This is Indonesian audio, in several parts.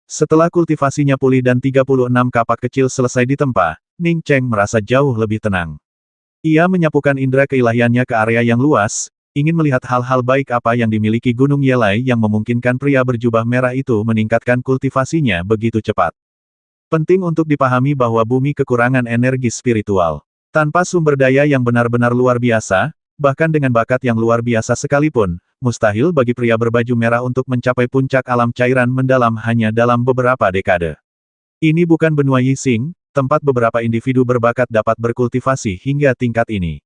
Setelah kultivasinya pulih dan 36 kapak kecil selesai ditempa, Ning Cheng merasa jauh lebih tenang. Ia menyapukan indera keilahiannya ke area yang luas, ingin melihat hal-hal baik apa yang dimiliki Gunung Yelai yang memungkinkan pria berjubah merah itu meningkatkan kultivasinya begitu cepat. Penting untuk dipahami bahwa bumi kekurangan energi spiritual. Tanpa sumber daya yang benar-benar luar biasa, bahkan dengan bakat yang luar biasa sekalipun, mustahil bagi pria berbaju merah untuk mencapai puncak alam cairan mendalam hanya dalam beberapa dekade. Ini bukan benua Yixing, tempat beberapa individu berbakat dapat berkultivasi hingga tingkat ini.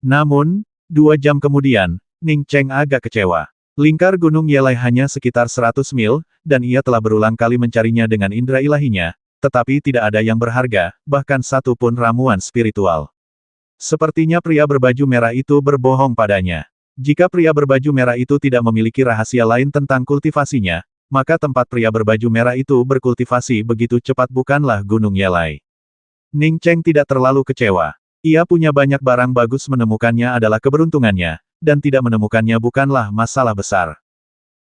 Namun, 2 jam kemudian, Ning Cheng agak kecewa. Lingkar Gunung Yelai hanya sekitar 100 mil, dan ia telah berulang kali mencarinya dengan indera ilahinya, tetapi tidak ada yang berharga, bahkan satu pun ramuan spiritual. Sepertinya pria berbaju merah itu berbohong padanya. Jika pria berbaju merah itu tidak memiliki rahasia lain tentang kultivasinya, maka tempat pria berbaju merah itu berkultivasi begitu cepat bukanlah Gunung Yelai. Ning Cheng tidak terlalu kecewa. Ia punya banyak barang bagus, menemukannya adalah keberuntungannya, dan tidak menemukannya bukanlah masalah besar.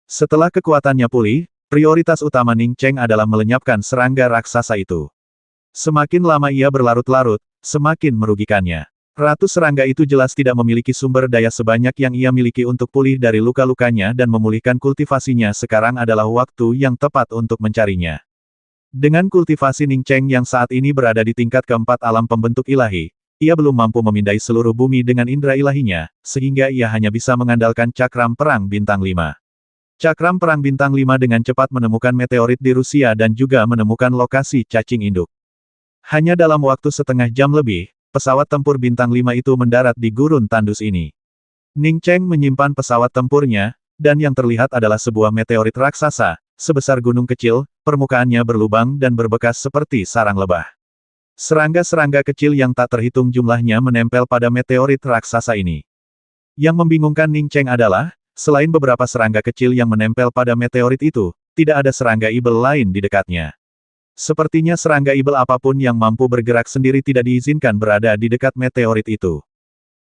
Setelah kekuatannya pulih, prioritas utama Ning Cheng adalah melenyapkan serangga raksasa itu. Semakin lama ia berlarut-larut, semakin merugikannya. Ratu serangga itu jelas tidak memiliki sumber daya sebanyak yang ia miliki untuk pulih dari luka-lukanya dan memulihkan kultivasinya. Sekarang adalah waktu yang tepat untuk mencarinya. Dengan kultivasi Ning Cheng yang saat ini berada di tingkat keempat alam pembentuk ilahi, ia belum mampu memindai seluruh bumi dengan indera ilahinya, sehingga ia hanya bisa mengandalkan cakram perang bintang 5. Cakram perang bintang 5 dengan cepat menemukan meteorit di Rusia dan juga menemukan lokasi cacing induk. Hanya dalam waktu setengah jam lebih, pesawat tempur bintang 5 itu mendarat di gurun tandus ini. Ning Cheng menyimpan pesawat tempurnya, dan yang terlihat adalah sebuah meteorit raksasa, sebesar gunung kecil, permukaannya berlubang dan berbekas seperti sarang lebah. Serangga-serangga kecil yang tak terhitung jumlahnya menempel pada meteorit raksasa ini. Yang membingungkan Ning Cheng adalah, selain beberapa serangga kecil yang menempel pada meteorit itu, tidak ada serangga ibel lain di dekatnya. Sepertinya serangga ibel apapun yang mampu bergerak sendiri tidak diizinkan berada di dekat meteorit itu.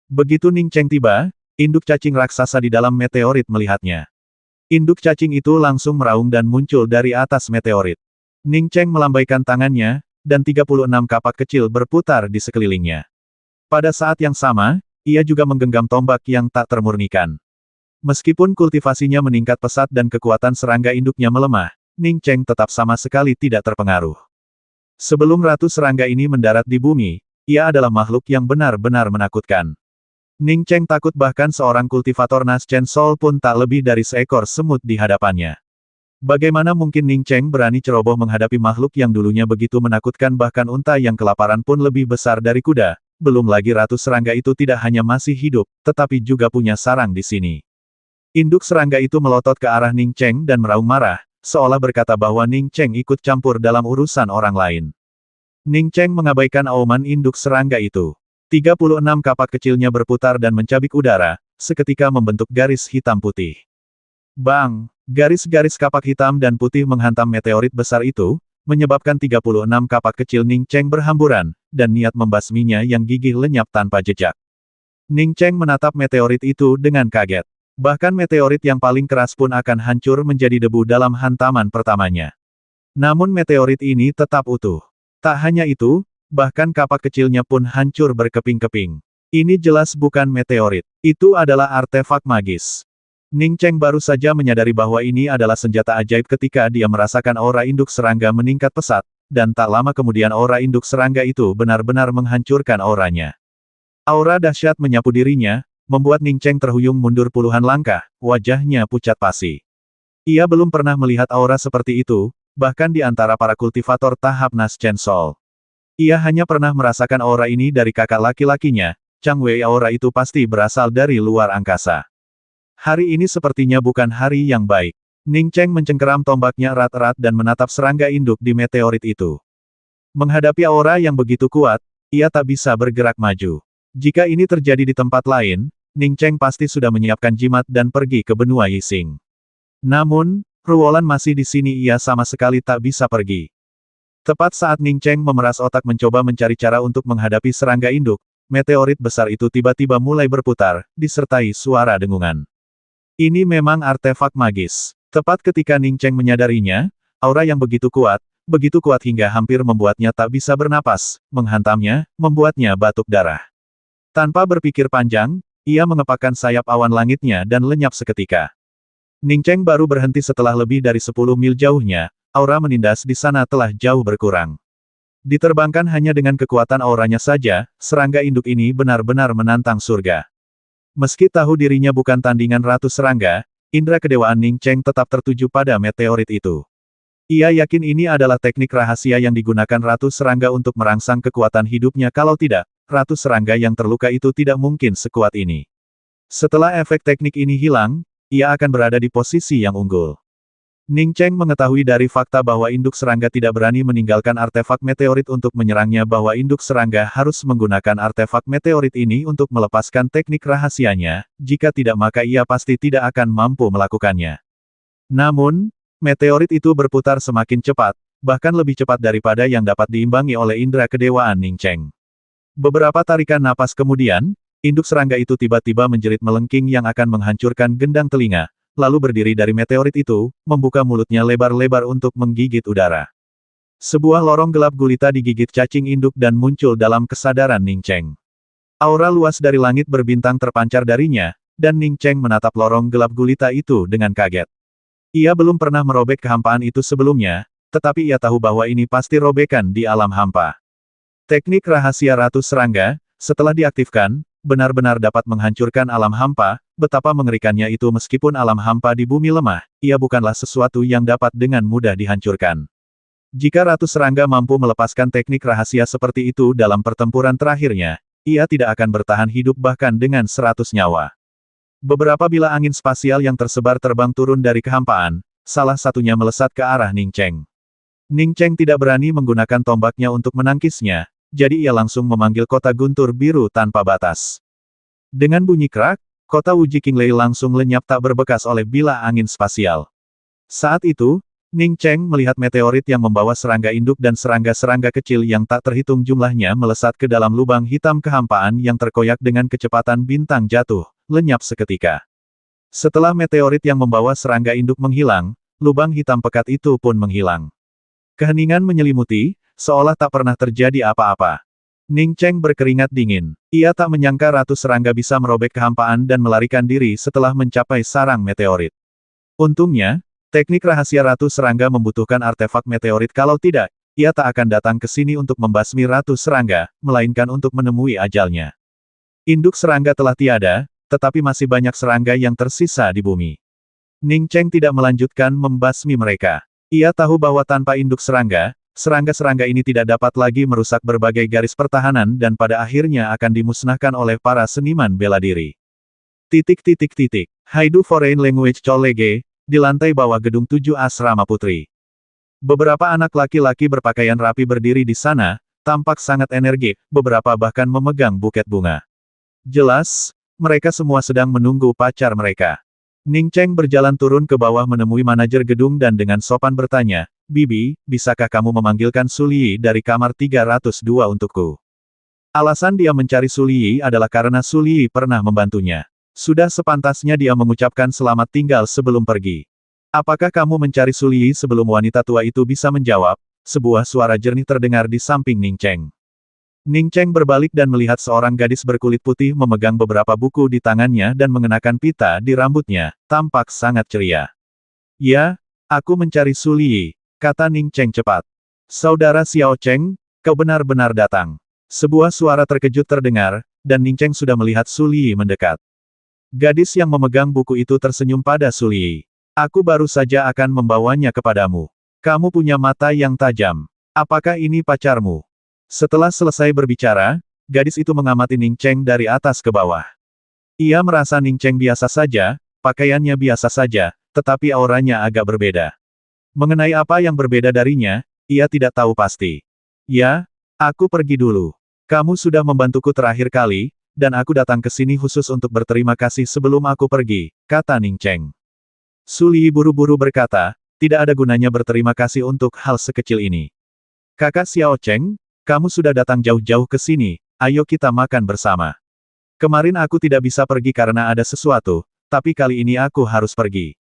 Begitu Ning Cheng tiba, induk cacing raksasa di dalam meteorit melihatnya. Induk cacing itu langsung meraung dan muncul dari atas meteorit. Ning Cheng melambaikan tangannya, dan 36 kapak kecil berputar di sekelilingnya. Pada saat yang sama, ia juga menggenggam tombak yang tak termurnikan. Meskipun kultivasinya meningkat pesat dan kekuatan serangga induknya melemah, Ning Cheng tetap sama sekali tidak terpengaruh. Sebelum ratu serangga ini mendarat di bumi, ia adalah makhluk yang benar-benar menakutkan. Ning Cheng takut bahkan seorang kultivator Nas Chen Sol pun tak lebih dari seekor semut di hadapannya. Bagaimana mungkin Ning Cheng berani ceroboh menghadapi makhluk yang dulunya begitu menakutkan, bahkan unta yang kelaparan pun lebih besar dari kuda, belum lagi ratu serangga itu tidak hanya masih hidup, tetapi juga punya sarang di sini. Induk serangga itu melotot ke arah Ning Cheng dan meraung marah, seolah berkata bahwa Ning Cheng ikut campur dalam urusan orang lain. Ning Cheng mengabaikan auman induk serangga itu. 36 kapak kecilnya berputar dan mencabik udara, seketika membentuk garis hitam putih. Bang! Garis-garis kapak hitam dan putih menghantam meteorit besar itu, menyebabkan 36 kapak kecil Ning Cheng berhamburan, dan niat membasminya yang gigih lenyap tanpa jejak. Ning Cheng menatap meteorit itu dengan kaget. Bahkan meteorit yang paling keras pun akan hancur menjadi debu dalam hantaman pertamanya. Namun meteorit ini tetap utuh. Tak hanya itu, bahkan kapak kecilnya pun hancur berkeping-keping. Ini jelas bukan meteorit. Itu adalah artefak magis. Ning Cheng baru saja menyadari bahwa ini adalah senjata ajaib ketika dia merasakan aura induk serangga meningkat pesat, dan tak lama kemudian aura induk serangga itu benar-benar menghancurkan auranya. Aura dahsyat menyapu dirinya, membuat Ning Cheng terhuyung mundur puluhan langkah, wajahnya pucat pasi. Ia belum pernah melihat aura seperti itu, bahkan di antara para kultivator tahap Nas Chen Sol. Ia hanya pernah merasakan aura ini dari kakak laki-lakinya, Chang Wei. Aura itu pasti berasal dari luar angkasa. Hari ini sepertinya bukan hari yang baik. Ning Cheng mencengkeram tombaknya erat-erat dan menatap serangga induk di meteorit itu. Menghadapi aura yang begitu kuat, ia tak bisa bergerak maju. Jika ini terjadi di tempat lain, Ning Cheng pasti sudah menyiapkan jimat dan pergi ke benua Yixing. Namun, Ruolan masih di sini, ia sama sekali tak bisa pergi. Tepat saat Ning Cheng memeras otak mencoba mencari cara untuk menghadapi serangga induk, meteorit besar itu tiba-tiba mulai berputar, disertai suara dengungan. Ini memang artefak magis. Tepat ketika Ning Cheng menyadarinya, aura yang begitu kuat hingga hampir membuatnya tak bisa bernapas, menghantamnya, membuatnya batuk darah. Tanpa berpikir panjang, ia mengepakkan sayap awan langitnya dan lenyap seketika. Ning Cheng baru berhenti setelah lebih dari 10 mil jauhnya, aura menindas di sana telah jauh berkurang. Diterbangkan hanya dengan kekuatan auranya saja, serangga induk ini benar-benar menantang surga. Meski tahu dirinya bukan tandingan Ratu Serangga, indera kedewaan Ning Cheng tetap tertuju pada meteorit itu. Ia yakin ini adalah teknik rahasia yang digunakan Ratu Serangga untuk merangsang kekuatan hidupnya, kalau tidak, Ratu Serangga yang terluka itu tidak mungkin sekuat ini. Setelah efek teknik ini hilang, ia akan berada di posisi yang unggul. Ning Cheng mengetahui dari fakta bahwa induk serangga tidak berani meninggalkan artefak meteorit untuk menyerangnya, bahwa induk serangga harus menggunakan artefak meteorit ini untuk melepaskan teknik rahasianya, jika tidak maka ia pasti tidak akan mampu melakukannya. Namun, meteorit itu berputar semakin cepat, bahkan lebih cepat daripada yang dapat diimbangi oleh indera kedewaan Ning Cheng. Beberapa tarikan napas kemudian, induk serangga itu tiba-tiba menjerit melengking yang akan menghancurkan gendang telinga, lalu berdiri dari meteorit itu, membuka mulutnya lebar-lebar untuk menggigit udara. Sebuah lorong gelap gulita digigit cacing induk dan muncul dalam kesadaran Ning Cheng. Aura luas dari langit berbintang terpancar darinya, dan Ning Cheng menatap lorong gelap gulita itu dengan kaget. Ia belum pernah merobek kehampaan itu sebelumnya, tetapi ia tahu bahwa ini pasti robekan di alam hampa. Teknik rahasia Ratu Serangga, setelah diaktifkan, benar-benar dapat menghancurkan alam hampa. Betapa mengerikannya itu. Meskipun alam hampa di bumi lemah, ia bukanlah sesuatu yang dapat dengan mudah dihancurkan. Jika Ratu Serangga mampu melepaskan teknik rahasia seperti itu dalam pertempuran terakhirnya, ia tidak akan bertahan hidup bahkan dengan 100 nyawa. Beberapa bilah angin spasial yang tersebar terbang turun dari kehampaan, salah satunya melesat ke arah Ning Cheng. Ning Cheng tidak berani menggunakan tombaknya untuk menangkisnya, jadi ia langsung memanggil kota guntur biru tanpa batas. Dengan bunyi kerak, kota Wuji Qinglei langsung lenyap tak berbekas oleh bilah angin spasial. Saat itu, Ning Cheng melihat meteorit yang membawa serangga induk dan serangga-serangga kecil yang tak terhitung jumlahnya melesat ke dalam lubang hitam kehampaan yang terkoyak dengan kecepatan bintang jatuh, lenyap seketika. Setelah meteorit yang membawa serangga induk menghilang, lubang hitam pekat itu pun menghilang. Keheningan menyelimuti, seolah tak pernah terjadi apa-apa. Ning Cheng berkeringat dingin. Ia tak menyangka Ratu Serangga bisa merobek kehampaan dan melarikan diri setelah mencapai sarang meteorit. Untungnya, teknik rahasia Ratu Serangga membutuhkan artefak meteorit, kalau tidak, ia tak akan datang ke sini untuk membasmi Ratu Serangga, melainkan untuk menemui ajalnya. Induk serangga telah tiada, tetapi masih banyak serangga yang tersisa di bumi. Ning Cheng tidak melanjutkan membasmi mereka. Ia tahu bahwa tanpa induk serangga, serangga-serangga ini tidak dapat lagi merusak berbagai garis pertahanan dan pada akhirnya akan dimusnahkan oleh para seniman bela diri. Haidu Foreign Language College, di lantai bawah gedung 7 Asrama Putri. Beberapa anak laki-laki berpakaian rapi berdiri di sana, tampak sangat energik, beberapa bahkan memegang buket bunga. Jelas, mereka semua sedang menunggu pacar mereka. Ning Cheng berjalan turun ke bawah menemui manajer gedung dan dengan sopan bertanya, "Bibi, bisakah kamu memanggilkan Su Liyi dari kamar 302 untukku?" Alasan dia mencari Su Liyi adalah karena Su Liyi pernah membantunya. Sudah sepantasnya dia mengucapkan selamat tinggal sebelum pergi. "Apakah kamu mencari Su Liyi?" Sebelum wanita tua itu bisa menjawab, sebuah suara jernih terdengar di samping Ning Cheng. Ning Cheng berbalik dan melihat seorang gadis berkulit putih memegang beberapa buku di tangannya dan mengenakan pita di rambutnya, tampak sangat ceria. "Ya, aku mencari Su Liyi," kata Ning Cheng cepat. "Saudara Xiao Cheng, kau benar-benar datang." Sebuah suara terkejut terdengar, dan Ning Cheng sudah melihat Su Liyi mendekat. Gadis yang memegang buku itu tersenyum pada Su Liyi. "Aku baru saja akan membawanya kepadamu. Kamu punya mata yang tajam. Apakah ini pacarmu?" Setelah selesai berbicara, gadis itu mengamati Ning Cheng dari atas ke bawah. Ia merasa Ning Cheng biasa saja, pakaiannya biasa saja, tetapi auranya agak berbeda. Mengenai apa yang berbeda darinya, ia tidak tahu pasti. "Ya, aku pergi dulu. Kamu sudah membantuku terakhir kali, dan aku datang ke sini khusus untuk berterima kasih sebelum aku pergi," kata Ning Cheng. Su Liyi buru-buru berkata, "Tidak ada gunanya berterima kasih untuk hal sekecil ini. Kakak Xiao Cheng, kamu sudah datang jauh-jauh ke sini, ayo kita makan bersama. Kemarin aku tidak bisa pergi karena ada sesuatu, tapi kali ini aku harus pergi."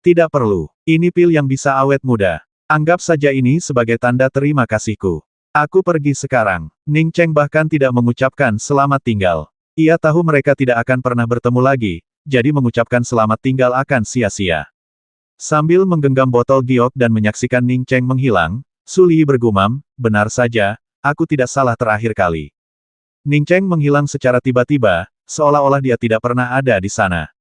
"Tidak perlu, ini pil yang bisa awet muda. Anggap saja ini sebagai tanda terima kasihku. Aku pergi sekarang. Ning Cheng bahkan tidak mengucapkan selamat tinggal. Ia tahu mereka tidak akan pernah bertemu lagi, jadi mengucapkan selamat tinggal akan sia-sia. Sambil menggenggam botol giok dan menyaksikan Ning Cheng menghilang, Su Li bergumam, benar saja, aku tidak salah terakhir kali. Ning Cheng menghilang secara tiba-tiba, seolah-olah dia tidak pernah ada di sana.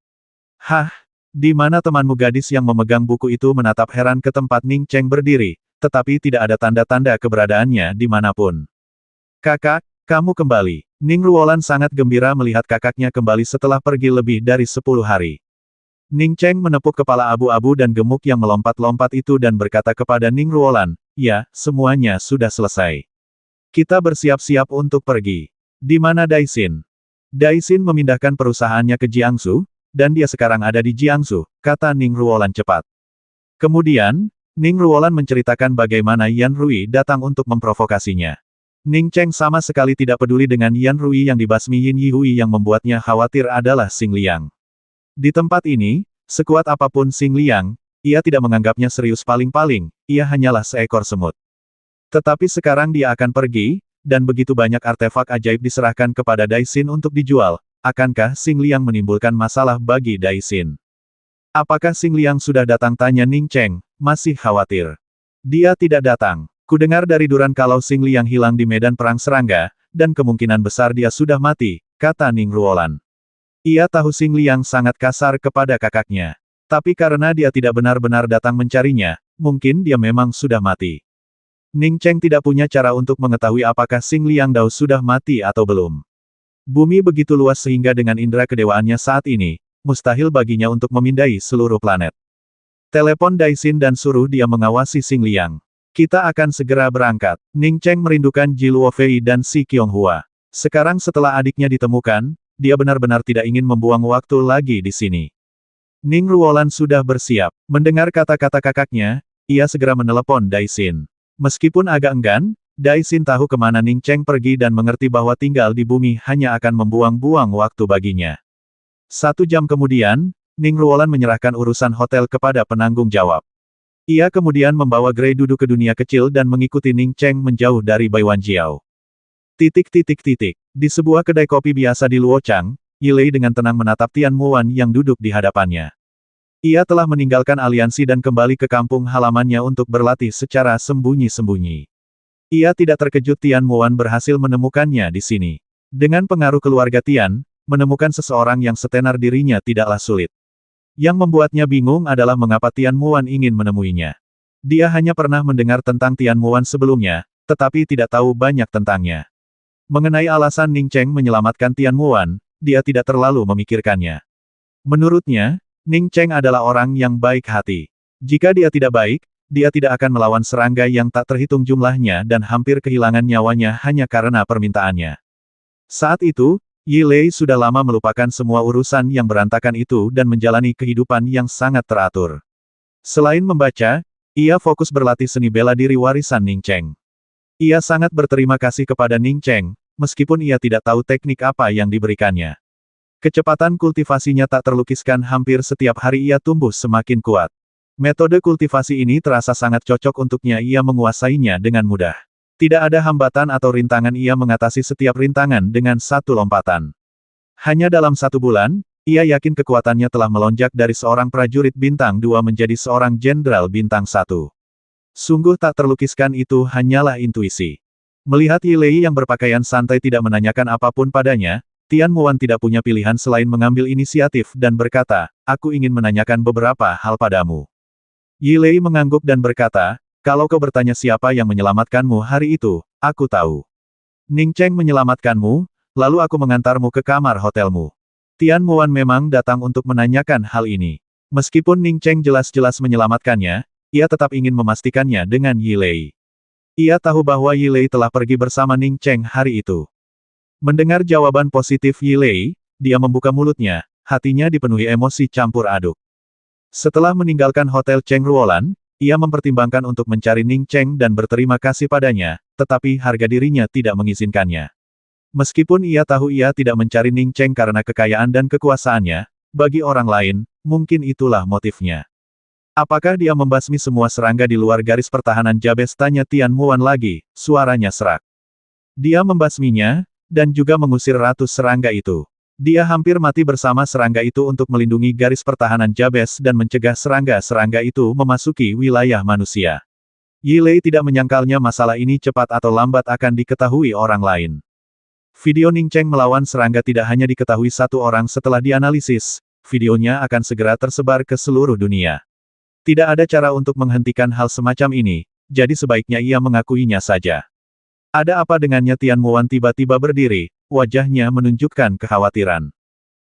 Hah? Di mana temanmu gadis yang memegang buku itu menatap heran ke tempat Ning Cheng berdiri, tetapi tidak ada tanda-tanda keberadaannya dimanapun. Kakak, kamu kembali. Ning Ruolan sangat gembira melihat kakaknya kembali setelah pergi lebih dari 10 hari. Ning Cheng menepuk kepala abu-abu dan gemuk yang melompat-lompat itu dan berkata kepada Ning Ruolan, ya, semuanya sudah selesai. Kita bersiap-siap untuk pergi. Di mana Daixin? Daixin memindahkan perusahaannya ke Jiangsu, dan dia sekarang ada di Jiangsu, kata Ning Ruolan cepat. Kemudian, Ning Ruolan menceritakan bagaimana Yan Rui datang untuk memprovokasinya. Ning Cheng sama sekali tidak peduli dengan Yan Rui yang dibasmi Yin Yihui yang membuatnya khawatir adalah Xing Liang. Di tempat ini, sekuat apapun Xing Liang, ia tidak menganggapnya serius paling-paling, ia hanyalah seekor semut. Tetapi sekarang dia akan pergi, dan begitu banyak artefak ajaib diserahkan kepada Daixin untuk dijual, akankah Xing Liang menimbulkan masalah bagi Daixin? Apakah Xing Liang sudah datang, tanya Ning Cheng, masih khawatir. Dia tidak datang. Kudengar dari Duran kalau Xing Liang hilang di medan perang serangga, dan kemungkinan besar dia sudah mati, kata Ning Ruolan. Ia tahu Xing Liang sangat kasar kepada kakaknya. Tapi karena dia tidak benar-benar datang mencarinya, mungkin dia memang sudah mati. Ning Cheng tidak punya cara untuk mengetahui apakah Xing Liang Dao sudah mati atau belum. Bumi begitu luas sehingga dengan indera kedewaannya saat ini, mustahil baginya untuk memindai seluruh planet. Telepon Daixin dan suruh dia mengawasi Xing Liang. Kita akan segera berangkat. Ning Cheng merindukan Ji Luofei dan Si Qianghua. Sekarang setelah adiknya ditemukan, dia benar-benar tidak ingin membuang waktu lagi di sini. Ning Ruolan sudah bersiap. Mendengar kata-kata kakaknya, ia segera menelepon Daixin. Meskipun agak enggan, Daixin tahu kemana Ning Cheng pergi dan mengerti bahwa tinggal di bumi hanya akan membuang-buang waktu baginya. 1 jam kemudian, Ning Ruolan menyerahkan urusan hotel kepada penanggung jawab. Ia kemudian membawa Gray duduk ke dunia kecil dan mengikuti Ning Cheng menjauh dari Baiwanjiao. Di sebuah kedai kopi biasa di Luochang, Yilei dengan tenang menatap Tian Muan yang duduk di hadapannya. Ia telah meninggalkan aliansi dan kembali ke kampung halamannya untuk berlatih secara sembunyi-sembunyi. Ia tidak terkejut Tian Muan berhasil menemukannya di sini. Dengan pengaruh keluarga Tian, menemukan seseorang yang setenar dirinya tidaklah sulit. Yang membuatnya bingung adalah mengapa Tian Muan ingin menemuinya. Dia hanya pernah mendengar tentang Tian Muan sebelumnya, tetapi tidak tahu banyak tentangnya. Mengenai alasan Ning Cheng menyelamatkan Tian Muan, dia tidak terlalu memikirkannya. Menurutnya, Ning Cheng adalah orang yang baik hati. Jika dia tidak baik, dia tidak akan melawan serangga yang tak terhitung jumlahnya dan hampir kehilangan nyawanya hanya karena permintaannya. Saat itu, Yilei sudah lama melupakan semua urusan yang berantakan itu dan menjalani kehidupan yang sangat teratur. Selain membaca, ia fokus berlatih seni bela diri warisan Ning Cheng. Ia sangat berterima kasih kepada Ning Cheng, meskipun ia tidak tahu teknik apa yang diberikannya. Kecepatan kultivasinya tak terlukiskan, hampir setiap hari ia tumbuh semakin kuat. Metode kultivasi ini terasa sangat cocok untuknya, ia menguasainya dengan mudah. Tidak ada hambatan atau rintangan, ia mengatasi setiap rintangan dengan satu lompatan. Hanya dalam 1 bulan, ia yakin kekuatannya telah melonjak dari seorang prajurit bintang 2 menjadi seorang jenderal bintang 1. Sungguh tak terlukiskan, itu hanyalah intuisi. Melihat Yilei yang berpakaian santai tidak menanyakan apapun padanya, Tian Muan tidak punya pilihan selain mengambil inisiatif dan berkata, aku ingin menanyakan beberapa hal padamu. Yilei mengangguk dan berkata, kalau kau bertanya siapa yang menyelamatkanmu hari itu, aku tahu. Ning Cheng menyelamatkanmu, lalu aku mengantarmu ke kamar hotelmu. Tian Muan memang datang untuk menanyakan hal ini. Meskipun Ning Cheng jelas-jelas menyelamatkannya, ia tetap ingin memastikannya dengan Yilei. Ia tahu bahwa Yilei telah pergi bersama Ning Cheng hari itu. Mendengar jawaban positif Yilei, dia membuka mulutnya, hatinya dipenuhi emosi campur aduk. Setelah meninggalkan Hotel Cheng Ruolan, ia mempertimbangkan untuk mencari Ning Cheng dan berterima kasih padanya, tetapi harga dirinya tidak mengizinkannya. Meskipun ia tahu ia tidak mencari Ning Cheng karena kekayaan dan kekuasaannya, bagi orang lain, mungkin itulah motifnya. Apakah dia membasmi semua serangga di luar garis pertahanan Jabez? Tanya Tian Muan lagi, suaranya serak. Dia membasminya, dan juga mengusir ratus serangga itu. Dia hampir mati bersama serangga itu untuk melindungi garis pertahanan Jabez dan mencegah serangga-serangga itu memasuki wilayah manusia. Yi Lei tidak menyangkalnya masalah ini cepat atau lambat akan diketahui orang lain. Video Ning Cheng melawan serangga tidak hanya diketahui satu orang setelah dianalisis, videonya akan segera tersebar ke seluruh dunia. Tidak ada cara untuk menghentikan hal semacam ini, jadi sebaiknya ia mengakuinya saja. Ada apa dengannya? Tian Muan tiba-tiba berdiri, wajahnya menunjukkan kekhawatiran.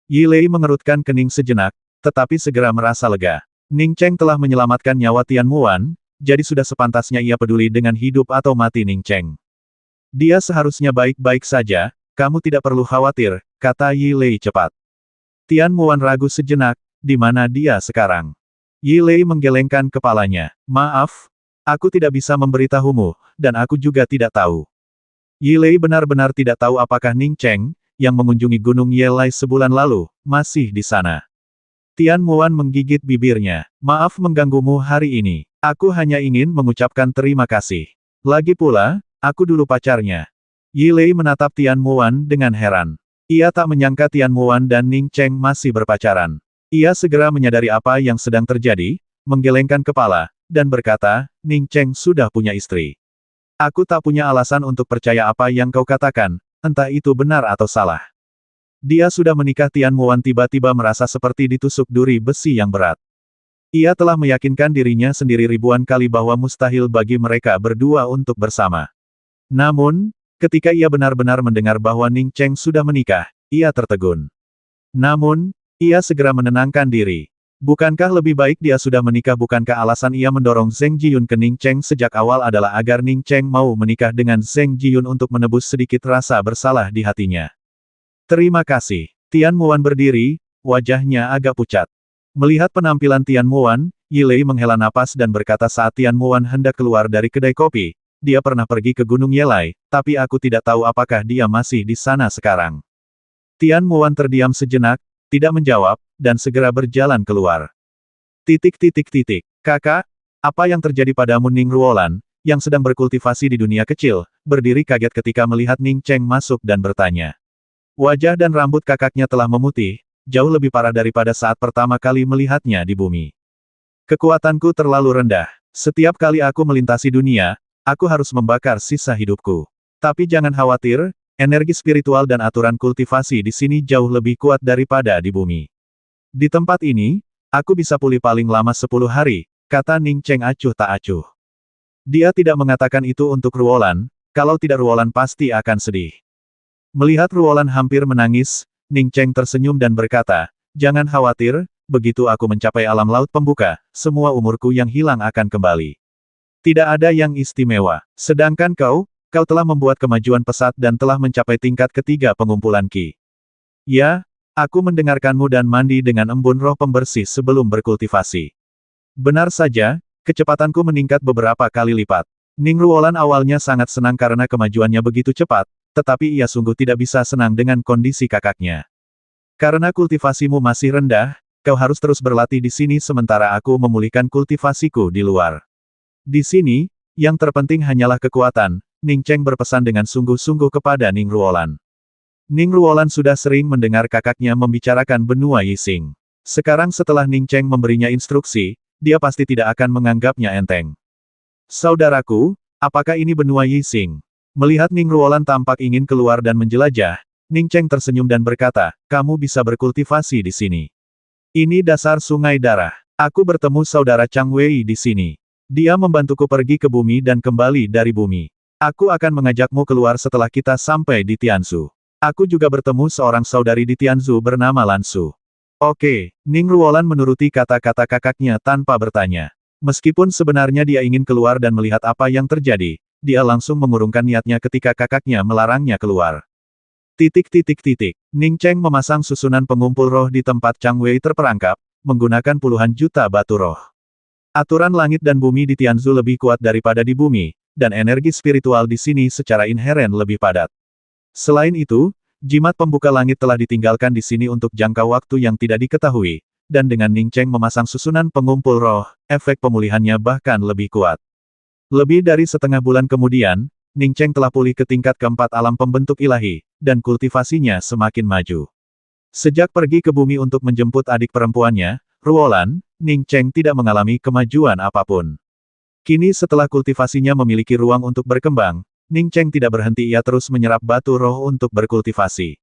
Yi Lei mengerutkan kening sejenak, tetapi segera merasa lega. Ning Cheng telah menyelamatkan nyawa Tian Muan, jadi sudah sepantasnya ia peduli dengan hidup atau mati Ning Cheng. Dia seharusnya baik-baik saja, kamu tidak perlu khawatir, kata Yi Lei cepat. Tian Muan ragu sejenak, di mana dia sekarang? Yi Lei menggelengkan kepalanya. Maaf, aku tidak bisa memberitahumu, dan aku juga tidak tahu. Yi Lei benar-benar tidak tahu apakah Ning Cheng, yang mengunjungi Gunung Yelai sebulan lalu, masih di sana. Tian Muan menggigit bibirnya. Maaf mengganggumu hari ini. Aku hanya ingin mengucapkan terima kasih. Lagi pula, aku dulu pacarnya. Yi Lei menatap Tian Muan dengan heran. Ia tak menyangka Tian Muan dan Ning Cheng masih berpacaran. Ia segera menyadari apa yang sedang terjadi, menggelengkan kepala, dan berkata, Ning Cheng sudah punya istri. Aku tak punya alasan untuk percaya apa yang kau katakan, entah itu benar atau salah. Dia sudah menikah. Tian Muan tiba-tiba merasa seperti ditusuk duri besi yang berat. Ia telah meyakinkan dirinya sendiri ribuan kali bahwa mustahil bagi mereka berdua untuk bersama. Namun, ketika ia benar-benar mendengar bahwa Ning Cheng sudah menikah, ia tertegun. Namun, ia segera menenangkan diri. Bukankah lebih baik dia sudah menikah? Bukankah alasan ia mendorong Zheng Jiyun ke Ning Cheng sejak awal adalah agar Ning Cheng mau menikah dengan Zheng Jiyun untuk menebus sedikit rasa bersalah di hatinya? Terima kasih. Tian Muan berdiri, wajahnya agak pucat. Melihat penampilan Tian Muan, Yi Lei menghela napas dan berkata saat Tian Muan hendak keluar dari kedai kopi, dia pernah pergi ke Gunung Yelai, tapi aku tidak tahu apakah dia masih di sana sekarang. Tian Muan terdiam sejenak, tidak menjawab, dan segera berjalan keluar. Kakak, apa yang terjadi padamu? Ning Ruolan, yang sedang berkultivasi di dunia kecil, berdiri kaget ketika melihat Ning Cheng masuk dan bertanya. Wajah dan rambut kakaknya telah memutih, jauh lebih parah daripada saat pertama kali melihatnya di bumi. Kekuatanku terlalu rendah. Setiap kali aku melintasi dunia, aku harus membakar sisa hidupku. Tapi jangan khawatir, energi spiritual dan aturan kultivasi di sini jauh lebih kuat daripada di bumi. Di tempat ini, aku bisa pulih paling lama 10 hari, kata Ning Cheng acuh tak acuh. Dia tidak mengatakan itu untuk Ruolan, kalau tidak Ruolan pasti akan sedih. Melihat Ruolan hampir menangis, Ning Cheng tersenyum dan berkata, jangan khawatir, begitu aku mencapai alam laut pembuka, semua umurku yang hilang akan kembali. Tidak ada yang istimewa. Sedangkan kau telah membuat kemajuan pesat dan telah mencapai tingkat ketiga pengumpulan Qi. Ya, aku mendengarkanmu dan mandi dengan embun roh pembersih sebelum berkultivasi. Benar saja, kecepatanku meningkat beberapa kali lipat. Ning Ruolan awalnya sangat senang karena kemajuannya begitu cepat, tetapi ia sungguh tidak bisa senang dengan kondisi kakaknya. Karena kultivasimu masih rendah, kau harus terus berlatih di sini sementara aku memulihkan kultivasiku di luar. Di sini, yang terpenting hanyalah kekuatan, Ning Cheng berpesan dengan sungguh-sungguh kepada Ning Ruolan. Ning Ruolan sudah sering mendengar kakaknya membicarakan benua Yixing. Sekarang setelah Ning Cheng memberinya instruksi, dia pasti tidak akan menganggapnya enteng. Saudaraku, apakah ini benua Yixing? Melihat Ning Ruolan tampak ingin keluar dan menjelajah, Ning Cheng tersenyum dan berkata, kamu bisa berkultivasi di sini. Ini dasar sungai darah. Aku bertemu saudara Chang Wei di sini. Dia membantuku pergi ke bumi dan kembali dari bumi. Aku akan mengajakmu keluar setelah kita sampai di Tianzhu. Aku juga bertemu seorang saudari di Tianzhu bernama Lan Su. Oke, Ning Ruolan menuruti kata-kata kakaknya tanpa bertanya. Meskipun sebenarnya dia ingin keluar dan melihat apa yang terjadi, dia langsung mengurungkan niatnya ketika kakaknya melarangnya keluar. Ning Cheng memasang susunan pengumpul roh di tempat Chang Wei terperangkap, menggunakan puluhan juta batu roh. Aturan langit dan bumi di Tianzhu lebih kuat daripada di bumi, dan energi spiritual di sini secara inheren lebih padat. Selain itu, jimat pembuka langit telah ditinggalkan di sini untuk jangka waktu yang tidak diketahui, dan dengan Ning Cheng memasang susunan pengumpul roh, efek pemulihannya bahkan lebih kuat. Lebih dari setengah bulan kemudian, Ning Cheng telah pulih ke tingkat keempat alam pembentuk ilahi, dan kultivasinya semakin maju. Sejak pergi ke bumi untuk menjemput adik perempuannya, Ruolan, Ning Cheng tidak mengalami kemajuan apapun. Kini setelah kultivasinya memiliki ruang untuk berkembang, Ning Cheng tidak berhenti, ia terus menyerap batu roh untuk berkultivasi.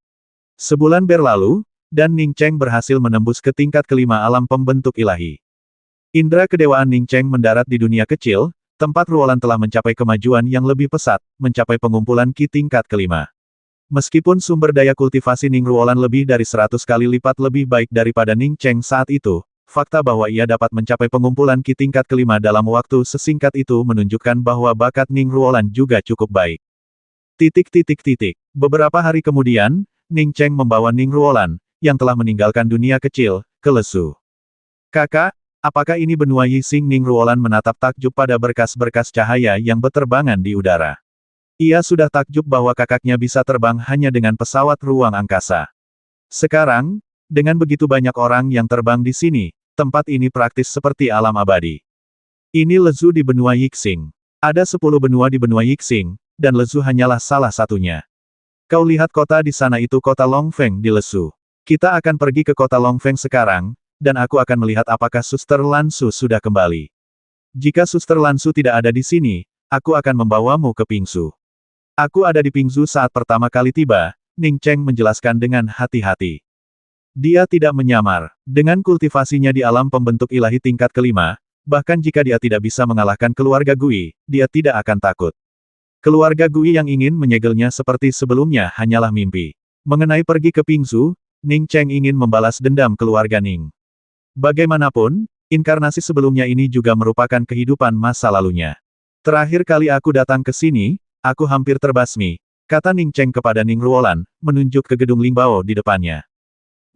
Sebulan berlalu, dan Ning Cheng berhasil menembus ke tingkat kelima alam pembentuk ilahi. Indra kedewaan Ning Cheng mendarat di dunia kecil, tempat Ruolan telah mencapai kemajuan yang lebih pesat, mencapai pengumpulan Qi tingkat kelima. Meskipun sumber daya kultivasi Ning Ruolan lebih dari 100 kali lipat lebih baik daripada Ning Cheng saat itu, fakta bahwa ia dapat mencapai pengumpulan Qi tingkat kelima dalam waktu sesingkat itu menunjukkan bahwa bakat Ning Ruolan juga cukup baik. Beberapa hari kemudian, Ning Cheng membawa Ning Ruolan, yang telah meninggalkan dunia kecil, ke Lesu. Kakak, apakah ini benua Yixing? Ning Ruolan menatap takjub pada berkas-berkas cahaya yang berterbangan di udara. Ia sudah takjub bahwa kakaknya bisa terbang hanya dengan pesawat ruang angkasa. Sekarang, dengan begitu banyak orang yang terbang di sini, tempat ini praktis seperti alam abadi. Ini Lezu di benua Yixing. Ada 10 benua di benua Yixing, dan Lezu hanyalah salah satunya. Kau lihat kota di sana, itu kota Longfeng di Lezu. Kita akan pergi ke kota Longfeng sekarang, dan aku akan melihat apakah Suster Lansu sudah kembali. Jika Suster Lansu tidak ada di sini, aku akan membawamu ke Pingsu. Aku ada di Pingsu saat pertama kali tiba, Ning Cheng menjelaskan dengan hati-hati. Dia tidak menyamar. Dengan kultivasinya di alam pembentuk ilahi tingkat kelima, bahkan jika dia tidak bisa mengalahkan keluarga Gui, dia tidak akan takut. Keluarga Gui yang ingin menyegelnya seperti sebelumnya hanyalah mimpi. Mengenai pergi ke Pingsu, Ning Cheng ingin membalas dendam keluarga Ning. Bagaimanapun, inkarnasi sebelumnya ini juga merupakan kehidupan masa lalunya. Terakhir kali aku datang ke sini, aku hampir terbasmi, kata Ning Cheng kepada Ning Ruolan, menunjuk ke gedung Lingbao di depannya.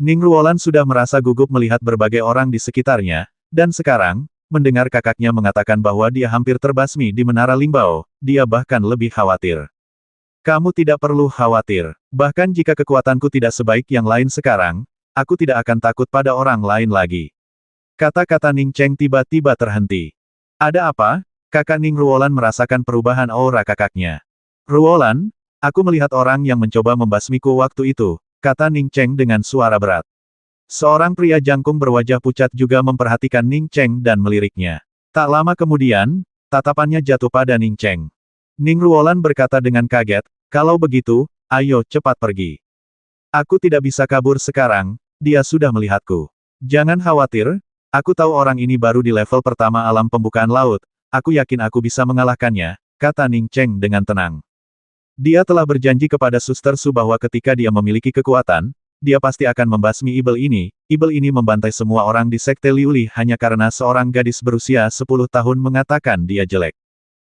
Ning Ruolan sudah merasa gugup melihat berbagai orang di sekitarnya, dan sekarang, mendengar kakaknya mengatakan bahwa dia hampir terbasmi di Menara Lingbao, dia bahkan lebih khawatir. Kamu tidak perlu khawatir, bahkan jika kekuatanku tidak sebaik yang lain sekarang, aku tidak akan takut pada orang lain lagi. Kata-kata Ning Cheng tiba-tiba terhenti. Ada apa? Kakak Ning Ruolan merasakan perubahan aura kakaknya. Ruolan, aku melihat orang yang mencoba membasmiku waktu itu, kata Ning Cheng dengan suara berat. Seorang pria jangkung berwajah pucat juga memperhatikan Ning Cheng dan meliriknya. Tak lama kemudian, tatapannya jatuh pada Ning Cheng. Ning Ruolan berkata dengan kaget, kalau begitu, ayo cepat pergi. Aku tidak bisa kabur sekarang, dia sudah melihatku. Jangan khawatir, aku tahu orang ini baru di level pertama alam pembukaan laut, aku yakin aku bisa mengalahkannya, kata Ning Cheng dengan tenang. Dia telah berjanji kepada Suster Su bahwa ketika dia memiliki kekuatan, dia pasti akan membasmi Ibel ini. Ibel ini membantai semua orang di Sekte Liuli hanya karena seorang gadis berusia 10 tahun mengatakan dia jelek.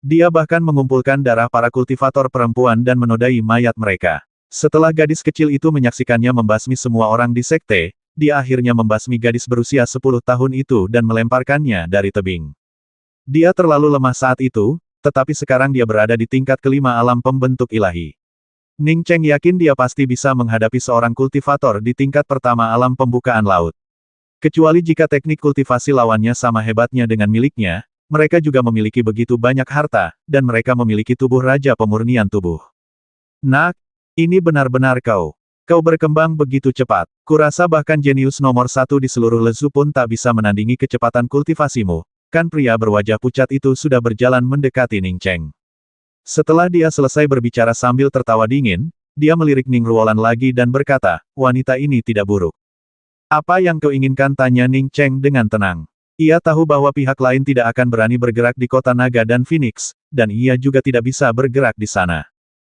Dia bahkan mengumpulkan darah para kultivator perempuan dan menodai mayat mereka. Setelah gadis kecil itu menyaksikannya membasmi semua orang di sekte, dia akhirnya membasmi gadis berusia 10 tahun itu dan melemparkannya dari tebing. Dia terlalu lemah saat itu, tetapi sekarang dia berada di tingkat kelima alam pembentuk ilahi. Ning Cheng yakin dia pasti bisa menghadapi seorang kultivator di tingkat pertama alam pembukaan laut. Kecuali jika teknik kultivasi lawannya sama hebatnya dengan miliknya, mereka juga memiliki begitu banyak harta, dan mereka memiliki tubuh raja pemurnian tubuh. Nak, ini benar-benar kau. Kau berkembang begitu cepat. Kurasa bahkan jenius nomor 1 di seluruh Lezu pun tak bisa menandingi kecepatan kultivasimu. Kan pria berwajah pucat itu sudah berjalan mendekati Ning Cheng. Setelah dia selesai berbicara sambil tertawa dingin, dia melirik Ning Ruolan lagi dan berkata, wanita ini tidak buruk. Apa yang kau inginkan? Tanya Ning Cheng dengan tenang. Ia tahu bahwa pihak lain tidak akan berani bergerak di kota naga dan Phoenix, dan ia juga tidak bisa bergerak di sana.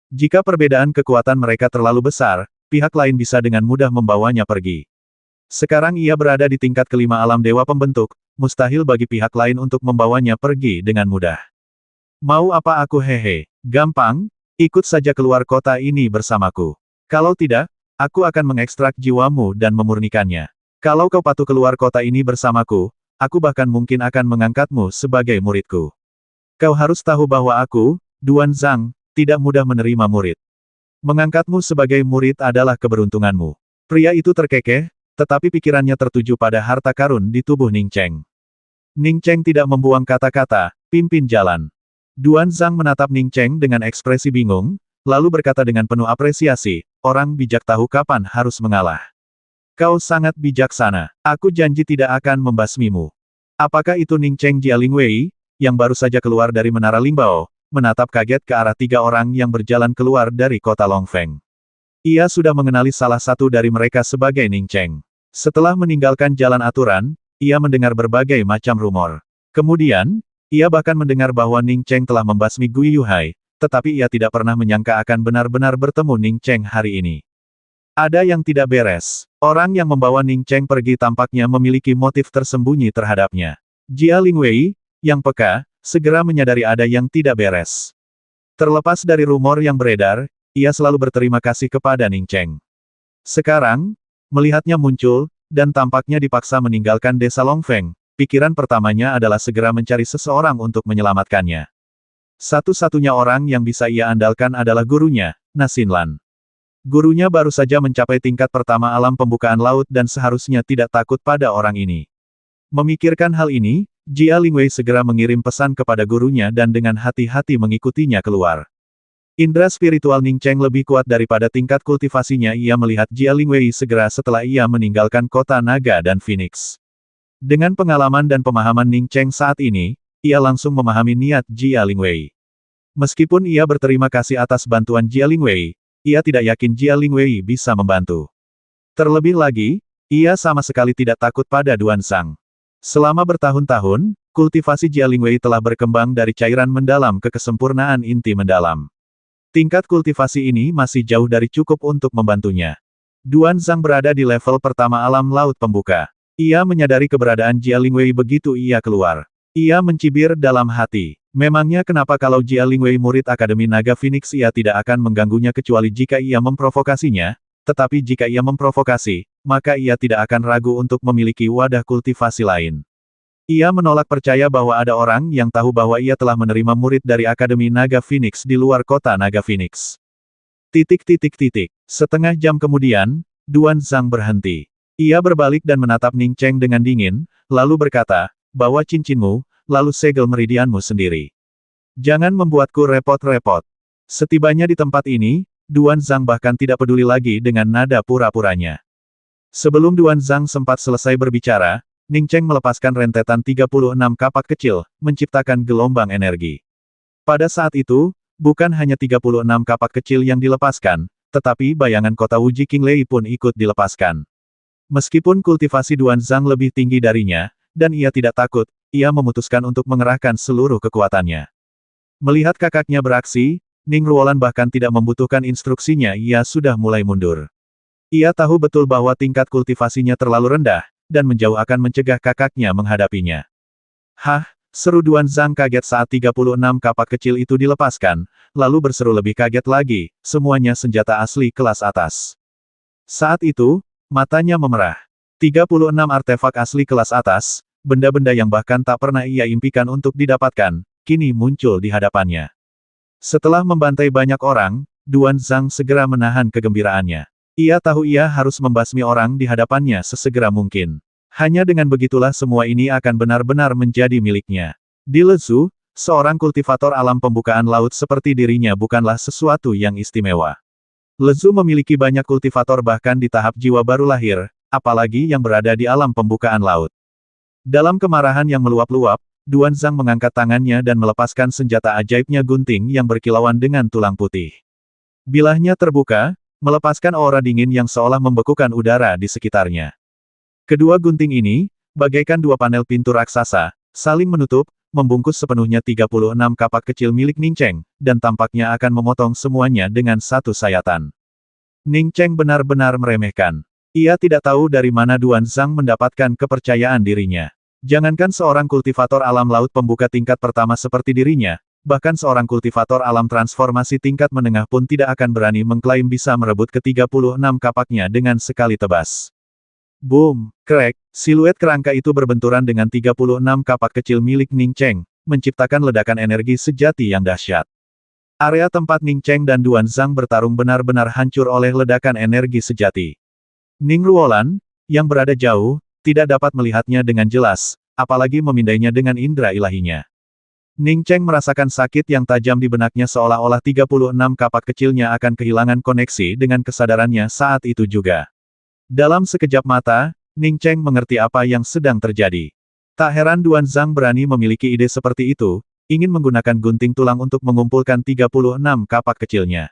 Jika perbedaan kekuatan mereka terlalu besar, pihak lain bisa dengan mudah membawanya pergi. Sekarang ia berada di tingkat kelima alam dewa pembentuk, mustahil bagi pihak lain untuk membawanya pergi dengan mudah. Mau apa aku? Hehe, gampang, ikut saja keluar kota ini bersamaku. Kalau tidak, aku akan mengekstrak jiwamu dan memurnikannya. Kalau kau patuh keluar kota ini bersamaku, aku bahkan mungkin akan mengangkatmu sebagai muridku. Kau harus tahu bahwa aku, Duan Zhang, tidak mudah menerima murid. Mengangkatmu sebagai murid adalah keberuntunganmu. Pria itu terkekeh, Tetapi pikirannya tertuju pada harta karun di tubuh Ning Cheng. Ning Cheng tidak membuang kata-kata, pimpin jalan. Duan Zhang menatap Ning Cheng dengan ekspresi bingung, lalu berkata dengan penuh apresiasi, orang bijak tahu kapan harus mengalah. Kau sangat bijaksana. Aku janji tidak akan membasmimu. Apakah itu Ning Cheng Jia Lingwei, yang baru saja keluar dari Menara Lingbao, menatap kaget ke arah 3 orang yang berjalan keluar dari kota Longfeng. Ia sudah mengenali salah satu dari mereka sebagai Ning Cheng. Setelah meninggalkan jalan aturan, ia mendengar berbagai macam rumor. Kemudian, ia bahkan mendengar bahwa Ning Cheng telah membasmi Gui Yuhai, tetapi ia tidak pernah menyangka akan benar-benar bertemu Ning Cheng hari ini. Ada yang tidak beres. Orang yang membawa Ning Cheng pergi tampaknya memiliki motif tersembunyi terhadapnya. Jia Lingwei, yang peka, segera menyadari ada yang tidak beres. Terlepas dari rumor yang beredar, ia selalu berterima kasih kepada Ning Cheng. Sekarang, melihatnya muncul, dan tampaknya dipaksa meninggalkan desa Longfeng, pikiran pertamanya adalah segera mencari seseorang untuk menyelamatkannya. Satu-satunya orang yang bisa ia andalkan adalah gurunya, Na Xinlan. Gurunya baru saja mencapai tingkat pertama alam pembukaan laut dan seharusnya tidak takut pada orang ini. Memikirkan hal ini, Jia Lingwei segera mengirim pesan kepada gurunya dan dengan hati-hati mengikutinya keluar. Indra spiritual Ning Cheng lebih kuat daripada tingkat kultivasinya. Ia melihat Jia Lingwei segera setelah ia meninggalkan kota naga dan Phoenix. Dengan pengalaman dan pemahaman Ning Cheng saat ini, ia langsung memahami niat Jia Lingwei. Meskipun ia berterima kasih atas bantuan Jia Lingwei, ia tidak yakin Jia Lingwei bisa membantu. Terlebih lagi, ia sama sekali tidak takut pada Duan Zhang. Selama bertahun-tahun, kultivasi Jia Lingwei telah berkembang dari cairan mendalam ke kesempurnaan inti mendalam. Tingkat kultivasi ini masih jauh dari cukup untuk membantunya. Duan Zhang berada di level pertama alam laut pembuka. Ia menyadari keberadaan Jia Lingwei begitu ia keluar. Ia mencibir dalam hati. Memangnya kenapa kalau Jia Lingwei murid Akademi Naga Phoenix ia tidak akan mengganggunya kecuali jika ia memprovokasinya, tetapi jika ia memprovokasi, maka ia tidak akan ragu untuk memiliki wadah kultivasi lain. Ia menolak percaya bahwa ada orang yang tahu bahwa ia telah menerima murid dari Akademi Naga Phoenix di luar kota Naga Phoenix. Setengah jam kemudian, Duan Zhang berhenti. Ia berbalik dan menatap Ning Cheng dengan dingin, lalu berkata, bawa cincinmu, lalu segel meridianmu sendiri. Jangan membuatku repot-repot. Setibanya di tempat ini, Duan Zhang bahkan tidak peduli lagi dengan nada pura-puranya. Sebelum Duan Zhang sempat selesai berbicara, Ning Cheng melepaskan rentetan 36 kapak kecil, menciptakan gelombang energi. Pada saat itu, bukan hanya 36 kapak kecil yang dilepaskan, tetapi bayangan kota Wuji Qinglei pun ikut dilepaskan. Meskipun kultivasi Duan Zhang lebih tinggi darinya, dan ia tidak takut, ia memutuskan untuk mengerahkan seluruh kekuatannya. Melihat kakaknya beraksi, Ning Ruolan bahkan tidak membutuhkan instruksinya, ia sudah mulai mundur. Ia tahu betul bahwa tingkat kultivasinya terlalu rendah, dan menjauh akan mencegah kakaknya menghadapinya. Hah, seru Duan Zhang kaget saat 36 kapak kecil itu dilepaskan, lalu berseru lebih kaget lagi, semuanya senjata asli kelas atas. Saat itu, matanya memerah. 36 artefak asli kelas atas, benda-benda yang bahkan tak pernah ia impikan untuk didapatkan, kini muncul di hadapannya. Setelah membantai banyak orang, Duan Zhang segera menahan kegembiraannya. Ia tahu ia harus membasmi orang di hadapannya sesegera mungkin. Hanya dengan begitulah semua ini akan benar-benar menjadi miliknya. Di Lezu, seorang kultivator alam pembukaan laut seperti dirinya bukanlah sesuatu yang istimewa. Lezu memiliki banyak kultivator bahkan di tahap jiwa baru lahir, apalagi yang berada di alam pembukaan laut. Dalam kemarahan yang meluap-luap, Duan Zhang mengangkat tangannya dan melepaskan senjata ajaibnya gunting yang berkilauan dengan tulang putih. Bilahnya terbuka, melepaskan aura dingin yang seolah membekukan udara di sekitarnya. Kedua gunting ini, bagaikan dua panel pintu raksasa, saling menutup, membungkus sepenuhnya 36 kapak kecil milik Ning Cheng, dan tampaknya akan memotong semuanya dengan satu sayatan. Ning Cheng benar-benar meremehkan. Ia tidak tahu dari mana Duan Zhang mendapatkan kepercayaan dirinya. Jangankan seorang kultivator alam laut pembuka tingkat pertama seperti dirinya, bahkan seorang kultivator alam transformasi tingkat menengah pun tidak akan berani mengklaim bisa merebut ke-36 kapaknya dengan sekali tebas. Boom! Crack! Siluet kerangka itu berbenturan dengan 36 kapak kecil milik Ning Cheng, menciptakan ledakan energi sejati yang dahsyat. Area tempat Ning Cheng dan Duan Zhang bertarung benar-benar hancur oleh ledakan energi sejati. Ning Ruolan, yang berada jauh, tidak dapat melihatnya dengan jelas, apalagi memindainya dengan indera ilahinya. Ning Cheng merasakan sakit yang tajam di benaknya seolah-olah 36 kapak kecilnya akan kehilangan koneksi dengan kesadarannya saat itu juga. Dalam sekejap mata, Ning Cheng mengerti apa yang sedang terjadi. Tak heran Duan Zhang berani memiliki ide seperti itu, ingin menggunakan gunting tulang untuk mengumpulkan 36 kapak kecilnya.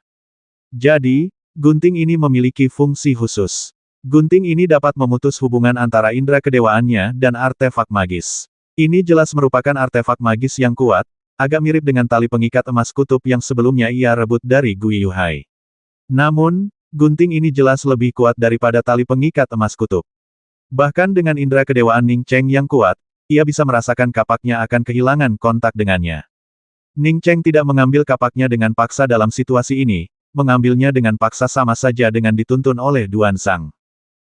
Jadi, gunting ini memiliki fungsi khusus. Gunting ini dapat memutus hubungan antara indera kedewaannya dan artefak magis. Ini jelas merupakan artefak magis yang kuat, agak mirip dengan tali pengikat emas kutub yang sebelumnya ia rebut dari Gui Yuhai. Namun, gunting ini jelas lebih kuat daripada tali pengikat emas kutub. Bahkan dengan indera kedewaan Ning Cheng yang kuat, ia bisa merasakan kapaknya akan kehilangan kontak dengannya. Ning Cheng tidak mengambil kapaknya dengan paksa dalam situasi ini, mengambilnya dengan paksa sama saja dengan dituntun oleh Duan Zhang.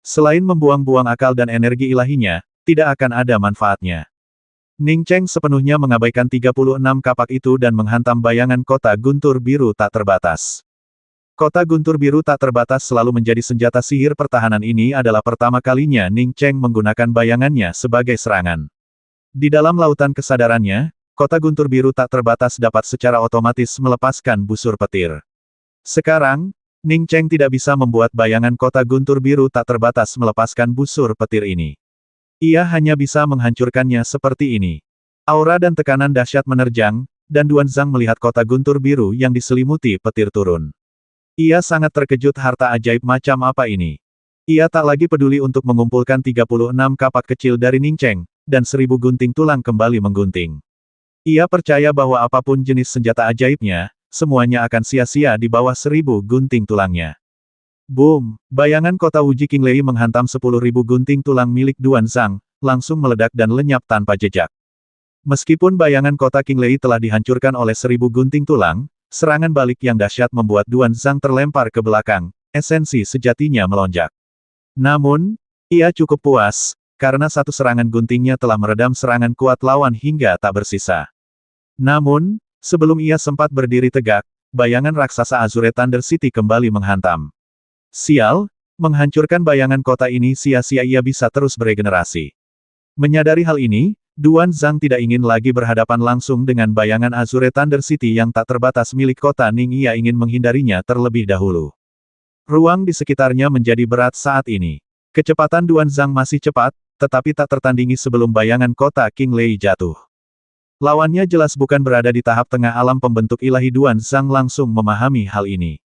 Selain membuang-buang akal dan energi ilahinya, tidak akan ada manfaatnya. Ning Cheng sepenuhnya mengabaikan 36 kapak itu dan menghantam bayangan kota guntur biru tak terbatas. Kota guntur biru tak terbatas selalu menjadi senjata sihir pertahanan ini adalah pertama kalinya Ning Cheng menggunakan bayangannya sebagai serangan. Di dalam lautan kesadarannya, kota guntur biru tak terbatas dapat secara otomatis melepaskan busur petir. Sekarang, Ning Cheng tidak bisa membuat bayangan kota guntur biru tak terbatas melepaskan busur petir ini. Ia hanya bisa menghancurkannya seperti ini. Aura dan tekanan dahsyat menerjang, dan Duan Zhang melihat kota guntur biru yang diselimuti petir turun. Ia sangat terkejut harta ajaib macam apa ini. Ia tak lagi peduli untuk mengumpulkan 36 kapak kecil dari Ning Cheng, dan 1000 gunting tulang kembali menggunting. Ia percaya bahwa apapun jenis senjata ajaibnya, semuanya akan sia-sia di bawah 1000 gunting tulangnya. Boom! Bayangan kota Wuji Qinglei menghantam 10.000 gunting tulang milik Duan Zhang, langsung meledak dan lenyap tanpa jejak. Meskipun bayangan kota Qinglei telah dihancurkan oleh 1000 gunting tulang, serangan balik yang dahsyat membuat Duan Zhang terlempar ke belakang, esensi sejatinya melonjak. Namun, ia cukup puas, karena satu serangan guntingnya telah meredam serangan kuat lawan hingga tak bersisa. Namun, sebelum ia sempat berdiri tegak, bayangan raksasa Azure Thunder City kembali menghantam. Sial, menghancurkan bayangan kota ini sia-sia ia bisa terus beregenerasi. Menyadari hal ini, Duan Zhang tidak ingin lagi berhadapan langsung dengan bayangan Azure Thunder City yang tak terbatas milik kota Ning. Ia ingin menghindarinya terlebih dahulu. Ruang di sekitarnya menjadi berat saat ini. Kecepatan Duan Zhang masih cepat, tetapi tak tertandingi sebelum bayangan kota Qinglei jatuh. Lawannya jelas bukan berada di tahap tengah alam pembentuk ilahi. Duan Zhang langsung memahami hal ini.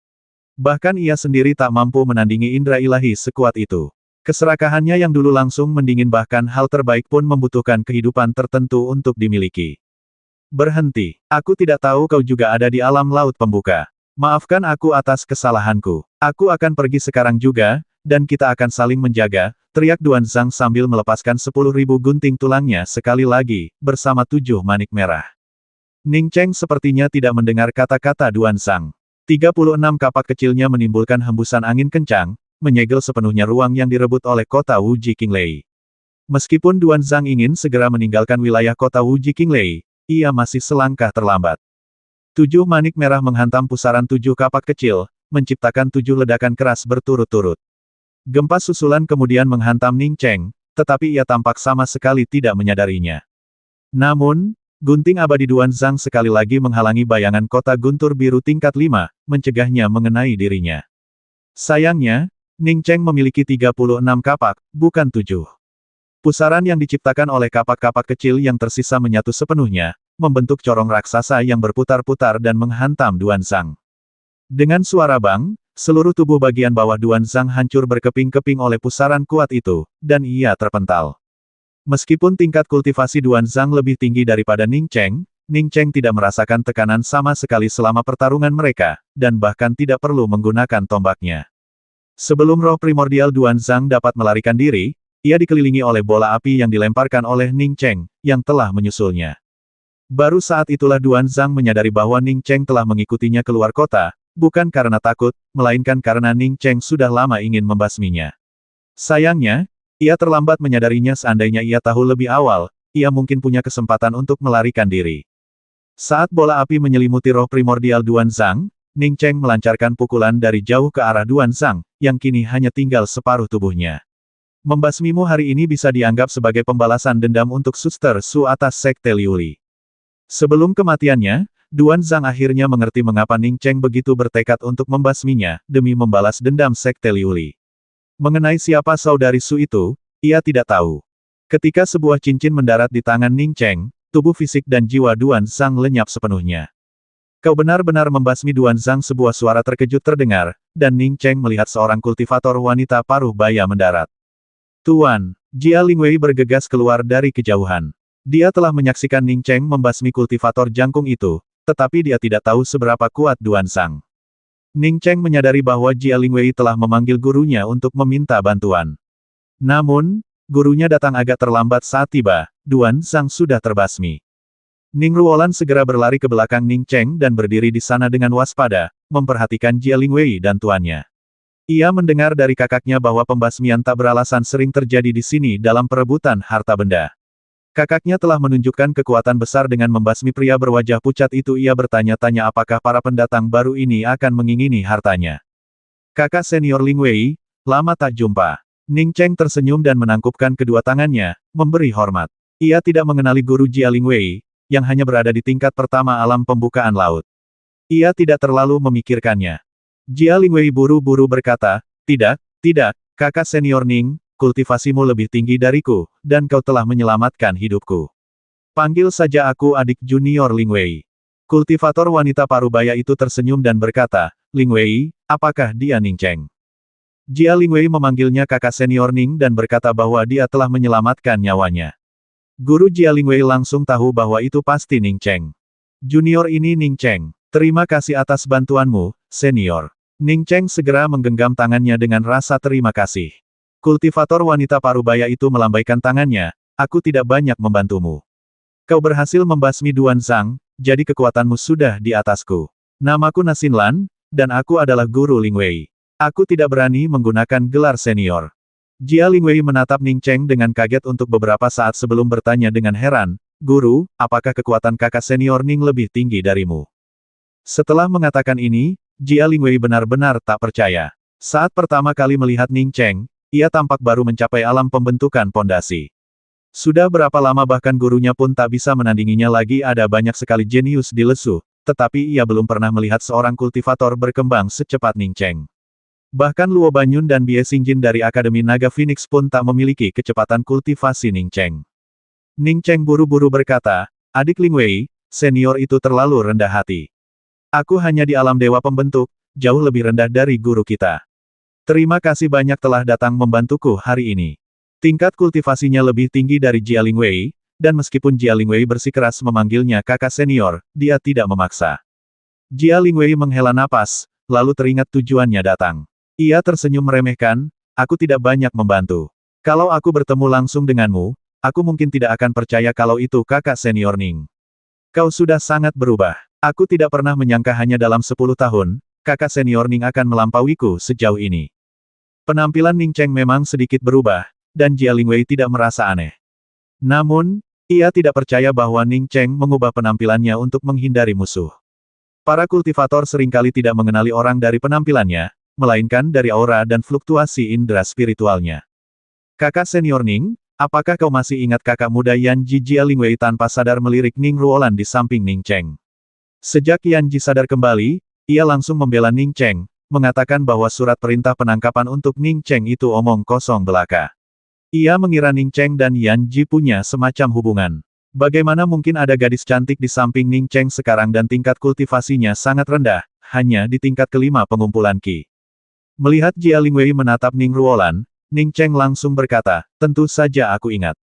Bahkan ia sendiri tak mampu menandingi indera ilahi sekuat itu. Keserakahannya yang dulu langsung mendingin bahkan hal terbaik pun membutuhkan kehidupan tertentu untuk dimiliki. Berhenti, aku tidak tahu kau juga ada di alam laut pembuka. Maafkan aku atas kesalahanku. Aku akan pergi sekarang juga, dan kita akan saling menjaga, teriak Duan Zhang sambil melepaskan 10.000 gunting tulangnya sekali lagi, bersama 7 manik merah. Ning Cheng sepertinya tidak mendengar kata-kata Duan Zhang. 36 kapak kecilnya menimbulkan hembusan angin kencang, menyegel sepenuhnya ruang yang direbut oleh kota Wuji Qinglei. Meskipun Duan Zhang ingin segera meninggalkan wilayah kota Wuji Qinglei, ia masih selangkah terlambat. 7 manik merah menghantam pusaran 7 kapak kecil, menciptakan 7 ledakan keras berturut-turut. Gempa susulan kemudian menghantam Ning Cheng, tetapi ia tampak sama sekali tidak menyadarinya. Namun, gunting abadi Duan Zhang sekali lagi menghalangi bayangan kota guntur biru tingkat 5, mencegahnya mengenai dirinya. Sayangnya, Ning Cheng memiliki 36 kapak, bukan 7. Pusaran yang diciptakan oleh kapak-kapak kecil yang tersisa menyatu sepenuhnya, membentuk corong raksasa yang berputar-putar dan menghantam Duan Zhang. Dengan suara bang, seluruh tubuh bagian bawah Duan Zhang hancur berkeping-keping oleh pusaran kuat itu, dan ia terpental. Meskipun tingkat kultivasi Duan Zhang lebih tinggi daripada Ning Cheng tidak merasakan tekanan sama sekali selama pertarungan mereka, dan bahkan tidak perlu menggunakan tombaknya. Sebelum roh primordial Duan Zhang dapat melarikan diri, ia dikelilingi oleh bola api yang dilemparkan oleh Ning Cheng, yang telah menyusulnya. Baru saat itulah Duan Zhang menyadari bahwa Ning Cheng telah mengikutinya keluar kota, bukan karena takut, melainkan karena Ning Cheng sudah lama ingin membasminya. Sayangnya, ia terlambat menyadarinya. Seandainya ia tahu lebih awal, ia mungkin punya kesempatan untuk melarikan diri. Saat bola api menyelimuti roh primordial Duan Zhang, Ning Cheng melancarkan pukulan dari jauh ke arah Duan Zhang, yang kini hanya tinggal separuh tubuhnya. Membasmimu hari ini bisa dianggap sebagai pembalasan dendam untuk Suster Su atas Sekte Liuli. Sebelum kematiannya, Duan Zhang akhirnya mengerti mengapa Ning Cheng begitu bertekad untuk membasminya, demi membalas dendam Sekte Liuli. Mengenai siapa saudari Su itu, ia tidak tahu. Ketika sebuah cincin mendarat di tangan Ning Cheng, tubuh fisik dan jiwa Duan Zhang lenyap sepenuhnya. Kau benar-benar membasmi Duan Zhang, sebuah suara terkejut terdengar, dan Ning Cheng melihat seorang kultivator wanita paruh baya mendarat. Tuan, Jia Lingwei bergegas keluar dari kejauhan. Dia telah menyaksikan Ning Cheng membasmi kultivator jangkung itu, tetapi dia tidak tahu seberapa kuat Duan Zhang. Ning Cheng menyadari bahwa Jia Lingwei telah memanggil gurunya untuk meminta bantuan. Namun, gurunya datang agak terlambat saat tiba, Duan Zhang sudah terbasmi. Ning Ruolan segera berlari ke belakang Ning Cheng dan berdiri di sana dengan waspada, memperhatikan Jia Lingwei dan tuannya. Ia mendengar dari kakaknya bahwa pembasmian tak beralasan sering terjadi di sini dalam perebutan harta benda. Kakaknya telah menunjukkan kekuatan besar dengan membasmi pria berwajah pucat itu. Ia bertanya-tanya apakah para pendatang baru ini akan mengingini hartanya. Kakak senior Lingwei, lama tak jumpa. Ning Cheng tersenyum dan menangkupkan kedua tangannya, memberi hormat. Ia tidak mengenali guru Jia Lingwei, yang hanya berada di tingkat pertama alam pembukaan laut. Ia tidak terlalu memikirkannya. Jia Lingwei buru-buru berkata, tidak, kakak senior Ning, kultivasimu lebih tinggi dariku, dan kau telah menyelamatkan hidupku. Panggil saja aku adik junior Lingwei. Kultivator wanita parubaya itu tersenyum dan berkata, Lingwei, apakah dia Ning Cheng? Jia Lingwei memanggilnya kakak senior Ning dan berkata bahwa dia telah menyelamatkan nyawanya. Guru Jia Lingwei langsung tahu bahwa itu pasti Ning Cheng. Junior ini Ning Cheng. Terima kasih atas bantuanmu, senior. Ning Cheng segera menggenggam tangannya dengan rasa terima kasih. Kultivator wanita parubaya itu melambaikan tangannya, aku tidak banyak membantumu. Kau berhasil membasmi Duan Zhang, jadi kekuatanmu sudah di atasku. Namaku Nasinlan, dan aku adalah guru Lingwei. Aku tidak berani menggunakan gelar senior. Jia Lingwei menatap Ning Cheng dengan kaget untuk beberapa saat sebelum bertanya dengan heran, Guru, apakah kekuatan kakak senior Ning lebih tinggi darimu? Setelah mengatakan ini, Jia Lingwei benar-benar tak percaya. Saat pertama kali melihat Ning Cheng, ia tampak baru mencapai alam pembentukan pondasi. Sudah berapa lama bahkan gurunya pun tak bisa menandinginya lagi. Ada banyak sekali jenius di Lesu, tetapi ia belum pernah melihat seorang kultivator berkembang secepat Ning Cheng. Bahkan Luo Banyun dan Bie Xingjin dari Akademi Naga Phoenix pun tak memiliki kecepatan kultivasi Ning Cheng. Ning Cheng buru-buru berkata, adik Lingwei, senior itu terlalu rendah hati. Aku hanya di alam dewa pembentuk, jauh lebih rendah dari guru kita. Terima kasih banyak telah datang membantuku hari ini. Tingkat kultivasinya lebih tinggi dari Jia Lingwei, dan meskipun Jia Lingwei bersikeras memanggilnya kakak senior, dia tidak memaksa. Jia Lingwei menghela napas, lalu teringat tujuannya datang. Ia tersenyum meremehkan, aku tidak banyak membantu. Kalau aku bertemu langsung denganmu, aku mungkin tidak akan percaya kalau itu kakak senior Ning. Kau sudah sangat berubah. Aku tidak pernah menyangka hanya dalam 10 tahun, kakak senior Ning akan melampauiku sejauh ini. Penampilan Ning Cheng memang sedikit berubah, dan Jia Lingwei tidak merasa aneh. Namun, ia tidak percaya bahwa Ning Cheng mengubah penampilannya untuk menghindari musuh. Para kultivator seringkali tidak mengenali orang dari penampilannya, melainkan dari aura dan fluktuasi indera spiritualnya. Kakak senior Ning, apakah kau masih ingat kakak muda Yan Ji? Jia Lingwei tanpa sadar melirik Ning Ruolan di samping Ning Cheng. Sejak Yan Ji sadar kembali, ia langsung membela Ning Cheng, mengatakan bahwa surat perintah penangkapan untuk Ning Cheng itu omong kosong belaka. Ia mengira Ning Cheng dan Yan Ji punya semacam hubungan. Bagaimana mungkin ada gadis cantik di samping Ning Cheng sekarang dan tingkat kultivasinya sangat rendah, hanya di tingkat kelima pengumpulan Qi. Melihat Jia Lingwei menatap Ning Ruolan, Ning Cheng langsung berkata, tentu saja aku ingat.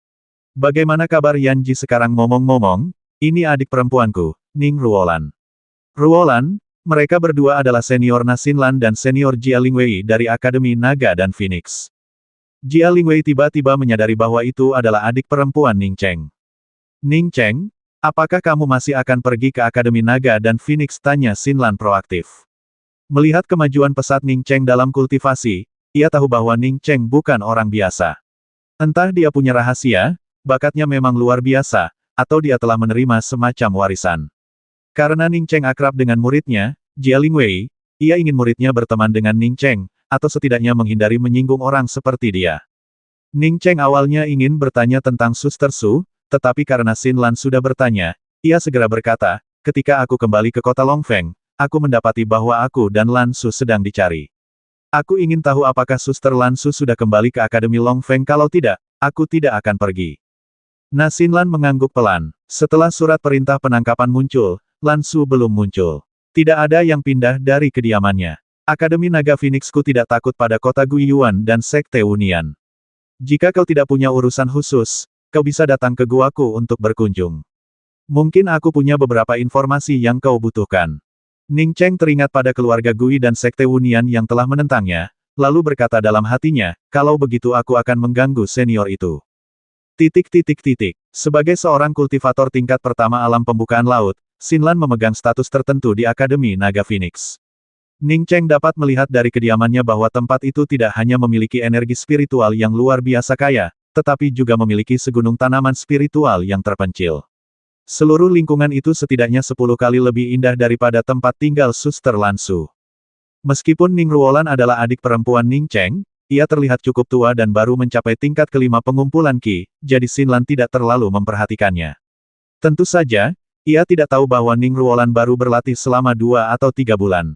Bagaimana kabar Yan Ji sekarang? Ngomong-ngomong, ini adik perempuanku, Ning Ruolan. Ruolan, mereka berdua adalah senior Nasinlan dan senior Jia Lingwei dari Akademi Naga dan Phoenix. Jia Lingwei tiba-tiba menyadari bahwa itu adalah adik perempuan Ning Cheng. Ning Cheng, apakah kamu masih akan pergi ke Akademi Naga dan Phoenix? Tanya Sinlan proaktif. Melihat kemajuan pesat Ning Cheng dalam kultivasi, ia tahu bahwa Ning Cheng bukan orang biasa. Entah dia punya rahasia, bakatnya memang luar biasa, atau dia telah menerima semacam warisan. Karena Ning Cheng akrab dengan muridnya, Jia Lingwei, ia ingin muridnya berteman dengan Ning Cheng, atau setidaknya menghindari menyinggung orang seperti dia. Ning Cheng awalnya ingin bertanya tentang Suster Su, tetapi karena Xin Lan sudah bertanya, ia segera berkata, ketika aku kembali ke kota Longfeng, aku mendapati bahwa aku dan Lan Su sedang dicari. Aku ingin tahu apakah Suster Lan Su sudah kembali ke Akademi Longfeng, kalau tidak, aku tidak akan pergi. Nah, Xin Lan mengangguk pelan. Setelah surat perintah penangkapan muncul, Lan Su belum muncul. Tidak ada yang pindah dari kediamannya. Akademi Naga Phoenixku tidak takut pada kota Guiyuan dan Sekte Unian. Jika kau tidak punya urusan khusus, kau bisa datang ke guaku untuk berkunjung. Mungkin aku punya beberapa informasi yang kau butuhkan. Ning Cheng teringat pada keluarga Gui dan Sekte Unian yang telah menentangnya, lalu berkata dalam hatinya, kalau begitu aku akan mengganggu senior itu. Sebagai seorang kultivator tingkat pertama alam pembukaan laut, Xin Lan memegang status tertentu di Akademi Naga Phoenix. Ning Cheng dapat melihat dari kediamannya bahwa tempat itu tidak hanya memiliki energi spiritual yang luar biasa kaya, tetapi juga memiliki segunung tanaman spiritual yang terpencil. Seluruh lingkungan itu setidaknya 10 kali lebih indah daripada tempat tinggal Suster Lan Su. Meskipun Ning Ruolan adalah adik perempuan Ning Cheng, ia terlihat cukup tua dan baru mencapai tingkat kelima pengumpulan Qi, jadi Xin Lan tidak terlalu memperhatikannya. Tentu saja, ia tidak tahu bahwa Ning Ruolan baru berlatih selama 2 atau 3 bulan.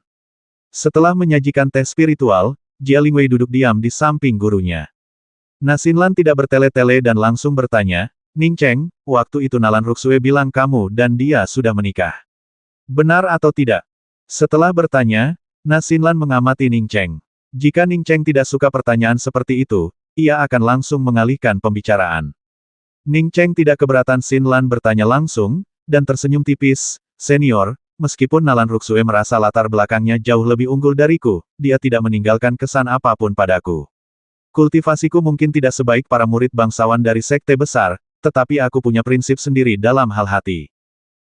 Setelah menyajikan tes spiritual, Jia Lingwei duduk diam di samping gurunya. Nah, Xin Lan tidak bertele-tele dan langsung bertanya, Ning Cheng, waktu itu Nalan Ruxue bilang kamu dan dia sudah menikah. Benar atau tidak? Setelah bertanya, Nah Xin Lan mengamati Ning Cheng. Jika Ning Cheng tidak suka pertanyaan seperti itu, ia akan langsung mengalihkan pembicaraan. Ning Cheng tidak keberatan Xin Lan bertanya langsung, dan tersenyum tipis, senior, meskipun Nalan Ruxue merasa latar belakangnya jauh lebih unggul dariku, dia tidak meninggalkan kesan apapun padaku. Kultivasiku mungkin tidak sebaik para murid bangsawan dari sekte besar, tetapi aku punya prinsip sendiri dalam hal hati.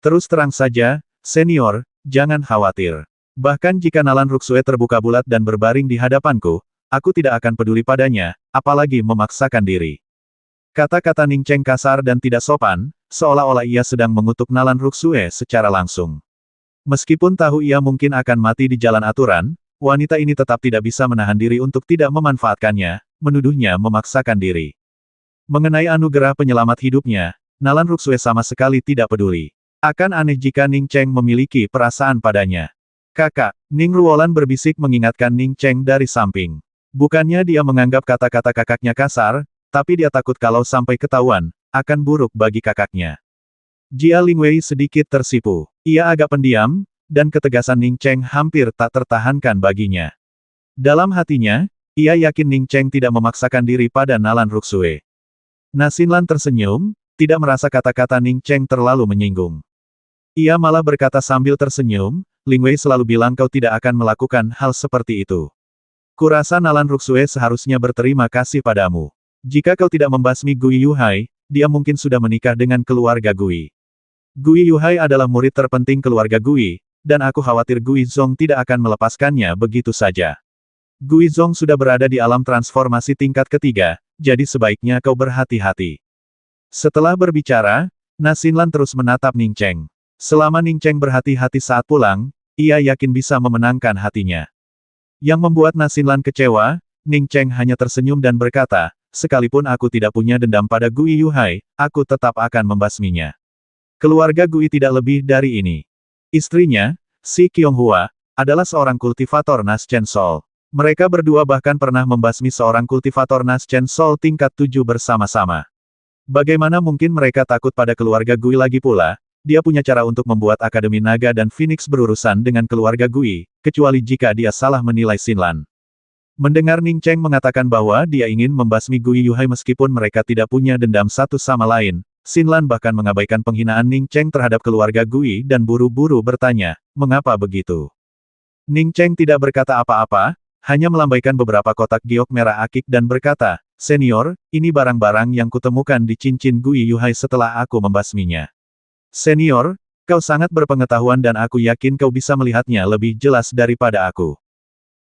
Terus terang saja, senior, jangan khawatir. Bahkan jika Nalan Ruxue terbuka bulat dan berbaring di hadapanku, aku tidak akan peduli padanya, apalagi memaksakan diri. Kata-kata Ning Cheng kasar dan tidak sopan, seolah-olah ia sedang mengutuk Nalan Ruxue secara langsung. Meskipun tahu ia mungkin akan mati di jalan aturan, wanita ini tetap tidak bisa menahan diri untuk tidak memanfaatkannya, menuduhnya memaksakan diri. Mengenai anugerah penyelamat hidupnya, Nalan Ruxue sama sekali tidak peduli. Akan aneh jika Ning Cheng memiliki perasaan padanya. Kakak, Ning Ruolan berbisik mengingatkan Ning Cheng dari samping. Bukannya dia menganggap kata-kata kakaknya kasar, tapi dia takut kalau sampai ketahuan, akan buruk bagi kakaknya. Jia Lingwei sedikit tersipu. Ia agak pendiam, dan ketegasan Ning Cheng hampir tak tertahankan baginya. Dalam hatinya, ia yakin Ning Cheng tidak memaksakan diri pada Nalan Ruxue. Nah Xin Lan tersenyum, tidak merasa kata-kata Ning Cheng terlalu menyinggung. Ia malah berkata sambil tersenyum, Lingwei selalu bilang kau tidak akan melakukan hal seperti itu. Kurasa Nalan Ruxue seharusnya berterima kasih padamu. Jika kau tidak membasmi Gui Yuhai, dia mungkin sudah menikah dengan keluarga Gui. Gui Yuhai adalah murid terpenting keluarga Gui, dan aku khawatir Gui Zong tidak akan melepaskannya begitu saja. Gui Zong sudah berada di alam transformasi tingkat ketiga, jadi sebaiknya kau berhati-hati. Setelah berbicara, Nah Xin Lan terus menatap Ning Cheng. Selama Ning Cheng berhati-hati saat pulang, ia yakin bisa memenangkan hatinya. Yang membuat Nah Xin Lan kecewa, Ning Cheng hanya tersenyum dan berkata, sekalipun aku tidak punya dendam pada Gui Yuhai, aku tetap akan membasminya. Keluarga Gui tidak lebih dari ini. Istrinya, Si Qianghua, adalah seorang kultivator Nas Chen Sol. Mereka berdua bahkan pernah membasmi seorang kultivator Nas Chen Sol tingkat 7 bersama-sama. Bagaimana mungkin mereka takut pada keluarga Gui lagi pula? Dia punya cara untuk membuat Akademi Naga dan Phoenix berurusan dengan keluarga Gui, kecuali jika dia salah menilai Xin Lan. Mendengar Ning Cheng mengatakan bahwa dia ingin membasmi Gui Yuhai meskipun mereka tidak punya dendam satu sama lain, Xin Lan bahkan mengabaikan penghinaan Ning Cheng terhadap keluarga Gui dan buru-buru bertanya, mengapa begitu? Ning Cheng tidak berkata apa-apa, hanya melambaikan beberapa kotak giok merah akik dan berkata, senior, ini barang-barang yang kutemukan di cincin Gui Yuhai setelah aku membasminya. Senior, kau sangat berpengetahuan dan aku yakin kau bisa melihatnya lebih jelas daripada aku.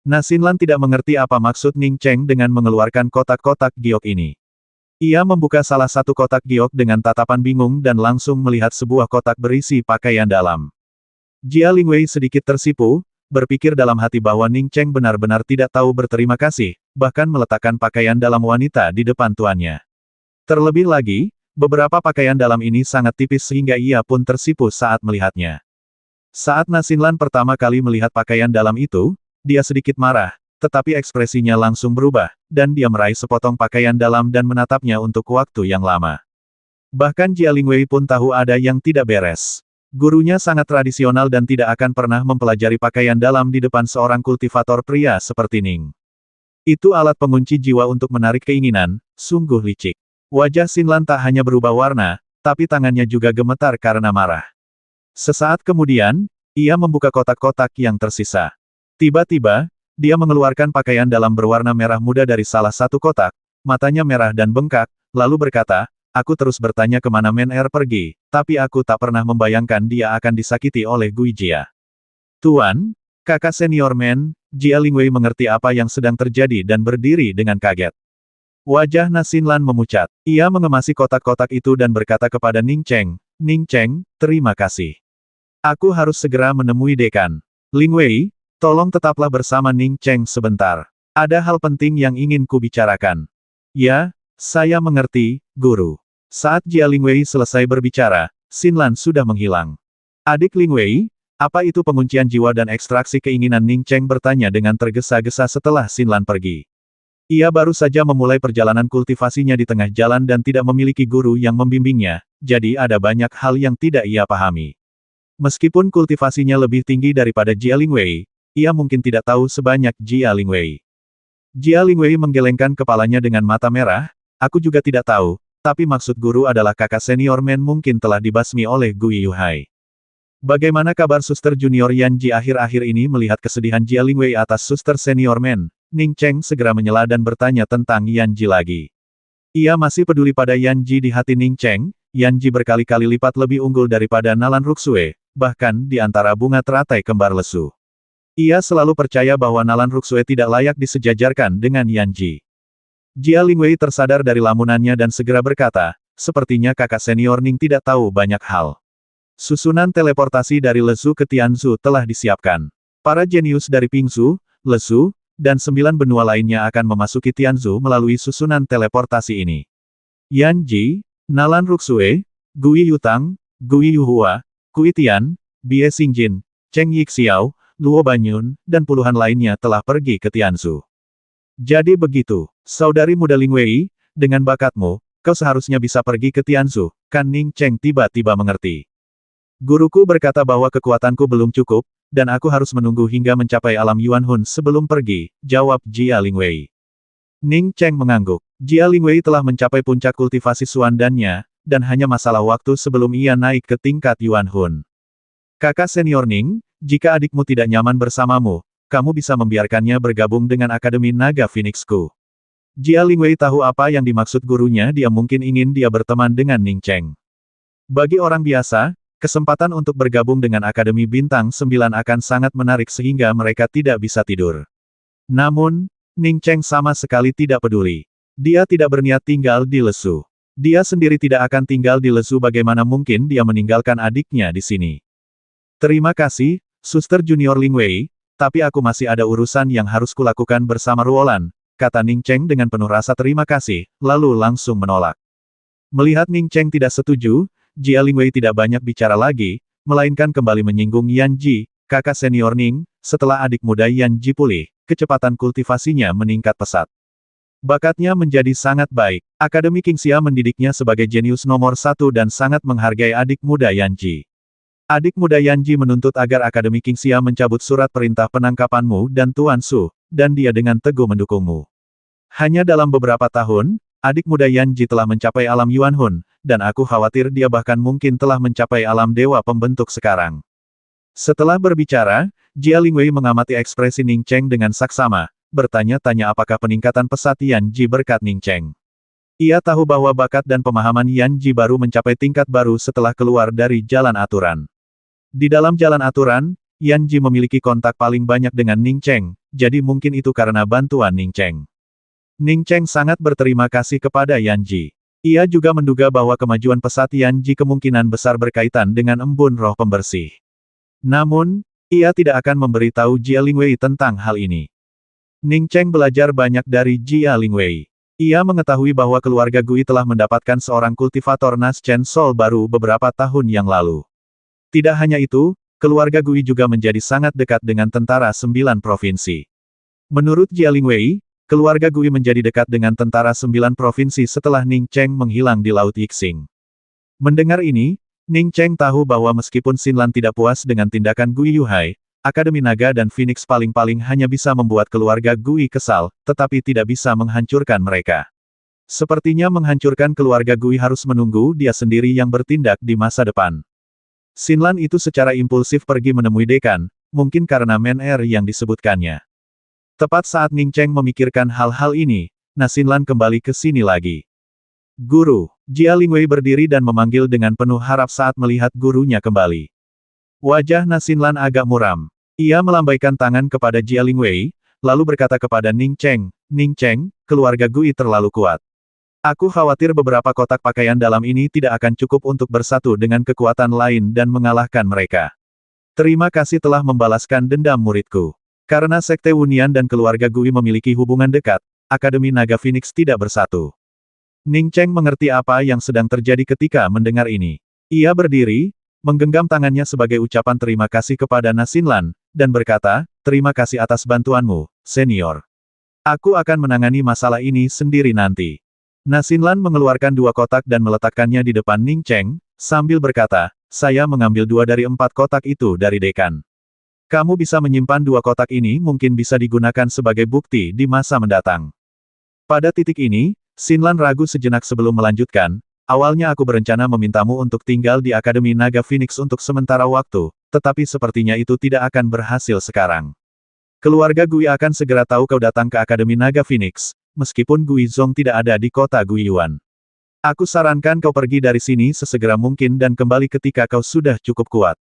Nah Xin Lan tidak mengerti apa maksud Ning Cheng dengan mengeluarkan kotak-kotak giok ini. Ia membuka salah satu kotak giok dengan tatapan bingung dan langsung melihat sebuah kotak berisi pakaian dalam. Jia Lingwei sedikit tersipu, berpikir dalam hati bahwa Ning Cheng benar-benar tidak tahu berterima kasih, bahkan meletakkan pakaian dalam wanita di depan tuannya. Terlebih lagi, beberapa pakaian dalam ini sangat tipis sehingga ia pun tersipu saat melihatnya. Saat Nasinlan pertama kali melihat pakaian dalam itu, dia sedikit marah, tetapi ekspresinya langsung berubah, dan dia meraih sepotong pakaian dalam dan menatapnya untuk waktu yang lama. Bahkan Jia Lingwei pun tahu ada yang tidak beres. Gurunya sangat tradisional dan tidak akan pernah mempelajari pakaian dalam di depan seorang kultivator pria seperti Ning. Itu alat pengunci jiwa untuk menarik keinginan, sungguh licik. Wajah Xinlan tak hanya berubah warna, tapi tangannya juga gemetar karena marah. Sesaat kemudian, ia membuka kotak-kotak yang tersisa. Tiba-tiba, dia mengeluarkan pakaian dalam berwarna merah muda dari salah satu kotak, matanya merah dan bengkak, lalu berkata, "Aku terus bertanya kemana Men Er pergi, tapi aku tak pernah membayangkan dia akan disakiti oleh Gui Jia." "Tuan, kakak senior Men," Jia Lingwei mengerti apa yang sedang terjadi dan berdiri dengan kaget. Wajah Nasinlan memucat. Ia mengemasi kotak-kotak itu dan berkata kepada Ning Cheng, "Ning Cheng, terima kasih. Aku harus segera menemui dekan. Lingwei, tolong tetaplah bersama Ning Cheng sebentar. Ada hal penting yang ingin kubicarakan." "Ya, saya mengerti, Guru." Saat Jia Lingwei selesai berbicara, Xinlan sudah menghilang. "Adik Lingwei, apa itu penguncian jiwa dan ekstraksi keinginan?" Ning Cheng bertanya dengan tergesa-gesa setelah Xinlan pergi. Ia baru saja memulai perjalanan kultivasinya di tengah jalan dan tidak memiliki guru yang membimbingnya, jadi ada banyak hal yang tidak ia pahami. Meskipun kultivasinya lebih tinggi daripada Jia Lingwei, ia mungkin tidak tahu sebanyak Jia Lingwei. Jia Lingwei menggelengkan kepalanya dengan mata merah, "Aku juga tidak tahu, tapi maksud guru adalah kakak senior Men mungkin telah dibasmi oleh Gui Yuhai. Bagaimana kabar suster junior Yan Ji?" Akhir-akhir ini melihat kesedihan Jia Lingwei atas suster senior Men, Ning Cheng segera menyela dan bertanya tentang Yan Ji lagi. Ia masih peduli pada Yan Ji. Di hati Ning Cheng, Yan Ji berkali-kali lipat lebih unggul daripada Nalan Ruxue, bahkan di antara bunga teratai kembar lesu. Ia selalu percaya bahwa Nalan Ruxue tidak layak disejajarkan dengan Yan Ji. Jia Lingwei tersadar dari lamunannya dan segera berkata, "Sepertinya kakak senior Ning tidak tahu banyak hal. Susunan teleportasi dari Lesu ke Tianzu telah disiapkan. Para jenius dari Pingzu, Lesu, dan 9 benua lainnya akan memasuki Tianzu melalui susunan teleportasi ini. Yan Ji, Nalan Ruxue, Gui Yutang, Gui Yuhua, Kui Tian, Bie Xingjin, Cheng Yixiao, Luo Banyun, dan puluhan lainnya telah pergi ke Tianzu. Jadi begitu, saudari muda Lingwei, dengan bakatmu, kau seharusnya bisa pergi ke Tianzu." Kan Ning Cheng tiba-tiba mengerti. "Guruku berkata bahwa kekuatanku belum cukup, dan aku harus menunggu hingga mencapai alam Yuan Hun sebelum pergi," jawab Jia Lingwei. Ning Cheng mengangguk. Jia Lingwei telah mencapai puncak kultivasi Suandannya, dan hanya masalah waktu sebelum ia naik ke tingkat Yuan Hun. "Kakak senior Ning, jika adikmu tidak nyaman bersamamu, kamu bisa membiarkannya bergabung dengan Akademi Naga Phoenixku." Jia Lingwei tahu apa yang dimaksud gurunya. Dia mungkin ingin dia berteman dengan Ning Cheng. Bagi orang biasa, kesempatan untuk bergabung dengan Akademi Bintang 9 akan sangat menarik sehingga mereka tidak bisa tidur. Namun, Ning Cheng sama sekali tidak peduli. Dia tidak berniat tinggal di Lesu. Dia sendiri tidak akan tinggal di Lesu. Bagaimana mungkin dia meninggalkan adiknya di sini? "Terima kasih, suster junior Lingwei, tapi aku masih ada urusan yang harus kulakukan bersama Ruolan," kata Ning Cheng dengan penuh rasa terima kasih, lalu langsung menolak. Melihat Ning Cheng tidak setuju, Jia Lingwei tidak banyak bicara lagi, melainkan kembali menyinggung Yan Ji, kakak senior Ning. Setelah adik muda Yan Ji pulih, kecepatan kultivasinya meningkat pesat. Bakatnya menjadi sangat baik. Akademi Qingxia mendidiknya sebagai jenius nomor 1 dan sangat menghargai adik muda Yan Ji. Adik muda Yan Ji menuntut agar Akademi Qingxia mencabut surat perintah penangkapanmu dan Tuan Su, dan dia dengan teguh mendukungmu. Hanya dalam beberapa tahun, adik muda Yan Ji telah mencapai alam Yuan Hun, dan aku khawatir dia bahkan mungkin telah mencapai alam dewa pembentuk sekarang. Setelah berbicara, Jia Lingwei mengamati ekspresi Ning Cheng dengan saksama, bertanya-tanya apakah peningkatan pesat Yan Ji berkat Ning Cheng. Ia tahu bahwa bakat dan pemahaman Yan Ji baru mencapai tingkat baru setelah keluar dari jalan aturan. Di dalam jalan aturan, Yan Ji memiliki kontak paling banyak dengan Ning Cheng, jadi mungkin itu karena bantuan Ning Cheng. Ning Cheng sangat berterima kasih kepada Yan Ji. Ia juga menduga bahwa kemajuan pesat Yan Ji kemungkinan besar berkaitan dengan embun roh pembersih. Namun, ia tidak akan memberitahu Jia Lingwei tentang hal ini. Ning Cheng belajar banyak dari Jia Lingwei. Ia mengetahui bahwa keluarga Gui telah mendapatkan seorang kultivator Nas Chen Sol baru beberapa tahun yang lalu. Tidak hanya itu, keluarga Gui juga menjadi sangat dekat dengan tentara 9 provinsi. Menurut Jia Lingwei, keluarga Gui menjadi dekat dengan tentara 9 provinsi setelah Ning Cheng menghilang di Laut Yixing. Mendengar ini, Ning Cheng tahu bahwa meskipun Xinlan tidak puas dengan tindakan Gui Yuhai, Akademi Naga dan Phoenix paling-paling hanya bisa membuat keluarga Gui kesal, tetapi tidak bisa menghancurkan mereka. Sepertinya menghancurkan keluarga Gui harus menunggu dia sendiri yang bertindak di masa depan. Xinlan itu secara impulsif pergi menemui dekan, mungkin karena Man-Er yang disebutkannya. Tepat saat Ning Cheng memikirkan hal-hal ini, Xinlan kembali ke sini lagi. Guru, Jia Lingwei berdiri dan memanggil dengan penuh harap saat melihat gurunya kembali. Wajah Xinlan agak muram. Ia melambaikan tangan kepada Jia Lingwei, lalu berkata kepada Ning Cheng, "Ning Cheng, keluarga Gui terlalu kuat. Aku khawatir beberapa kotak pakaian dalam ini tidak akan cukup untuk bersatu dengan kekuatan lain dan mengalahkan mereka. Terima kasih telah membalaskan dendam muridku. Karena Sekte Wunian dan keluarga Gui memiliki hubungan dekat, Akademi Naga Phoenix tidak bersatu." Ning Cheng mengerti apa yang sedang terjadi ketika mendengar ini. Ia berdiri, menggenggam tangannya sebagai ucapan terima kasih kepada Xinlan, dan berkata, "Terima kasih atas bantuanmu, senior. Aku akan menangani masalah ini sendiri nanti." Xinlan mengeluarkan 2 kotak dan meletakkannya di depan Ning Cheng, sambil berkata, "Saya mengambil 2 dari 4 kotak itu dari dekan. Kamu bisa menyimpan 2 kotak ini mungkin bisa digunakan sebagai bukti di masa mendatang." Pada titik ini, Xinlan ragu sejenak sebelum melanjutkan, "Awalnya aku berencana memintamu untuk tinggal di Akademi Naga Phoenix untuk sementara waktu, tetapi sepertinya itu tidak akan berhasil sekarang. Keluarga Gui akan segera tahu kau datang ke Akademi Naga Phoenix, meskipun Gui Zong tidak ada di kota Guiyuan. Aku sarankan kau pergi dari sini sesegera mungkin dan kembali ketika kau sudah cukup kuat."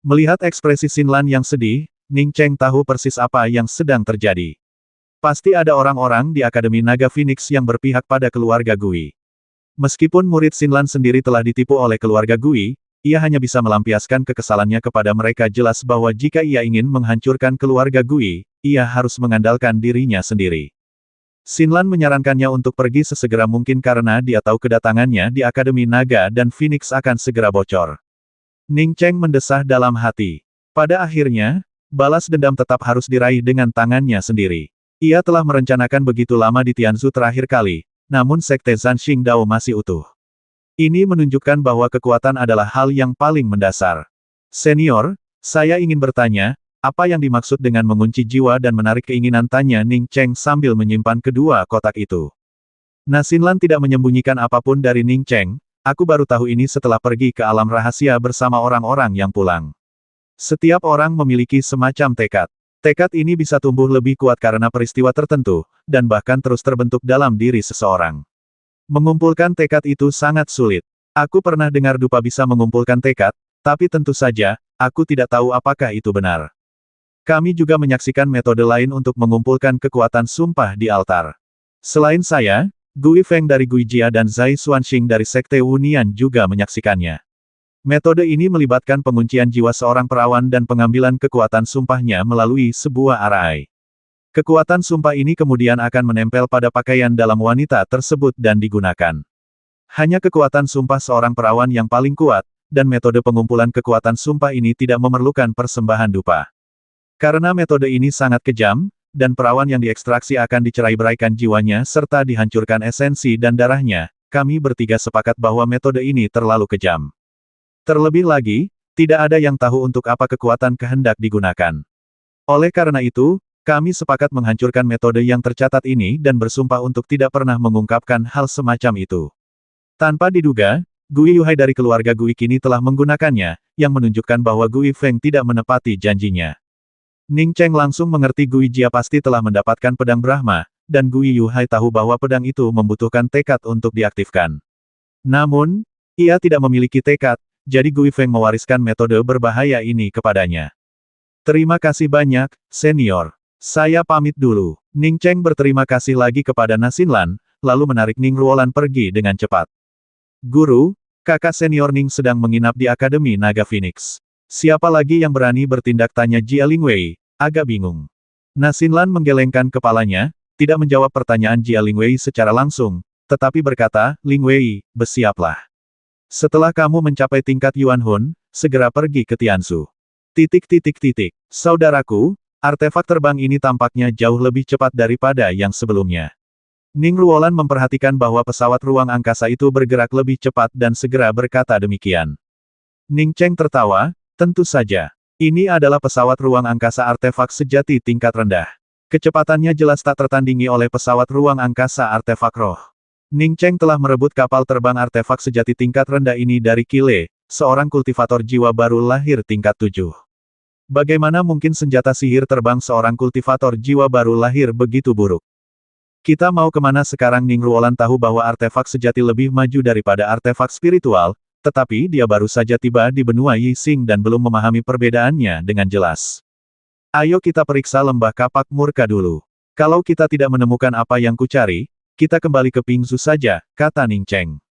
Melihat ekspresi Xinlan yang sedih, Ning Cheng tahu persis apa yang sedang terjadi. Pasti ada orang-orang di Akademi Naga Phoenix yang berpihak pada keluarga Gui. Meskipun murid Xinlan sendiri telah ditipu oleh keluarga Gui, ia hanya bisa melampiaskan kekesalannya kepada mereka. Jelas bahwa jika ia ingin menghancurkan keluarga Gui, ia harus mengandalkan dirinya sendiri. Xinlan menyarankannya untuk pergi sesegera mungkin karena dia tahu kedatangannya di Akademi Naga dan Phoenix akan segera bocor. Ning Cheng mendesah dalam hati. Pada akhirnya, balas dendam tetap harus diraih dengan tangannya sendiri. Ia telah merencanakan begitu lama di Tianzu terakhir kali, namun Sekte Zanxing Dao masih utuh. Ini menunjukkan bahwa kekuatan adalah hal yang paling mendasar. Senior, saya ingin bertanya, apa yang dimaksud dengan mengunci jiwa dan menarik keinginan, tanya Ning Cheng sambil menyimpan kedua kotak itu. Xinlan tidak menyembunyikan apapun dari Ning Cheng, "Aku baru tahu ini setelah pergi ke alam rahasia bersama orang-orang yang pulang. Setiap orang memiliki semacam tekad. Tekad ini bisa tumbuh lebih kuat karena peristiwa tertentu, dan bahkan terus terbentuk dalam diri seseorang. Mengumpulkan tekad itu sangat sulit. Aku pernah dengar dupa bisa mengumpulkan tekad, tapi tentu saja, aku tidak tahu apakah itu benar. Kami juga menyaksikan metode lain untuk mengumpulkan kekuatan sumpah di altar. Selain saya, Gui Feng dari Guijia dan Zai Xuanxing dari Sekte Wunian juga menyaksikannya. Metode ini melibatkan penguncian jiwa seorang perawan dan pengambilan kekuatan sumpahnya melalui sebuah arai. Kekuatan sumpah ini kemudian akan menempel pada pakaian dalam wanita tersebut dan digunakan. Hanya kekuatan sumpah seorang perawan yang paling kuat, dan metode pengumpulan kekuatan sumpah ini tidak memerlukan persembahan dupa. Karena metode ini sangat kejam, dan perawan yang diekstraksi akan dicerai-beraikan jiwanya serta dihancurkan esensi dan darahnya, kami bertiga sepakat bahwa metode ini terlalu kejam. Terlebih lagi, tidak ada yang tahu untuk apa kekuatan kehendak digunakan. Oleh karena itu, kami sepakat menghancurkan metode yang tercatat ini dan bersumpah untuk tidak pernah mengungkapkan hal semacam itu. Tanpa diduga, Gui Yuhai dari keluarga Gui kini telah menggunakannya, yang menunjukkan bahwa Gui Feng tidak menepati janjinya. Ning Cheng langsung mengerti Gui Jia pasti telah mendapatkan pedang Brahma, dan Gui Yuhai tahu bahwa pedang itu membutuhkan tekad untuk diaktifkan. Namun, ia tidak memiliki tekad, jadi Gui Feng mewariskan metode berbahaya ini kepadanya. Terima kasih banyak, senior. Saya pamit dulu. Ning Cheng berterima kasih lagi kepada Xinlan, lalu menarik Ning Ruolan pergi dengan cepat. Guru, kakak senior Ning sedang menginap di Akademi Naga Phoenix. Siapa lagi yang berani bertindak, tanya Jia Lingwei, agak bingung. Nasinlan menggelengkan kepalanya, tidak menjawab pertanyaan Jia Lingwei secara langsung, tetapi berkata, Lingwei, bersiaplah. Setelah kamu mencapai tingkat Yuan Hun, segera pergi ke Tianzu. Saudaraku, artefak terbang ini tampaknya jauh lebih cepat daripada yang sebelumnya. Ning Ruolan memperhatikan bahwa pesawat ruang angkasa itu bergerak lebih cepat dan segera berkata demikian. Ning Cheng tertawa, tentu saja. Ini adalah pesawat ruang angkasa artefak sejati tingkat rendah. Kecepatannya jelas tak tertandingi oleh pesawat ruang angkasa artefak roh. Ning Cheng telah merebut kapal terbang artefak sejati tingkat rendah ini dari Qile, seorang kultivator jiwa baru lahir tingkat 7. Bagaimana mungkin senjata sihir terbang seorang kultivator jiwa baru lahir begitu buruk? Kita mau kemana sekarang? Ning Ruolan tahu bahwa artefak sejati lebih maju daripada artefak spiritual, tetapi dia baru saja tiba di benua Yixing dan belum memahami perbedaannya dengan jelas. Ayo kita periksa lembah kapak murka dulu. Kalau kita tidak menemukan apa yang kucari, kita kembali ke Pingzu saja, kata Ning Cheng.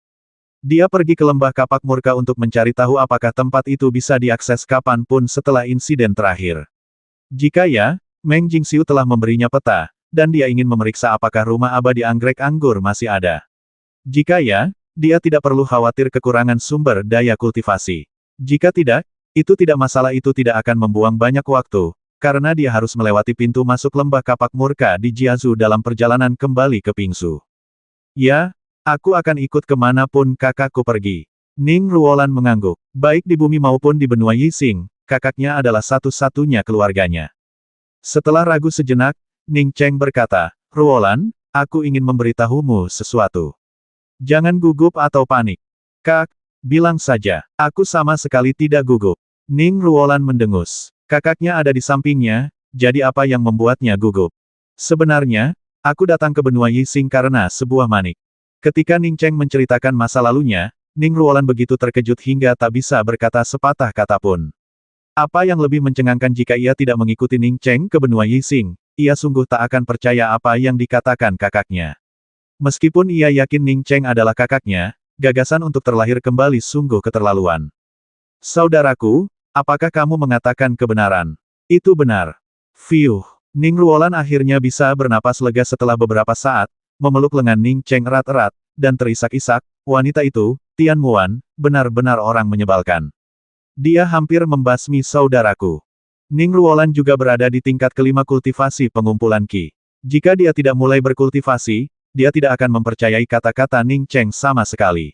Dia pergi ke lembah kapak murka untuk mencari tahu apakah tempat itu bisa diakses kapanpun setelah insiden terakhir. Jika ya, Meng Jingxiu telah memberinya peta, dan dia ingin memeriksa apakah rumah abadi anggrek anggur masih ada. Jika ya, dia tidak perlu khawatir kekurangan sumber daya kultivasi. Jika tidak, itu tidak masalah, itu tidak akan membuang banyak waktu, karena dia harus melewati pintu masuk lembah kapak murka di Jiazu dalam perjalanan kembali ke Pingzu. Ya, aku akan ikut kemanapun kakakku pergi. Ning Ruolan mengangguk. Baik di bumi maupun di benua Yixing, kakaknya adalah satu-satunya keluarganya. Setelah ragu sejenak, Ning Cheng berkata, Ruolan, aku ingin memberitahumu sesuatu. Jangan gugup atau panik. Kak, bilang saja, aku sama sekali tidak gugup. Ning Ruolan mendengus. Kakaknya ada di sampingnya, jadi apa yang membuatnya gugup? Sebenarnya, aku datang ke benua Yixing karena sebuah manik. Ketika Ning Cheng menceritakan masa lalunya, Ning Ruolan begitu terkejut hingga tak bisa berkata sepatah kata pun. Apa yang lebih mencengangkan jika ia tidak mengikuti Ning Cheng ke benua Yixing, ia sungguh tak akan percaya apa yang dikatakan kakaknya. Meskipun ia yakin Ning Cheng adalah kakaknya, gagasan untuk terlahir kembali sungguh keterlaluan. Saudaraku, apakah kamu mengatakan kebenaran? Itu benar. Fiuh. Ning Ruolan akhirnya bisa bernapas lega setelah beberapa saat, memeluk lengan Ning Cheng erat-erat, dan terisak-isak, wanita itu, Tian Muan, benar-benar orang menyebalkan. Dia hampir membasmi saudaraku. Ning Ruolan juga berada di tingkat kelima kultivasi pengumpulan Qi. Jika dia tidak mulai berkultivasi, dia tidak akan mempercayai kata-kata Ning Cheng sama sekali.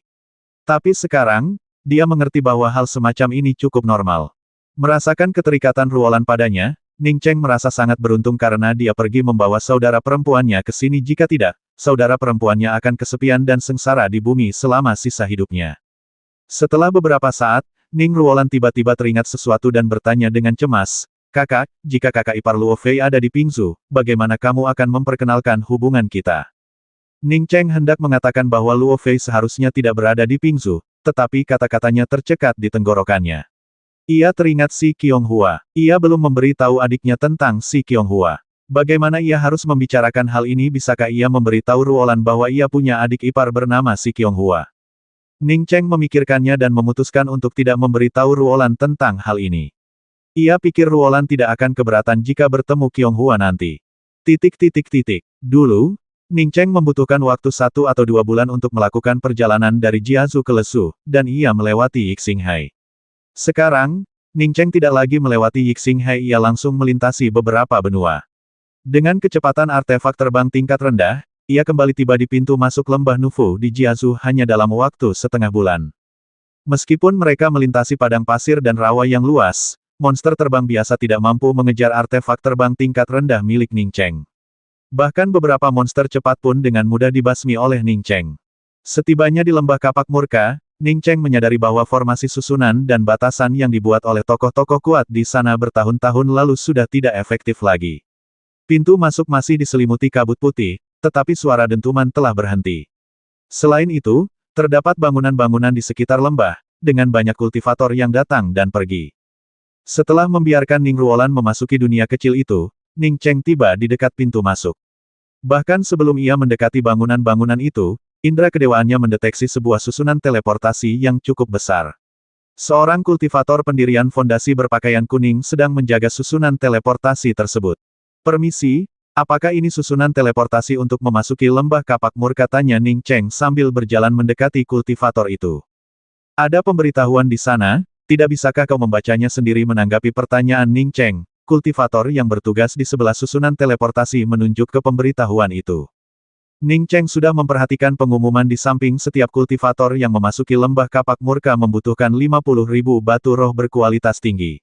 Tapi sekarang, dia mengerti bahwa hal semacam ini cukup normal. Merasakan keterikatan Ruolan padanya, Ning Cheng merasa sangat beruntung karena dia pergi membawa saudara perempuannya ke sini, jika tidak, saudara perempuannya akan kesepian dan sengsara di bumi selama sisa hidupnya. Setelah beberapa saat, Ning Ruolan tiba-tiba teringat sesuatu dan bertanya dengan cemas, Kakak, jika kakak ipar Luo Fei ada di Pingzu, bagaimana kamu akan memperkenalkan hubungan kita? Ning Cheng hendak mengatakan bahwa Luo Fei seharusnya tidak berada di Pingzu, tetapi kata-katanya tercekat di tenggorokannya. Ia teringat Si Qianghua. Ia belum memberi tahu adiknya tentang Si Qianghua. Bagaimana ia harus membicarakan hal ini? Bisakah ia memberitahu Ruolan bahwa ia punya adik ipar bernama Si Qianghua? Ning Cheng memikirkannya dan memutuskan untuk tidak memberitahu Ruolan tentang hal ini. Ia pikir Ruolan tidak akan keberatan jika bertemu Qianghua nanti. Dulu, Ning Cheng membutuhkan waktu 1 atau 2 bulan untuk melakukan perjalanan dari Jiazu ke Lesu, dan ia melewati Yixinghai. Sekarang, Ning Cheng tidak lagi melewati Yixinghai, ia langsung melintasi beberapa benua. Dengan kecepatan artefak terbang tingkat rendah, ia kembali tiba di pintu masuk lembah Nufu di Jiazu hanya dalam waktu setengah bulan. Meskipun mereka melintasi padang pasir dan rawa yang luas, monster terbang biasa tidak mampu mengejar artefak terbang tingkat rendah milik Ning Cheng. Bahkan beberapa monster cepat pun dengan mudah dibasmi oleh Ning Cheng. Setibanya di lembah kapak murka, Ning Cheng menyadari bahwa formasi susunan dan batasan yang dibuat oleh tokoh-tokoh kuat di sana bertahun-tahun lalu sudah tidak efektif lagi. Pintu masuk masih diselimuti kabut putih, tetapi suara dentuman telah berhenti. Selain itu, terdapat bangunan-bangunan di sekitar lembah, dengan banyak kultivator yang datang dan pergi. Setelah membiarkan Ning Ruolan memasuki dunia kecil itu, Ning Cheng tiba di dekat pintu masuk. Bahkan sebelum ia mendekati bangunan-bangunan itu, indera kedewaannya mendeteksi sebuah susunan teleportasi yang cukup besar. Seorang kultivator pendirian fondasi berpakaian kuning sedang menjaga susunan teleportasi tersebut. Permisi, apakah ini susunan teleportasi untuk memasuki lembah kapak murka? Tanya Ning Cheng sambil berjalan mendekati kultivator itu. Ada pemberitahuan di sana, tidak bisakah kau membacanya sendiri? Menanggapi pertanyaan Ning Cheng, kultivator yang bertugas di sebelah susunan teleportasi menunjuk ke pemberitahuan itu. Ning Cheng sudah memperhatikan pengumuman di samping setiap kultivator yang memasuki lembah kapak murka membutuhkan 50.000 batu roh berkualitas tinggi.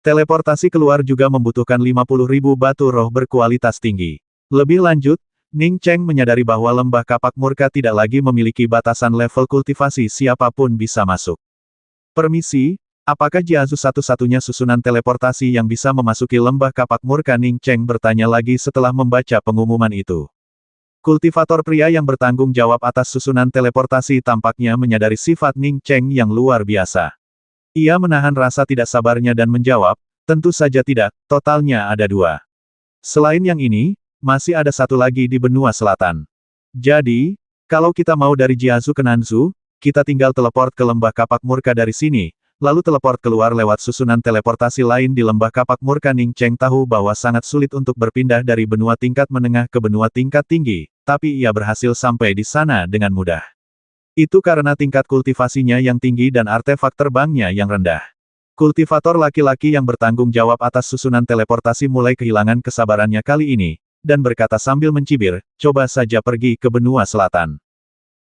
Teleportasi keluar juga membutuhkan 50.000 batu roh berkualitas tinggi. Lebih lanjut, Ning Cheng menyadari bahwa lembah kapak murka tidak lagi memiliki batasan level kultivasi, siapapun bisa masuk. Permisi, apakah Jiazu satu-satunya susunan teleportasi yang bisa memasuki lembah kapak murka? Ning Cheng bertanya lagi setelah membaca pengumuman itu. Kultivator pria yang bertanggung jawab atas susunan teleportasi tampaknya menyadari sifat Ning Cheng yang luar biasa. Ia menahan rasa tidak sabarnya dan menjawab, tentu saja tidak, totalnya ada 2. Selain yang ini, masih ada satu lagi di benua selatan. Jadi, kalau kita mau dari Jiazu ke Nanzu, kita tinggal teleport ke lembah kapak murka dari sini, lalu teleport keluar lewat susunan teleportasi lain di lembah kapak murka. Ning Cheng tahu bahwa sangat sulit untuk berpindah dari benua tingkat menengah ke benua tingkat tinggi, tapi ia berhasil sampai di sana dengan mudah. Itu karena tingkat kultivasinya yang tinggi dan artefak terbangnya yang rendah. Kultivator laki-laki yang bertanggung jawab atas susunan teleportasi mulai kehilangan kesabarannya kali ini, dan berkata sambil mencibir, coba saja pergi ke benua selatan.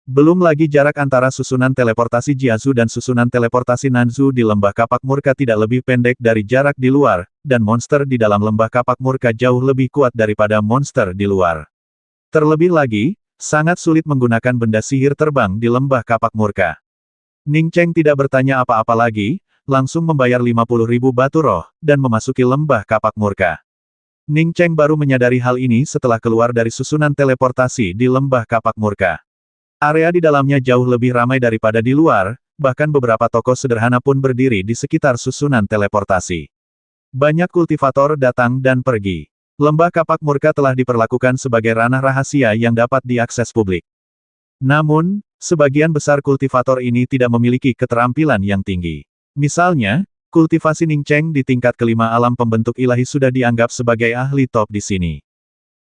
Belum lagi jarak antara susunan teleportasi Jiazu dan susunan teleportasi Nanzu di lembah kapak murka tidak lebih pendek dari jarak di luar, dan monster di dalam lembah kapak murka jauh lebih kuat daripada monster di luar. Terlebih lagi, sangat sulit menggunakan benda sihir terbang di lembah kapak murka. Ning Cheng tidak bertanya apa-apa lagi, langsung membayar 50.000 batu roh, dan memasuki lembah kapak murka. Ning Cheng baru menyadari hal ini setelah keluar dari susunan teleportasi di lembah kapak murka. Area di dalamnya jauh lebih ramai daripada di luar, bahkan beberapa toko sederhana pun berdiri di sekitar susunan teleportasi. Banyak kultivator datang dan pergi. Lembah kapak murka telah diperlakukan sebagai ranah rahasia yang dapat diakses publik. Namun, sebagian besar kultivator ini tidak memiliki keterampilan yang tinggi. Misalnya, kultivasi Ning Cheng di tingkat kelima alam pembentuk ilahi sudah dianggap sebagai ahli top di sini.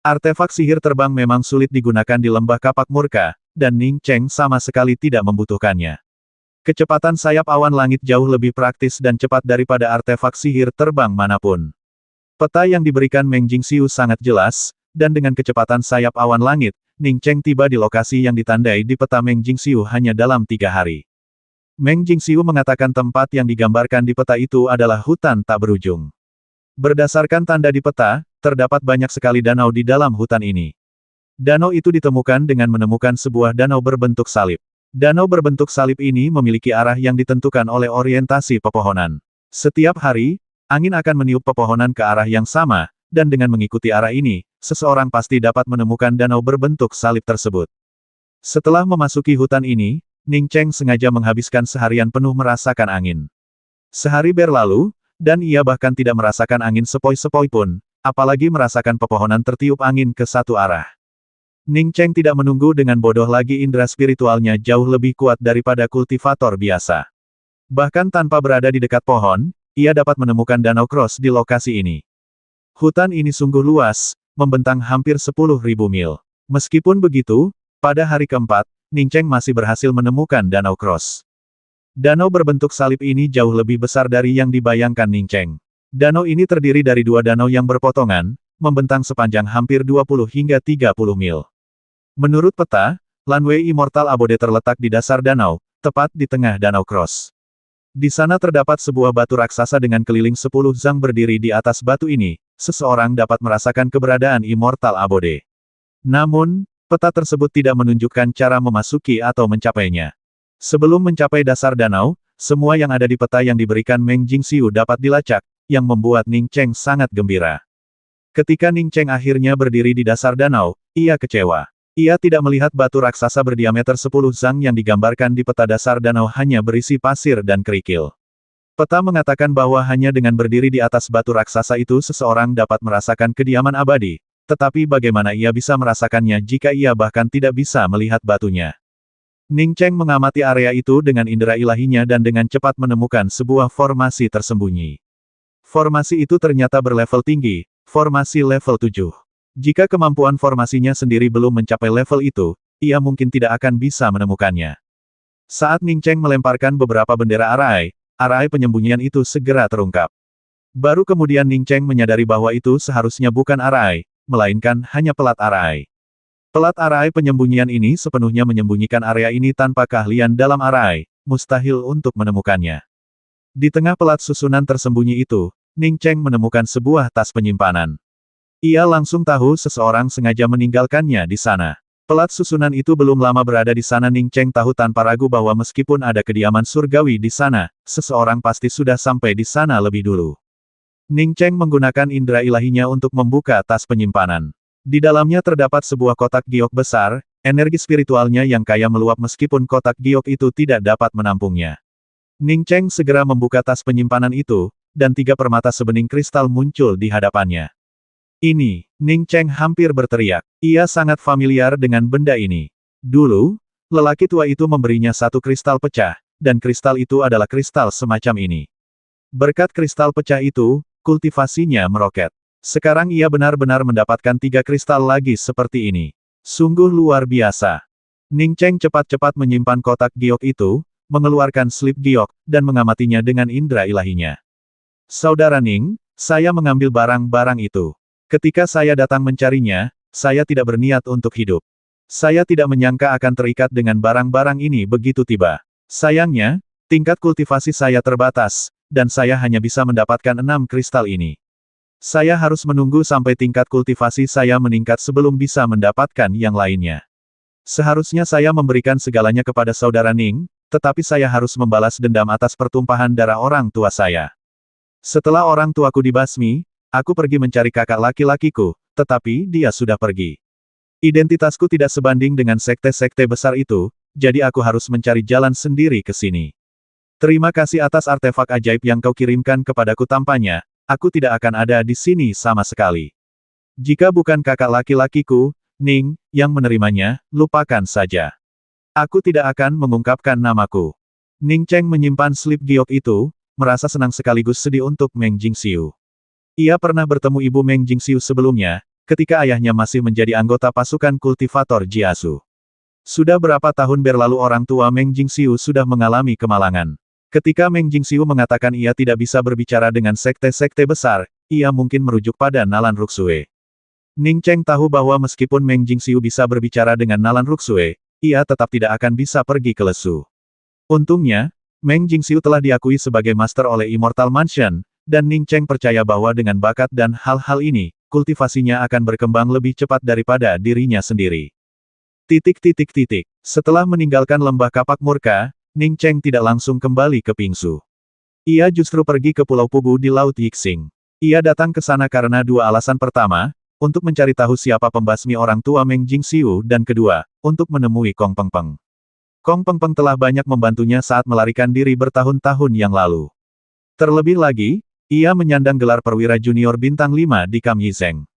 Artefak sihir terbang memang sulit digunakan di lembah kapak murka, dan Ning Cheng sama sekali tidak membutuhkannya. Kecepatan sayap awan langit jauh lebih praktis dan cepat daripada artefak sihir terbang manapun. Peta yang diberikan Meng Jingxiu sangat jelas, dan dengan kecepatan sayap awan langit, Ning Cheng tiba di lokasi yang ditandai di peta Meng Jingxiu hanya dalam 3 hari. Meng Jingxiu mengatakan tempat yang digambarkan di peta itu adalah hutan tak berujung. Berdasarkan tanda di peta, terdapat banyak sekali danau di dalam hutan ini. Danau itu ditemukan dengan menemukan sebuah danau berbentuk salib. Danau berbentuk salib ini memiliki arah yang ditentukan oleh orientasi pepohonan. Setiap hari, angin akan meniup pepohonan ke arah yang sama, dan dengan mengikuti arah ini, seseorang pasti dapat menemukan danau berbentuk salib tersebut. Setelah memasuki hutan ini, Ning Cheng sengaja menghabiskan seharian penuh merasakan angin. Sehari berlalu, dan ia bahkan tidak merasakan angin sepoi-sepoi pun, apalagi merasakan pepohonan tertiup angin ke satu arah. Ning Cheng tidak menunggu dengan bodoh lagi, indera spiritualnya jauh lebih kuat daripada kultivator biasa. Bahkan tanpa berada di dekat pohon, ia dapat menemukan danau cross di lokasi ini. Hutan ini sungguh luas, membentang hampir 10.000 mil. Meskipun begitu, pada hari keempat, Ning Cheng masih berhasil menemukan danau cross. Danau berbentuk salib ini jauh lebih besar dari yang dibayangkan Ning Cheng. Danau ini terdiri dari 2 danau yang berpotongan, membentang sepanjang hampir 20 hingga 30 mil. Menurut peta, Lanwei Immortal Abode terletak di dasar danau, tepat di tengah danau cross. Di sana terdapat sebuah batu raksasa dengan keliling 10 zang berdiri di atas batu ini, seseorang dapat merasakan keberadaan Immortal Abode. Namun, peta tersebut tidak menunjukkan cara memasuki atau mencapainya. Sebelum mencapai dasar danau, semua yang ada di peta yang diberikan Meng Jingxiu dapat dilacak, yang membuat Ning Cheng sangat gembira. Ketika Ning Cheng akhirnya berdiri di dasar danau, ia kecewa. Ia tidak melihat batu raksasa berdiameter 10 zang yang digambarkan di peta dasar danau hanya berisi pasir dan kerikil. Peta mengatakan bahwa hanya dengan berdiri di atas batu raksasa itu seseorang dapat merasakan kediaman abadi, tetapi bagaimana ia bisa merasakannya jika ia bahkan tidak bisa melihat batunya. Ning Cheng mengamati area itu dengan indera ilahinya dan dengan cepat menemukan sebuah formasi tersembunyi. Formasi itu ternyata berlevel tinggi, Formasi level 7. Jika kemampuan formasinya sendiri belum mencapai level itu, ia mungkin tidak akan bisa menemukannya. Saat Ning Cheng melemparkan beberapa bendera arai penyembunyian itu segera terungkap. Baru kemudian Ning Cheng menyadari bahwa itu seharusnya bukan arai, melainkan hanya pelat arai. Pelat arai penyembunyian ini sepenuhnya menyembunyikan area ini tanpa keahlian dalam arai, mustahil untuk menemukannya. Di tengah pelat susunan tersembunyi itu, Ning Cheng menemukan sebuah tas penyimpanan. Ia langsung tahu seseorang sengaja meninggalkannya di sana. Pelat susunan itu belum lama berada di sana. Ning Cheng tahu tanpa ragu bahwa meskipun ada kediaman surgawi di sana, seseorang pasti sudah sampai di sana lebih dulu. Ning Cheng menggunakan indera ilahinya untuk membuka tas penyimpanan. Di dalamnya terdapat sebuah kotak giok besar, energi spiritualnya yang kaya meluap meskipun kotak giok itu tidak dapat menampungnya. Ning Cheng segera membuka tas penyimpanan itu, dan 3 permata sebening kristal muncul di hadapannya. Ini, Ning Cheng hampir berteriak. Ia sangat familiar dengan benda ini. Dulu, lelaki tua itu memberinya 1 kristal pecah, dan kristal itu adalah kristal semacam ini. Berkat kristal pecah itu, kultivasinya meroket. Sekarang ia benar-benar mendapatkan 3 kristal lagi seperti ini. Sungguh luar biasa. Ning Cheng cepat-cepat menyimpan kotak giok itu, mengeluarkan slip giok, dan mengamatinya dengan indera ilahinya. Saudara Ning, saya mengambil barang-barang itu. Ketika saya datang mencarinya, saya tidak berniat untuk hidup. Saya tidak menyangka akan terikat dengan barang-barang ini begitu tiba. Sayangnya, tingkat kultivasi saya terbatas, dan saya hanya bisa mendapatkan 6 kristal ini. Saya harus menunggu sampai tingkat kultivasi saya meningkat sebelum bisa mendapatkan yang lainnya. Seharusnya saya memberikan segalanya kepada saudara Ning, tetapi saya harus membalas dendam atas pertumpahan darah orang tua saya. Setelah orang tuaku dibasmi, aku pergi mencari kakak laki-lakiku, tetapi dia sudah pergi. Identitasku tidak sebanding dengan sekte-sekte besar itu, jadi aku harus mencari jalan sendiri ke sini. Terima kasih atas artefak ajaib yang kau kirimkan kepadaku. Tampaknya, aku tidak akan ada di sini sama sekali. Jika bukan kakak laki-lakiku, Ning, yang menerimanya, lupakan saja. Aku tidak akan mengungkapkan namaku. Ning Cheng menyimpan slip giok itu, merasa senang sekaligus sedih untuk Meng Jingxiu. Ia pernah bertemu ibu Meng Jingxiu sebelumnya, ketika ayahnya masih menjadi anggota pasukan kultivator Jiasu. Sudah berapa tahun berlalu orang tua Meng Jingxiu sudah mengalami kemalangan. Ketika Meng Jingxiu mengatakan ia tidak bisa berbicara dengan sekte-sekte besar, ia mungkin merujuk pada Nalan Ruxue. Ning Cheng tahu bahwa meskipun Meng Jingxiu bisa berbicara dengan Nalan Ruxue, ia tetap tidak akan bisa pergi ke Lesu. Untungnya, Meng Jingxiu telah diakui sebagai master oleh Immortal Mansion, dan Ning Cheng percaya bahwa dengan bakat dan hal-hal ini, kultivasinya akan berkembang lebih cepat daripada dirinya sendiri. Setelah meninggalkan lembah kapak murka, Ning Cheng tidak langsung kembali ke Pingsu. Ia justru pergi ke Pulau Pubu di Laut Yixing. Ia datang ke sana karena 2 alasan. Pertama, untuk mencari tahu siapa pembasmi orang tua Meng Jingxiu, dan kedua, untuk menemui Kong Pengpeng. Kong Pengpeng telah banyak membantunya saat melarikan diri bertahun-tahun yang lalu. Terlebih lagi, ia menyandang gelar perwira junior bintang 5 di Kam Yizeng.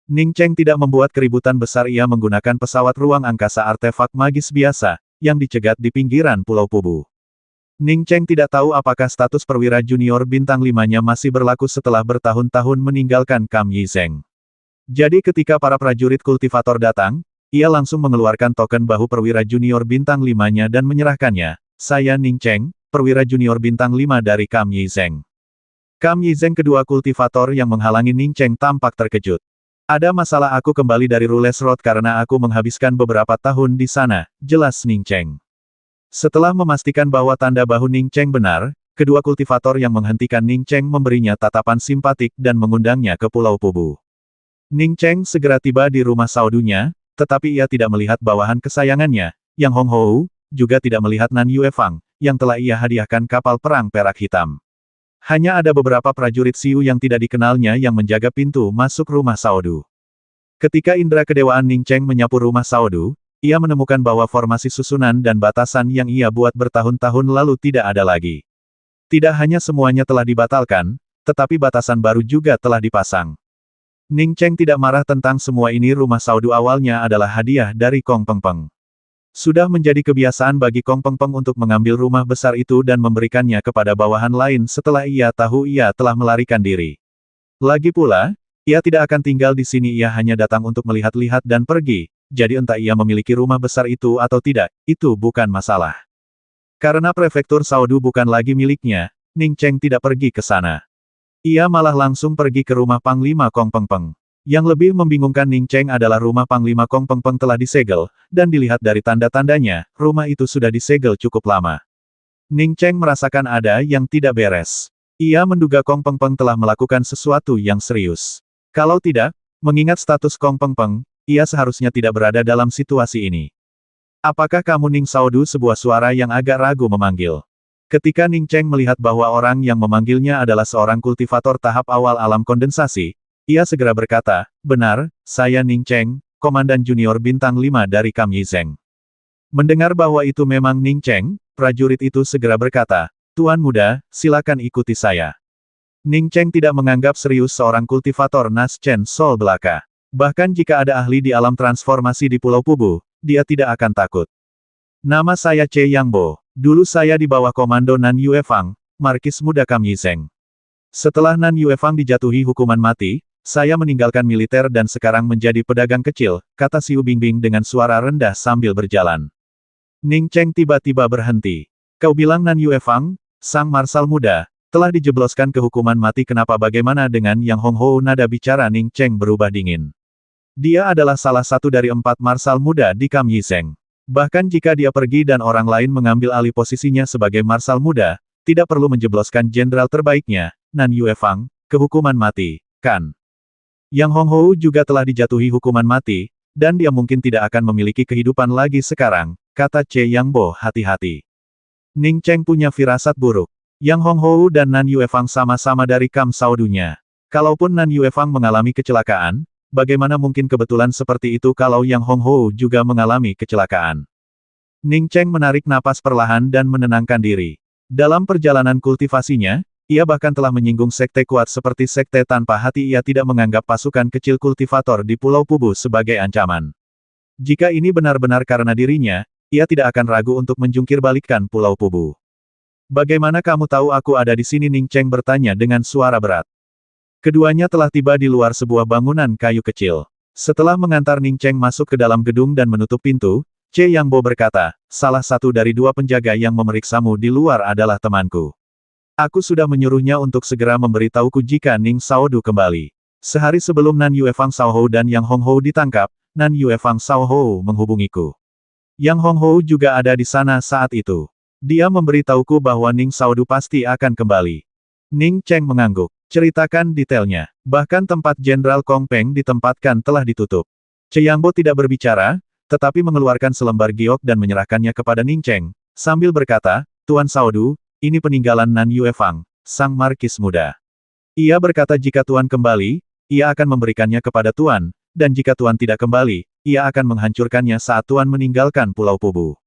Ning Cheng tidak membuat keributan besar. Ia menggunakan pesawat ruang angkasa artefak magis biasa, yang dicegat di pinggiran Pulau Pubu. Ning Cheng tidak tahu apakah status perwira junior bintang 5-nya masih berlaku setelah bertahun-tahun meninggalkan Kam Yizeng. Jadi ketika para prajurit kultivator datang, ia langsung mengeluarkan token bahu perwira junior bintang 5-nya dan menyerahkannya. Saya Ning Cheng, perwira junior bintang 5 dari Kam Yizeng. Kam Yizeng. Kedua kultivator yang menghalangi Ning Cheng tampak terkejut. Ada masalah. Aku kembali dari Rules Road karena aku menghabiskan beberapa tahun di sana, jelas Ning Cheng. Setelah memastikan bahwa tanda bahu Ning Cheng benar, kedua kultivator yang menghentikan Ning Cheng memberinya tatapan simpatik dan mengundangnya ke Pulau Pubu. Ning Cheng segera tiba di rumah saudunya, tetapi ia tidak melihat bawahan kesayangannya, Yang Hong Hou, juga tidak melihat Nan Yue Fang, yang telah ia hadiahkan kapal perang perak hitam. Hanya ada beberapa prajurit Siu yang tidak dikenalnya yang menjaga pintu masuk rumah Saudu. Ketika indera kedewaan Ning Cheng menyapu rumah Saudu, ia menemukan bahwa formasi susunan dan batasan yang ia buat bertahun-tahun lalu tidak ada lagi. Tidak hanya semuanya telah dibatalkan, tetapi batasan baru juga telah dipasang. Ning Cheng tidak marah tentang semua ini. Rumah Saudu awalnya adalah hadiah dari Kong Pengpeng. Sudah menjadi kebiasaan bagi Kong Pengpeng untuk mengambil rumah besar itu dan memberikannya kepada bawahan lain setelah ia tahu ia telah melarikan diri. Lagi pula, Ia tidak akan tinggal di sini, ia hanya datang untuk melihat-lihat dan pergi, jadi entah ia memiliki rumah besar itu atau tidak, itu bukan masalah. Karena prefektur Saudu bukan lagi miliknya, Ning Cheng tidak pergi ke sana. Ia malah langsung pergi ke rumah Panglima Kong Peng Peng. Yang lebih membingungkan Ning Cheng adalah rumah Panglima Kong Peng Peng telah disegel, dan dilihat dari tanda-tandanya, rumah itu sudah disegel cukup lama. Ning Cheng merasakan ada yang tidak beres. Ia menduga Kong Peng Peng telah melakukan sesuatu yang serius. Kalau tidak, mengingat status Kong Peng Peng, ia seharusnya tidak berada dalam situasi ini. Apakah kamu Ning Saudu? Sebuah suara yang agak ragu memanggil. Ketika Ning Cheng melihat bahwa orang yang memanggilnya adalah seorang kultivator tahap awal alam kondensasi, ia segera berkata, benar, saya Ning Cheng, Komandan Junior Bintang 5 dari Kam Yizeng. Mendengar bahwa itu memang Ning Cheng, prajurit itu segera berkata, Tuan muda, silakan ikuti saya. Ning Cheng tidak menganggap serius seorang kultivator Nas Chen Sol belaka. Bahkan jika ada ahli di alam transformasi di Pulau Pubu, dia tidak akan takut. Nama saya Che Yang Bo. Dulu saya di bawah komando Nan Yuefang, Markis Muda Kam Yizeng. Setelah Nan Yuefang dijatuhi hukuman mati, saya meninggalkan militer dan sekarang menjadi pedagang kecil, kata Xiu Bingbing dengan suara rendah sambil berjalan. Ning Cheng tiba-tiba berhenti. Kau bilang Nan Yuefang, sang marsal muda, telah dijebloskan ke hukuman mati. Kenapa bagaimana dengan Yang Hong Hou? Nada bicara Ning Cheng berubah dingin. Dia adalah salah satu dari 4 marsal muda di Kam Yizeng. Bahkan jika dia pergi dan orang lain mengambil alih posisinya sebagai marsal muda, tidak perlu menjebloskan jenderal terbaiknya, Nan Yuefang, ke hukuman mati, kan? Yang Hong Hou juga telah dijatuhi hukuman mati, dan dia mungkin tidak akan memiliki kehidupan lagi sekarang, kata Che Yang Bo hati-hati. Ning Cheng punya firasat buruk. Yang Hong Hou dan Nan Yuefang sama-sama dari Kam Saudunya. Kalaupun Nan Yuefang mengalami kecelakaan, bagaimana mungkin kebetulan seperti itu kalau Yang Hong Hou juga mengalami kecelakaan? Ning Cheng menarik napas perlahan dan menenangkan diri. Dalam perjalanan kultivasinya, ia bahkan telah menyinggung sekte kuat seperti sekte tanpa hati. Ia tidak menganggap pasukan kecil kultivator di Pulau Pubu sebagai ancaman. Jika ini benar-benar karena dirinya, ia tidak akan ragu untuk menjungkir balikkan Pulau Pubu. Bagaimana kamu tahu aku ada di sini? Ning Cheng bertanya dengan suara berat. Keduanya telah tiba di luar sebuah bangunan kayu kecil. Setelah mengantar Ning Cheng masuk ke dalam gedung dan menutup pintu, Che Yang Bo berkata, salah satu dari 2 penjaga yang memeriksamu di luar adalah temanku. Aku sudah menyuruhnya untuk segera memberitahuku jika Ning Saudu kembali. Sehari sebelum Nan Yuefang Shaohou dan Yang Hong Hou ditangkap, Nan Yuefang Shaohou menghubungiku. Yang Hong Hou juga ada di sana saat itu. Dia memberitahuku bahwa Ning Saudu pasti akan kembali. Ning Cheng mengangguk. Ceritakan detailnya. Bahkan tempat Jenderal Kong Peng ditempatkan telah ditutup. Che Yang Bo tidak berbicara, tetapi mengeluarkan selembar giok dan menyerahkannya kepada Ning Cheng, sambil berkata, Tuan Saudu, ini peninggalan Nan Yuefang, sang markis muda. Ia berkata jika Tuan kembali, ia akan memberikannya kepada Tuan, dan jika Tuan tidak kembali, ia akan menghancurkannya saat Tuan meninggalkan Pulau Pubu.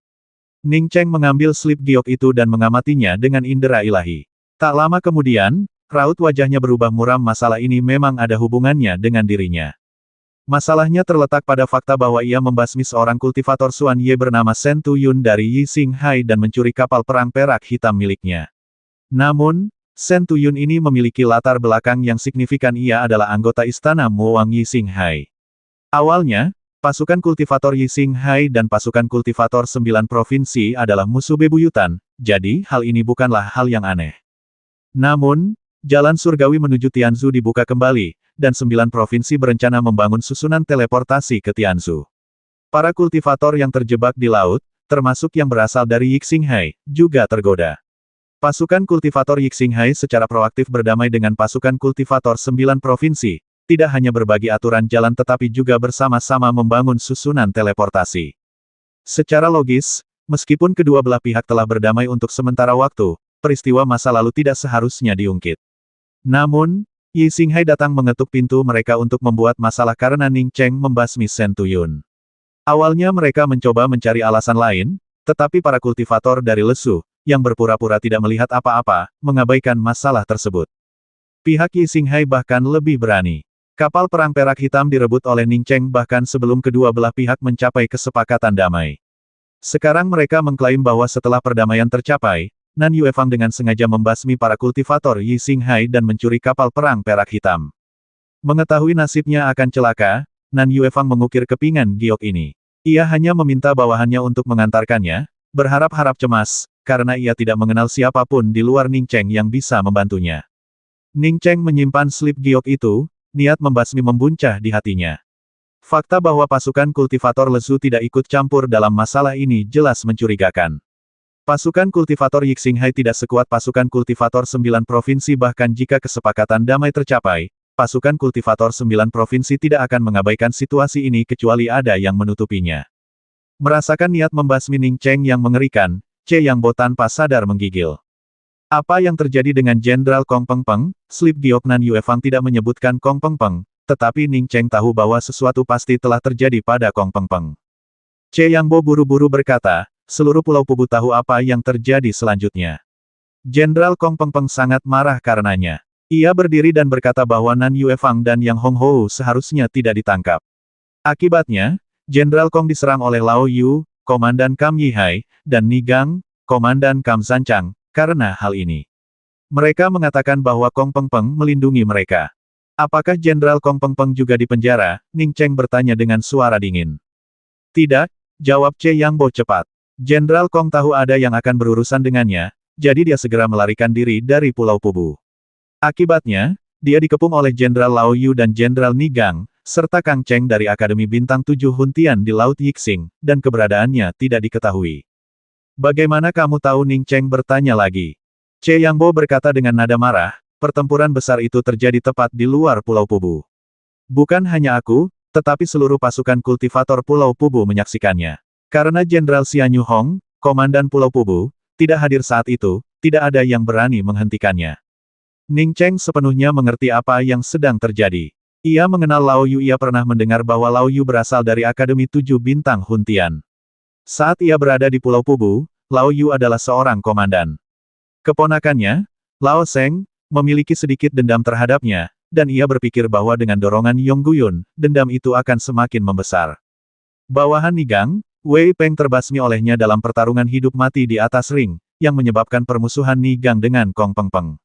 Ning Cheng mengambil slip giok itu dan mengamatinya dengan indera ilahi. Tak lama kemudian, raut wajahnya berubah muram. Masalah ini memang ada hubungannya dengan dirinya. Masalahnya terletak pada fakta bahwa ia membasmi seorang kultivator Xuan Ye bernama Shen Tuyun dari Yi Xinghai dan mencuri kapal perang perak hitam miliknya. Namun, Shen Tuyun ini memiliki latar belakang yang signifikan. Ia adalah anggota istana Muwang Yi Xinghai. Awalnya, pasukan kultivator Yi Xinghai dan pasukan kultivator 9 provinsi adalah musuh bebuyutan, jadi hal ini bukanlah hal yang aneh. Namun, jalan surgawi menuju Tianzu dibuka kembali, dan 9 provinsi berencana membangun susunan teleportasi ke Tianzu. Para kultivator yang terjebak di laut, termasuk yang berasal dari Yi Xinghai, juga tergoda. Pasukan kultivator Yi Xinghai secara proaktif berdamai dengan pasukan kultivator 9 provinsi, tidak hanya berbagi aturan jalan tetapi juga bersama-sama membangun susunan teleportasi. Secara logis, meskipun kedua belah pihak telah berdamai untuk sementara waktu, peristiwa masa lalu tidak seharusnya diungkit. Namun, Yi Xinghai datang mengetuk pintu mereka untuk membuat masalah karena Ning Cheng membasmi Shen Tuyun. Awalnya mereka mencoba mencari alasan lain, tetapi para kultivator dari Lesu, yang berpura-pura tidak melihat apa-apa, mengabaikan masalah tersebut. Pihak Yi Xinghai bahkan lebih berani. Kapal perang perak hitam direbut oleh Ning Cheng bahkan sebelum kedua belah pihak mencapai kesepakatan damai. Sekarang mereka mengklaim bahwa setelah perdamaian tercapai, Nan Yuefang dengan sengaja membasmi para kultivator Yi Xinghai dan mencuri kapal perang perak hitam. Mengetahui nasibnya akan celaka, Nan Yuefang mengukir kepingan giok ini. Ia hanya meminta bawahannya untuk mengantarkannya, berharap-harap cemas, karena ia tidak mengenal siapapun di luar Ning Cheng yang bisa membantunya. Ning Cheng menyimpan slip giok itu, niat membasmi membuncah di hatinya. Fakta bahwa pasukan kultivator lesu tidak ikut campur dalam masalah ini jelas mencurigakan. Pasukan kultivator Yixinghai tidak sekuat pasukan kultivator 9 provinsi, bahkan jika kesepakatan damai tercapai, pasukan kultivator 9 provinsi tidak akan mengabaikan situasi ini kecuali ada yang menutupinya. Merasakan niat membasmi Ning Cheng yang mengerikan, Che Yang Bo tanpa sadar menggigil. Apa yang terjadi dengan Jenderal Kong Peng Peng? Slip giok Nan Yuefang tidak menyebutkan Kong Peng Peng, tetapi Ning Cheng tahu bahwa sesuatu pasti telah terjadi pada Kong Peng Peng. Che Yang Bo buru-buru berkata, seluruh Pulau Pubu tahu apa yang terjadi selanjutnya. Jenderal Kong Peng Peng sangat marah karenanya. Ia berdiri dan berkata bahwa Nan Yuefang dan Yang Hong Hou seharusnya tidak ditangkap. Akibatnya, Jenderal Kong diserang oleh Lao Yu, Komandan Kam Yihai, dan Ni Gang, Komandan Kam Sanchang, karena hal ini. Mereka mengatakan bahwa Kong Peng Peng melindungi mereka. Apakah Jenderal Kong Peng Peng juga dipenjara? Ning Cheng bertanya dengan suara dingin. Tidak, jawab Che Yang Bo cepat. Jenderal Kong tahu ada yang akan berurusan dengannya, jadi dia segera melarikan diri dari Pulau Pubu. Akibatnya, dia dikepung oleh Jenderal Lao Yu dan Jenderal Ni Gang, serta Kang Cheng dari Akademi Bintang 7 Huntian di Laut Yixing, dan keberadaannya tidak diketahui. Bagaimana kamu tahu? Ning Cheng bertanya lagi. Che Yang Bo berkata dengan nada marah, pertempuran besar itu terjadi tepat di luar Pulau Pubu. Bukan hanya aku, tetapi seluruh pasukan kultivator Pulau Pubu menyaksikannya. Karena Jenderal Xianyu Hong, Komandan Pulau Pubu, tidak hadir saat itu, tidak ada yang berani menghentikannya. Ning Cheng sepenuhnya mengerti apa yang sedang terjadi. Ia mengenal Lao Yu, ia pernah mendengar bahwa Lao Yu berasal dari Akademi 7 Bintang Huntian. Saat ia berada di Pulau Pubu, Lao Yu adalah seorang komandan. Keponakannya, Lao Seng, memiliki sedikit dendam terhadapnya, dan ia berpikir bahwa dengan dorongan Yongguyun, dendam itu akan semakin membesar. Bawahan Ni Gang, Wei Peng terbasmi olehnya dalam pertarungan hidup mati di atas ring, yang menyebabkan permusuhan Ni Gang dengan Kong Peng Peng.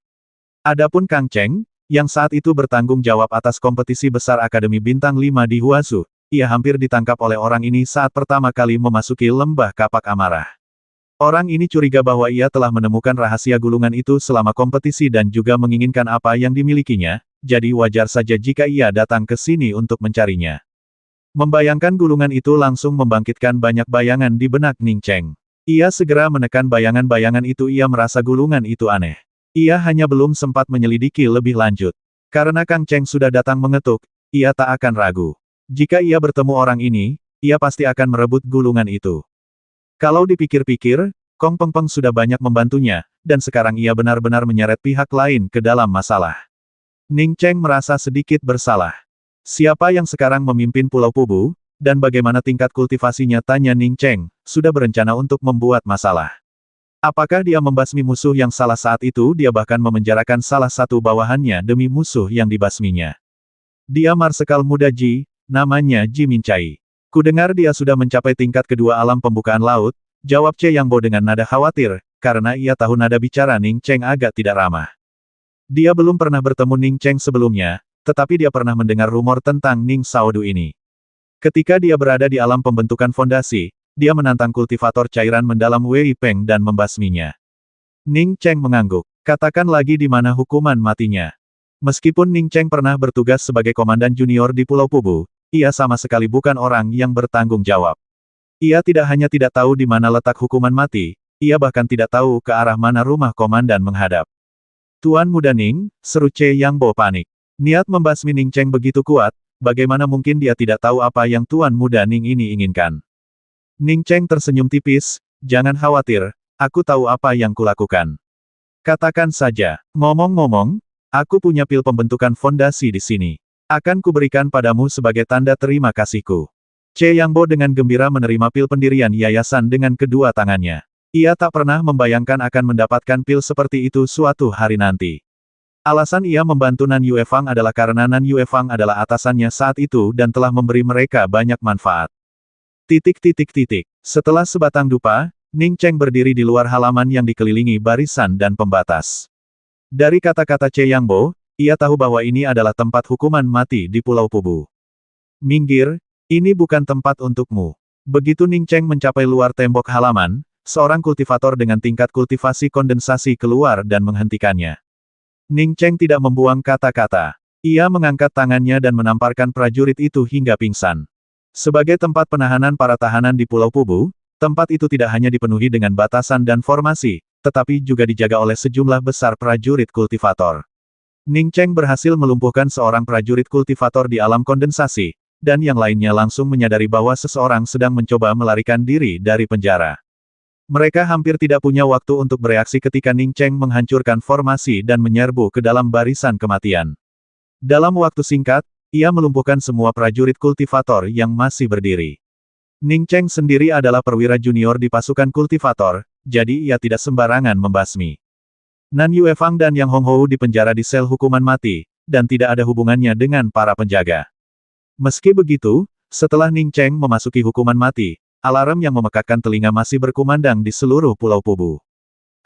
Adapun Kang Cheng, yang saat itu bertanggung jawab atas kompetisi besar Akademi Bintang 5 di Huazu, ia hampir ditangkap oleh orang ini saat pertama kali memasuki Lembah Kapak Amarah. Orang ini curiga bahwa ia telah menemukan rahasia gulungan itu selama kompetisi dan juga menginginkan apa yang dimilikinya, jadi wajar saja jika ia datang ke sini untuk mencarinya. Membayangkan gulungan itu langsung membangkitkan banyak bayangan di benak Ning Cheng. Ia segera menekan bayangan-bayangan itu, ia merasa gulungan itu aneh. Ia hanya belum sempat menyelidiki lebih lanjut. Karena Kang Cheng sudah datang mengetuk, ia tak akan ragu. Jika ia bertemu orang ini, ia pasti akan merebut gulungan itu. Kalau dipikir-pikir, Kong Peng Peng sudah banyak membantunya, dan sekarang ia benar-benar menyeret pihak lain ke dalam masalah. Ning Cheng merasa sedikit bersalah. Siapa yang sekarang memimpin Pulau Pubu, dan bagaimana tingkat kultivasinya? Tanya Ning Cheng, sudah berencana untuk membuat masalah. Apakah dia membasmi musuh yang salah saat itu? Dia bahkan memenjarakan salah satu bawahannya demi musuh yang dibasminya. Dia Marsekal muda Ji, namanya Ji Mincai. Kudengar dia sudah mencapai tingkat kedua alam pembukaan laut, jawab Che Yang Bo dengan nada khawatir, karena ia tahu nada bicara Ning Cheng agak tidak ramah. Dia belum pernah bertemu Ning Cheng sebelumnya, tetapi dia pernah mendengar rumor tentang Ning Saodu ini. Ketika dia berada di alam pembentukan fondasi, dia menantang kultivator cairan mendalam Wei Peng dan membasminya. Ning Cheng mengangguk. Katakan lagi di mana hukuman matinya. Meskipun Ning Cheng pernah bertugas sebagai komandan junior di Pulau Pubu, ia sama sekali bukan orang yang bertanggung jawab. Ia tidak hanya tidak tahu di mana letak hukuman mati, ia bahkan tidak tahu ke arah mana rumah komandan menghadap. Tuan Muda Ning, seru Che Yang Bo panik. Niat membasmi Ning Cheng begitu kuat, bagaimana mungkin dia tidak tahu apa yang Tuan Muda Ning ini inginkan. Ning Cheng tersenyum tipis, jangan khawatir, aku tahu apa yang kulakukan. Katakan saja, ngomong-ngomong, aku punya pil pembentukan fondasi di sini. Akan kuberikan padamu sebagai tanda terima kasihku. Che Yang Bo dengan gembira menerima pil pendirian yayasan dengan kedua tangannya. Ia tak pernah membayangkan akan mendapatkan pil seperti itu suatu hari nanti. Alasan ia membantu Nan Yuefang adalah karena Nan Yuefang adalah atasannya saat itu dan telah memberi mereka banyak manfaat. Setelah sebatang dupa, Ning Cheng berdiri di luar halaman yang dikelilingi barisan dan pembatas. Dari kata-kata Che Yang Bo, ia tahu bahwa ini adalah tempat hukuman mati di Pulau Pubu. Minggir, ini bukan tempat untukmu. Begitu Ning Cheng mencapai luar tembok halaman, seorang kultivator dengan tingkat kultivasi kondensasi keluar dan menghentikannya. Ning Cheng tidak membuang kata-kata. Ia mengangkat tangannya dan menamparkan prajurit itu hingga pingsan. Sebagai tempat penahanan para tahanan di Pulau Pubu, tempat itu tidak hanya dipenuhi dengan batasan dan formasi, tetapi juga dijaga oleh sejumlah besar prajurit kultivator. Ning Cheng berhasil melumpuhkan seorang prajurit kultivator di alam kondensasi, dan yang lainnya langsung menyadari bahwa seseorang sedang mencoba melarikan diri dari penjara. Mereka hampir tidak punya waktu untuk bereaksi ketika Ning Cheng menghancurkan formasi dan menyerbu ke dalam barisan kematian. Dalam waktu singkat, ia melumpuhkan semua prajurit kultivator yang masih berdiri. Ning Cheng sendiri adalah perwira junior di pasukan kultivator, jadi ia tidak sembarangan membasmi. Nan Yuefang dan Yang Honghou dipenjara di sel hukuman mati, dan tidak ada hubungannya dengan para penjaga. Meski begitu, setelah Ning Cheng memasuki hukuman mati, alarm yang memekakkan telinga masih berkumandang di seluruh Pulau Pubu.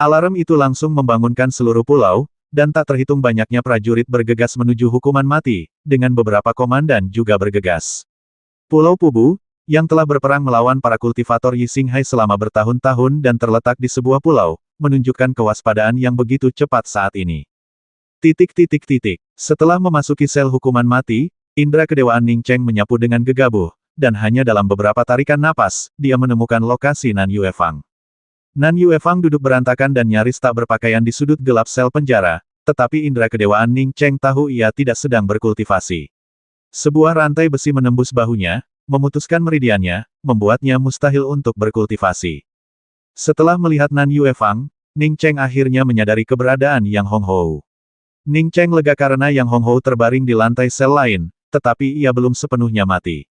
Alarm itu langsung membangunkan seluruh pulau, dan tak terhitung banyaknya prajurit bergegas menuju hukuman mati, dengan beberapa komandan juga bergegas. Pulau Pubu, yang telah berperang melawan para kultivator Yi Xinghai selama bertahun-tahun dan terletak di sebuah pulau, menunjukkan kewaspadaan yang begitu cepat saat ini. Setelah memasuki sel hukuman mati, indera kedewaan Ning Cheng menyapu dengan gegabah, dan hanya dalam beberapa tarikan napas, dia menemukan lokasi Nan Yuefang. Nan Yuefang duduk berantakan dan nyaris tak berpakaian di sudut gelap sel penjara, tetapi indera kedewaan Ning Cheng tahu ia tidak sedang berkultivasi. Sebuah rantai besi menembus bahunya, memutuskan meridiannya, membuatnya mustahil untuk berkultivasi. Setelah melihat Nan Yuefang, Ning Cheng akhirnya menyadari keberadaan Yang Honghou. Ning Cheng lega karena Yang Honghou terbaring di lantai sel lain, tetapi ia belum sepenuhnya mati.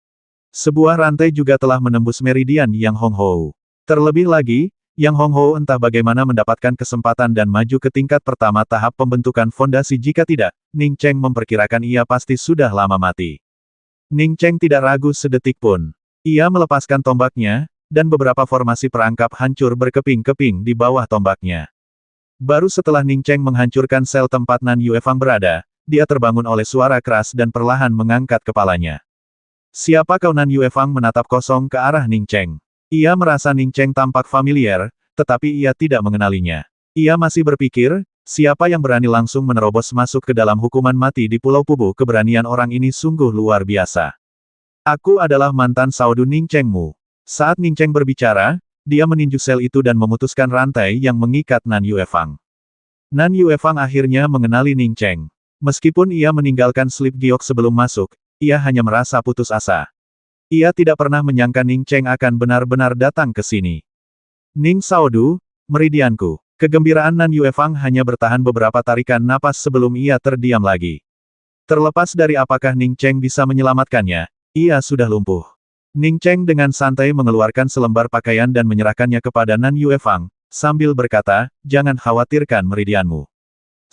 Sebuah rantai juga telah menembus meridian Yang Honghou. Terlebih lagi, Yang Honghou entah bagaimana mendapatkan kesempatan dan maju ke tingkat pertama tahap pembentukan fondasi. Jika tidak, Ning Cheng memperkirakan ia pasti sudah lama mati. Ning Cheng tidak ragu sedetik pun. Ia melepaskan tombaknya, dan beberapa formasi perangkap hancur berkeping-keping di bawah tombaknya. Baru setelah Ning Cheng menghancurkan sel tempat Nan Yuefang berada, dia terbangun oleh suara keras dan perlahan mengangkat kepalanya. Siapa kau? Nan Yuefang menatap kosong ke arah Ning Cheng. Ia merasa Ning Cheng tampak familiar, tetapi ia tidak mengenalinya. Ia masih berpikir, siapa yang berani langsung menerobos masuk ke dalam hukuman mati di Pulau Pubu? Keberanian orang ini sungguh luar biasa. Aku adalah mantan saudu Ning Chengmu. Saat Ning Cheng berbicara, dia meninju sel itu dan memutuskan rantai yang mengikat Nan Yuefang. Nan Yuefang akhirnya mengenali Ning Cheng. Meskipun ia meninggalkan slip giok sebelum masuk, ia hanya merasa putus asa. Ia tidak pernah menyangka Ning Cheng akan benar-benar datang ke sini. Ning Saudu, meridianku. Kegembiraan Nan Yuefang hanya bertahan beberapa tarikan napas sebelum ia terdiam lagi. Terlepas dari apakah Ning Cheng bisa menyelamatkannya, ia sudah lumpuh. Ning Cheng dengan santai mengeluarkan selembar pakaian dan menyerahkannya kepada Nan Yuefang, sambil berkata, jangan khawatirkan meridianmu.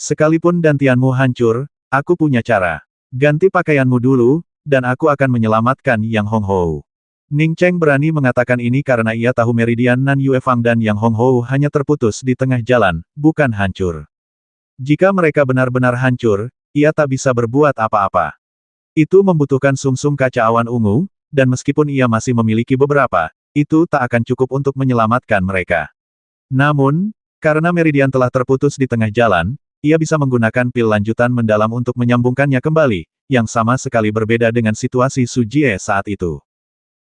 Sekalipun dantianmu hancur, aku punya cara. Ganti pakaianmu dulu, dan aku akan menyelamatkan Yang Honghou. Ning Cheng berani mengatakan ini karena ia tahu meridian Nan Yuefang dan Yang Honghou hanya terputus di tengah jalan, bukan hancur. Jika mereka benar-benar hancur, ia tak bisa berbuat apa-apa. Itu membutuhkan sumsum kaca awan ungu, dan meskipun ia masih memiliki beberapa, itu tak akan cukup untuk menyelamatkan mereka. Namun, karena meridian telah terputus di tengah jalan, ia bisa menggunakan pil lanjutan mendalam untuk menyambungkannya kembali, yang sama sekali berbeda dengan situasi Su Jie saat itu.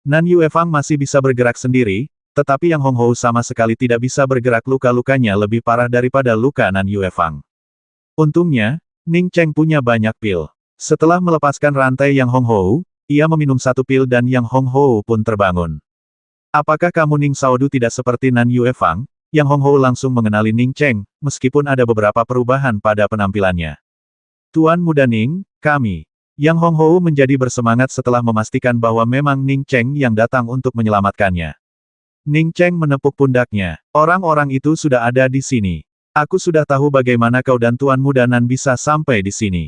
Nan Yuefang masih bisa bergerak sendiri, tetapi Yang Honghou sama sekali tidak bisa bergerak. Luka-lukanya lebih parah daripada luka Nan Yuefang. Untungnya, Ning Cheng punya banyak pil. Setelah melepaskan rantai Yang Honghou, ia meminum satu pil dan Yang Honghou pun terbangun. Apakah kamu Ning Saudu? Tidak seperti Nan Yuefang, Yang Honghou langsung mengenali Ning Cheng, meskipun ada beberapa perubahan pada penampilannya. Tuan Muda Ning, kami. Yang Honghou menjadi bersemangat setelah memastikan bahwa memang Ning Cheng yang datang untuk menyelamatkannya. Ning Cheng menepuk pundaknya. Orang-orang itu sudah ada di sini. Aku sudah tahu bagaimana kau dan Tuan Muda Nan bisa sampai di sini.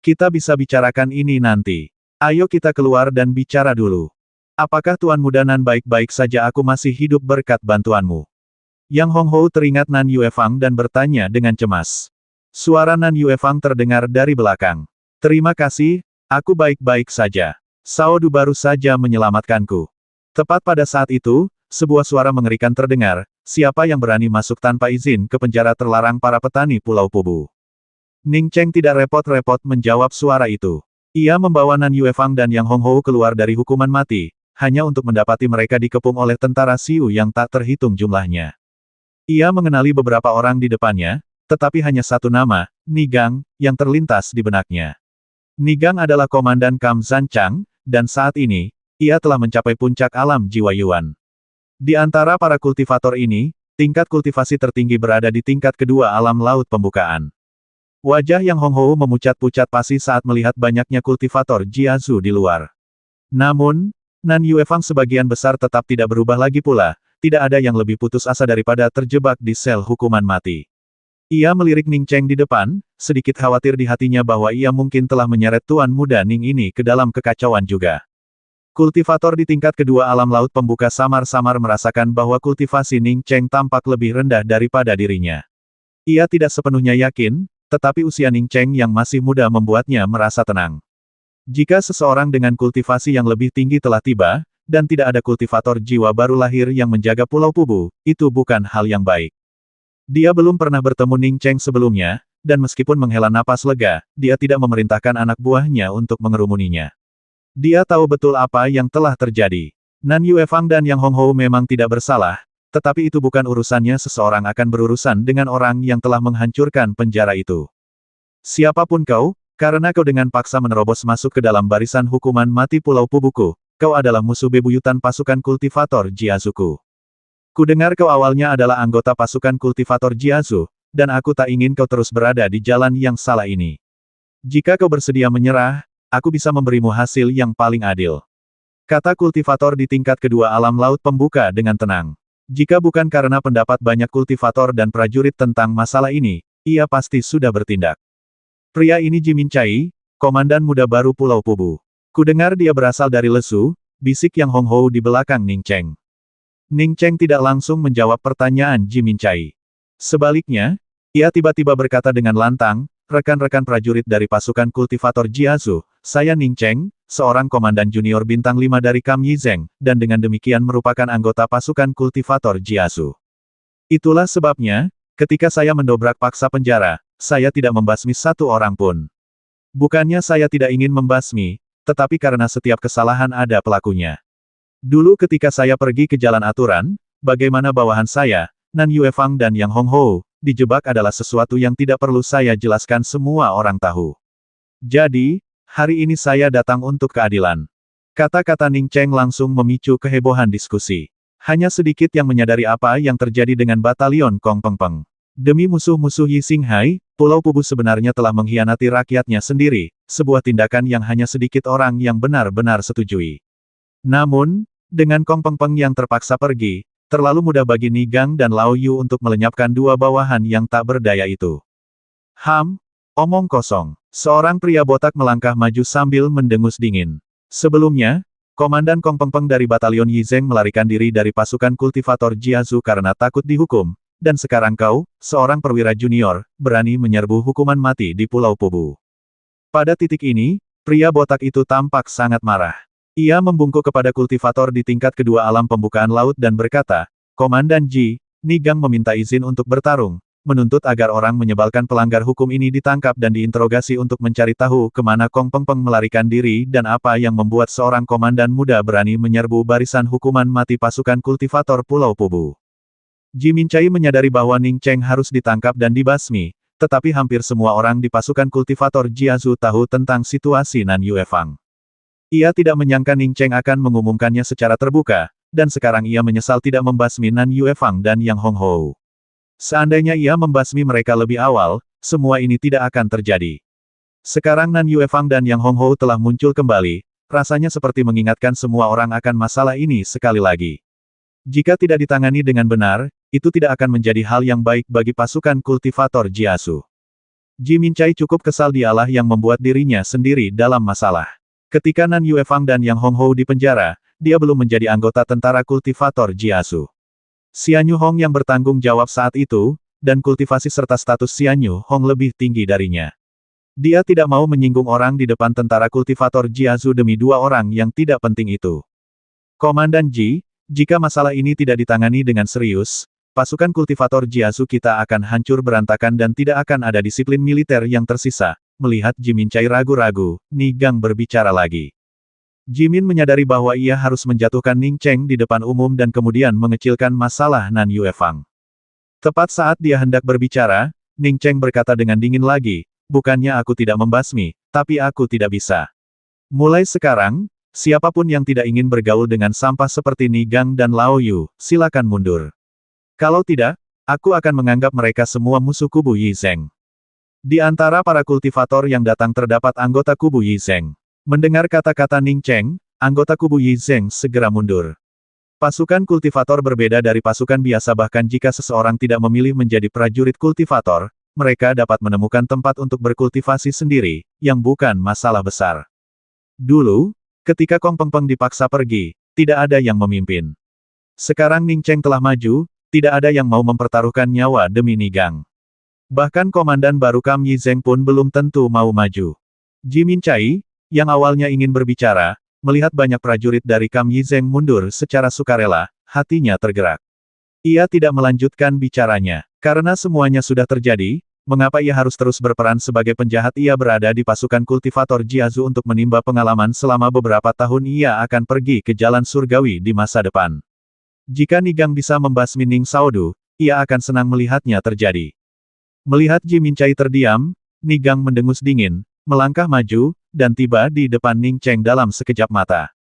Kita bisa bicarakan ini nanti. Ayo kita keluar dan bicara dulu. Apakah Tuan Muda Nan baik-baik saja? Aku masih hidup berkat bantuanmu. Yang Honghou teringat Nan Yuefang dan bertanya dengan cemas. Suara Nan Yuefang terdengar dari belakang. Terima kasih, aku baik-baik saja. Sao Du baru saja menyelamatkanku. Tepat pada saat itu, sebuah suara mengerikan terdengar, siapa yang berani masuk tanpa izin ke penjara terlarang para petani Pulau Pubu. Ning Cheng tidak repot-repot menjawab suara itu. Ia membawa Nan Yuefang dan Yang Honghou keluar dari hukuman mati, hanya untuk mendapati mereka dikepung oleh tentara Siu yang tak terhitung jumlahnya. Ia mengenali beberapa orang di depannya, tetapi hanya satu nama, Nigang, yang terlintas di benaknya. Nigang adalah Komandan Kam Zanchang, dan saat ini, ia telah mencapai puncak alam jiwa Yuan. Di antara para kultivator ini, tingkat kultivasi tertinggi berada di tingkat kedua alam laut pembukaan. Wajah Yang Honghou memucat-pucat pasi saat melihat banyaknya kultivator Jiazu di luar. Namun, Nan Yuefang sebagian besar tetap tidak berubah lagi pula, tidak ada yang lebih putus asa daripada terjebak di sel hukuman mati. Ia melirik Ning Cheng di depan, sedikit khawatir di hatinya bahwa ia mungkin telah menyeret tuan muda Ning ini ke dalam kekacauan juga. Kultivator di tingkat kedua alam laut pembuka samar-samar merasakan bahwa kultivasi Ning Cheng tampak lebih rendah daripada dirinya. Ia tidak sepenuhnya yakin, tetapi usia Ning Cheng yang masih muda membuatnya merasa tenang. Jika seseorang dengan kultivasi yang lebih tinggi telah tiba, dan tidak ada kultivator jiwa baru lahir yang menjaga Pulau Pubu, itu bukan hal yang baik. Dia belum pernah bertemu Ning Cheng sebelumnya, dan meskipun menghela napas lega, dia tidak memerintahkan anak buahnya untuk mengerumuninya. Dia tahu betul apa yang telah terjadi. Nan Yuefang dan Yang Honghou memang tidak bersalah, tetapi itu bukan urusannya. Seseorang akan berurusan dengan orang yang telah menghancurkan penjara itu. Siapapun kau, karena kau dengan paksa menerobos masuk ke dalam barisan hukuman mati Pulau Pubuku, kau adalah musuh bebuyutan pasukan kultivator Jiazuku. Kudengar kau awalnya adalah anggota pasukan kultivator Jiazu, dan aku tak ingin kau terus berada di jalan yang salah ini. Jika kau bersedia menyerah, aku bisa memberimu hasil yang paling adil. Kata kultivator di tingkat kedua alam laut pembuka dengan tenang. Jika bukan karena pendapat banyak kultivator dan prajurit tentang masalah ini, ia pasti sudah bertindak. Pria ini Jimin Chai, komandan muda baru Pulau Pubu. Kudengar dia berasal dari Lesu, bisik Yang Honghou di belakang Ning Cheng. Ning Cheng tidak langsung menjawab pertanyaan Jimin Chai. Sebaliknya, ia tiba-tiba berkata dengan lantang, rekan-rekan prajurit dari pasukan kultivator Jiazu, saya Ning Cheng, seorang komandan junior bintang 5 dari Kam Yizeng, dan dengan demikian merupakan anggota pasukan kultivator Jiazu. Itulah sebabnya, ketika saya mendobrak paksa penjara, saya tidak membasmi satu orang pun. Bukannya saya tidak ingin membasmi, tetapi karena setiap kesalahan ada pelakunya. Dulu ketika saya pergi ke jalan aturan, bagaimana bawahan saya, Nan Yuefang dan Yang Honghou, dijebak adalah sesuatu yang tidak perlu saya jelaskan, semua orang tahu. Jadi, hari ini saya datang untuk keadilan. Kata-kata Ning Cheng langsung memicu kehebohan diskusi. Hanya sedikit yang menyadari apa yang terjadi dengan batalion Kong Peng Peng. Demi musuh-musuh Yi Xinghai, Pulau Pubu sebenarnya telah mengkhianati rakyatnya sendiri, sebuah tindakan yang hanya sedikit orang yang benar-benar setujui. Namun, dengan Kong Peng Peng yang terpaksa pergi, terlalu mudah bagi Nigang dan Lao Yu untuk melenyapkan dua bawahan yang tak berdaya itu. Omong kosong. Seorang pria botak melangkah maju sambil mendengus dingin. Sebelumnya, Komandan Kong Peng Peng dari Batalion Yizeng melarikan diri dari pasukan kultivator Jiazu karena takut dihukum, dan sekarang kau, seorang perwira junior, berani menyerbu hukuman mati di Pulau Pubu. Pada titik ini, pria botak itu tampak sangat marah. Ia membungkuk kepada kultivator di tingkat kedua alam pembukaan laut dan berkata, Komandan Ji, Nigang meminta izin untuk bertarung, menuntut agar orang menyebalkan pelanggar hukum ini ditangkap dan diinterogasi untuk mencari tahu kemana Kong Peng Peng melarikan diri dan apa yang membuat seorang komandan muda berani menyerbu barisan hukuman mati pasukan kultivator Pulau Pubu. Jimin Chai menyadari bahwa Ning Cheng harus ditangkap dan dibasmi, tetapi hampir semua orang di pasukan kultivator Jiazu tahu tentang situasi Nan Yuefang. Ia tidak menyangka Ning Cheng akan mengumumkannya secara terbuka, dan sekarang ia menyesal tidak membasmi Nan Yuefang dan Yang Honghou. Seandainya ia membasmi mereka lebih awal, semua ini tidak akan terjadi. Sekarang Nan Yuefang dan Yang Honghou telah muncul kembali, rasanya seperti mengingatkan semua orang akan masalah ini sekali lagi. Jika tidak ditangani dengan benar, itu tidak akan menjadi hal yang baik bagi pasukan kultivator Jiazu. Jimin Chai cukup kesal dialah yang membuat dirinya sendiri dalam masalah. Ketika Nan Yuefang dan Yang Honghou di penjara, dia belum menjadi anggota tentara kultivator Jiazu. Xian Yu Hong yang bertanggung jawab saat itu, dan kultivasi serta status Xianyu Hong lebih tinggi darinya. Dia tidak mau menyinggung orang di depan tentara kultivator Jiazu demi dua orang yang tidak penting itu. Komandan Ji, jika masalah ini tidak ditangani dengan serius, pasukan kultivator Jiazu kita akan hancur berantakan dan tidak akan ada disiplin militer yang tersisa. Melihat Jimin Cai ragu-ragu, Ni Gang berbicara lagi. Jimin menyadari bahwa ia harus menjatuhkan Ning Cheng di depan umum dan kemudian mengecilkan masalah Nan Yuefang. Tepat saat dia hendak berbicara, Ning Cheng berkata dengan dingin lagi, bukannya aku tidak membasmi, tapi aku tidak bisa. Mulai sekarang, siapapun yang tidak ingin bergaul dengan sampah seperti Ni Gang dan Lao Yu, silakan mundur. Kalau tidak, aku akan menganggap mereka semua musuh kubu Yi Zheng. Di antara para kultivator yang datang terdapat anggota kubu Yi Zheng. Mendengar kata-kata Ning Cheng, anggota kubu Yi Zheng segera mundur. Pasukan kultivator berbeda dari pasukan biasa, bahkan jika seseorang tidak memilih menjadi prajurit kultivator, mereka dapat menemukan tempat untuk berkultivasi sendiri, yang bukan masalah besar. Dulu, ketika Kong Peng Peng dipaksa pergi, tidak ada yang memimpin. Sekarang Ning Cheng telah maju, tidak ada yang mau mempertaruhkan nyawa demi Ni Gang. Bahkan komandan baru Kam Yi Zheng pun belum tentu mau maju. Jimin Cai, yang awalnya ingin berbicara, melihat banyak prajurit dari Kam Yi Zheng mundur secara sukarela, hatinya tergerak. Ia tidak melanjutkan bicaranya. Karena semuanya sudah terjadi, mengapa ia harus terus berperan sebagai penjahat? Ia berada di pasukan kultivator Jiazu untuk menimba pengalaman selama beberapa tahun. Ia akan pergi ke jalan surgawi di masa depan. Jika Ni Gang bisa membasmi Ning Saodu, ia akan senang melihatnya terjadi. Melihat Jimin Cai terdiam, Ni Gang mendengus dingin, melangkah maju, dan tiba di depan Ning Cheng dalam sekejap mata.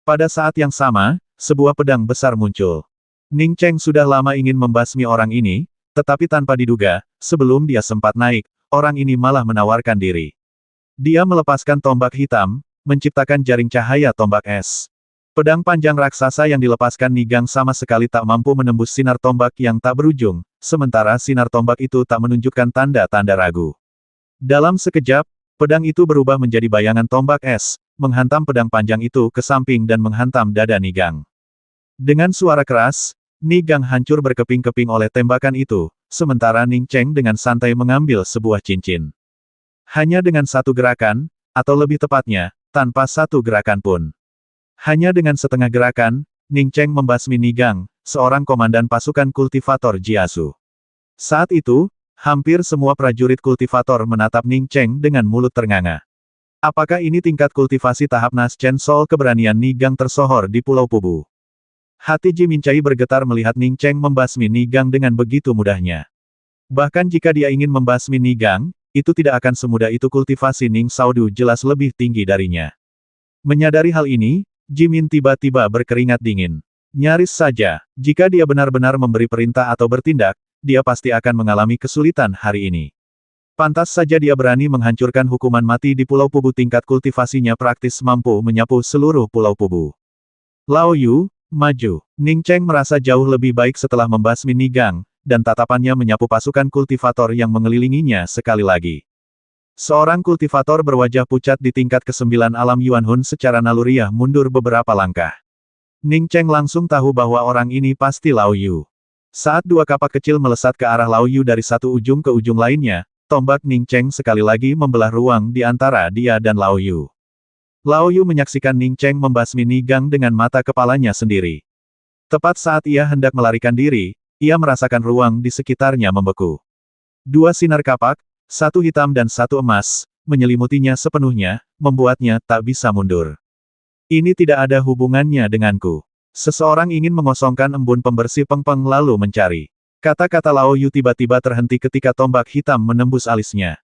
Pada saat yang sama, sebuah pedang besar muncul. Ning Cheng sudah lama ingin membasmi orang ini, tetapi tanpa diduga, sebelum dia sempat naik, orang ini malah menawarkan diri. Dia melepaskan tombak hitam, menciptakan jaring cahaya tombak es. Pedang panjang raksasa yang dilepaskan Ni Gang sama sekali tak mampu menembus sinar tombak yang tak berujung, sementara sinar tombak itu tak menunjukkan tanda-tanda ragu. Dalam sekejap, pedang itu berubah menjadi bayangan tombak es, menghantam pedang panjang itu ke samping dan menghantam dada Ni Gang. Dengan suara keras, Ni Gang hancur berkeping-keping oleh tembakan itu, sementara Ning Cheng dengan santai mengambil sebuah cincin. Hanya dengan satu gerakan, atau lebih tepatnya, tanpa satu gerakan pun. Hanya dengan setengah gerakan, Ning Cheng membasmi Ni Gang, seorang komandan pasukan kultivator Jiazu. Saat itu, hampir semua prajurit kultivator menatap Ning Cheng dengan mulut ternganga. Apakah ini tingkat kultivasi tahap Nas Chen Sol? Keberanian Ni Gang tersohor di Pulau Pubu. Hati Jimin Cai bergetar melihat Ning Cheng membasmi Ni Gang dengan begitu mudahnya. Bahkan jika dia ingin membasmi Ni Gang, itu tidak akan semudah itu. Kultivasi Ning Saodu jelas lebih tinggi darinya. Menyadari hal ini, Jimin tiba-tiba berkeringat dingin. Nyaris saja, jika dia benar-benar memberi perintah atau bertindak, dia pasti akan mengalami kesulitan hari ini. Pantas saja dia berani menghancurkan hukuman mati di Pulau Pubu. Tingkat kultivasinya praktis mampu menyapu seluruh Pulau Pubu. Lao Yu, maju. Ning Cheng merasa jauh lebih baik setelah membasmi Ni Gang, dan tatapannya menyapu pasukan kultivator yang mengelilinginya sekali lagi. Seorang kultivator berwajah pucat di tingkat ke-9 alam Yuan Hun secara naluriah mundur beberapa langkah. Ning Cheng langsung tahu bahwa orang ini pasti Lao Yu. Saat dua kapak kecil melesat ke arah Lao Yu dari satu ujung ke ujung lainnya, tombak Ning Cheng sekali lagi membelah ruang di antara dia dan Lao Yu. Lao Yu menyaksikan Ning Cheng membasmi Ni Gang dengan mata kepalanya sendiri. Tepat saat ia hendak melarikan diri, ia merasakan ruang di sekitarnya membeku. Dua sinar kapak, satu hitam dan satu emas, menyelimutinya sepenuhnya, membuatnya tak bisa mundur. Ini tidak ada hubungannya denganku. Seseorang ingin mengosongkan embun pembersih Peng Peng lalu mencari. Kata-kata Lao Yu tiba-tiba terhenti ketika tombak hitam menembus alisnya.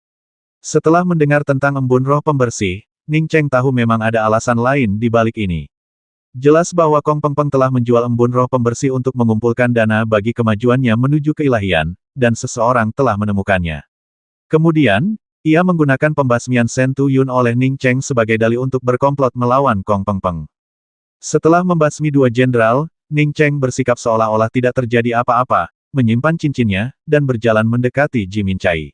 Setelah mendengar tentang embun roh pembersih, Ning Cheng tahu memang ada alasan lain di balik ini. Jelas bahwa Kong Peng Peng telah menjual embun roh pembersih untuk mengumpulkan dana bagi kemajuannya menuju keilahian, dan seseorang telah menemukannya. Kemudian, ia menggunakan pembasmian Shen Tu Yun oleh Ning Cheng sebagai dalih untuk berkomplot melawan Kong Peng Peng. Setelah membasmi dua jenderal, Ning Cheng bersikap seolah-olah tidak terjadi apa-apa, menyimpan cincinnya, dan berjalan mendekati Jimin Cai.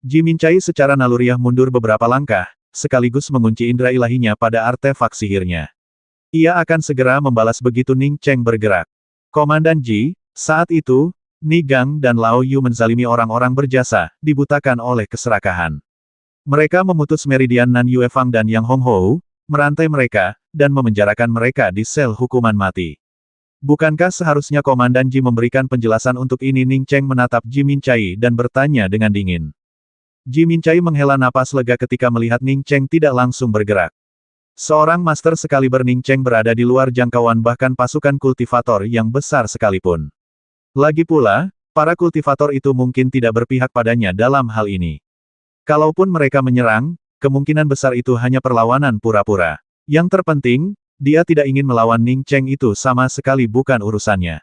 Jimin Cai secara naluriah mundur beberapa langkah, sekaligus mengunci indera ilahinya pada artefak sihirnya. Ia akan segera membalas begitu Ning Cheng bergerak. Komandan Ji, saat itu, Ni Gang dan Lao Yu menzalimi orang-orang berjasa, dibutakan oleh keserakahan. Mereka memutus meridian Nan Yue Fang dan Yang Hong Hou, merantai mereka, dan memenjarakan mereka di sel hukuman mati. Bukankah seharusnya Komandan Ji memberikan penjelasan untuk ini? Ning Cheng menatap Ji Minchai dan bertanya dengan dingin. Ji Minchai menghela napas lega ketika melihat Ning Cheng tidak langsung bergerak. Seorang master sekaliber Ning Cheng berada di luar jangkauan bahkan pasukan kultivator yang besar sekalipun. Lagi pula, para kultivator itu mungkin tidak berpihak padanya dalam hal ini. Kalaupun mereka menyerang, kemungkinan besar itu hanya perlawanan pura-pura. Yang terpenting, dia tidak ingin melawan Ning Cheng itu sama sekali bukan urusannya.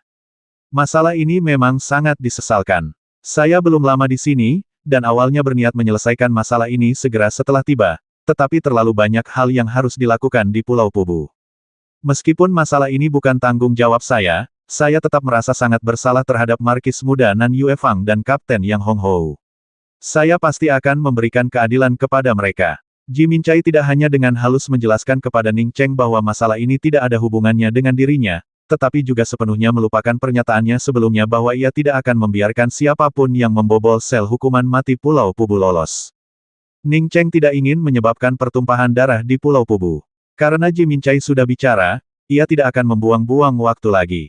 Masalah ini memang sangat disesalkan. Saya belum lama di sini, dan awalnya berniat menyelesaikan masalah ini segera setelah tiba, tetapi terlalu banyak hal yang harus dilakukan di Pulau Pubu. Meskipun masalah ini bukan tanggung jawab saya tetap merasa sangat bersalah terhadap Markis Muda Nan Yue Fang dan Kapten Yang Hong Hou. Saya pasti akan memberikan keadilan kepada mereka. Ji Minchai tidak hanya dengan halus menjelaskan kepada Ning Cheng bahwa masalah ini tidak ada hubungannya dengan dirinya, tetapi juga sepenuhnya melupakan pernyataannya sebelumnya bahwa ia tidak akan membiarkan siapapun yang membobol sel hukuman mati Pulau Pubu lolos. Ning Cheng tidak ingin menyebabkan pertumpahan darah di Pulau Pubu. Karena Ji Minchai sudah bicara, ia tidak akan membuang-buang waktu lagi.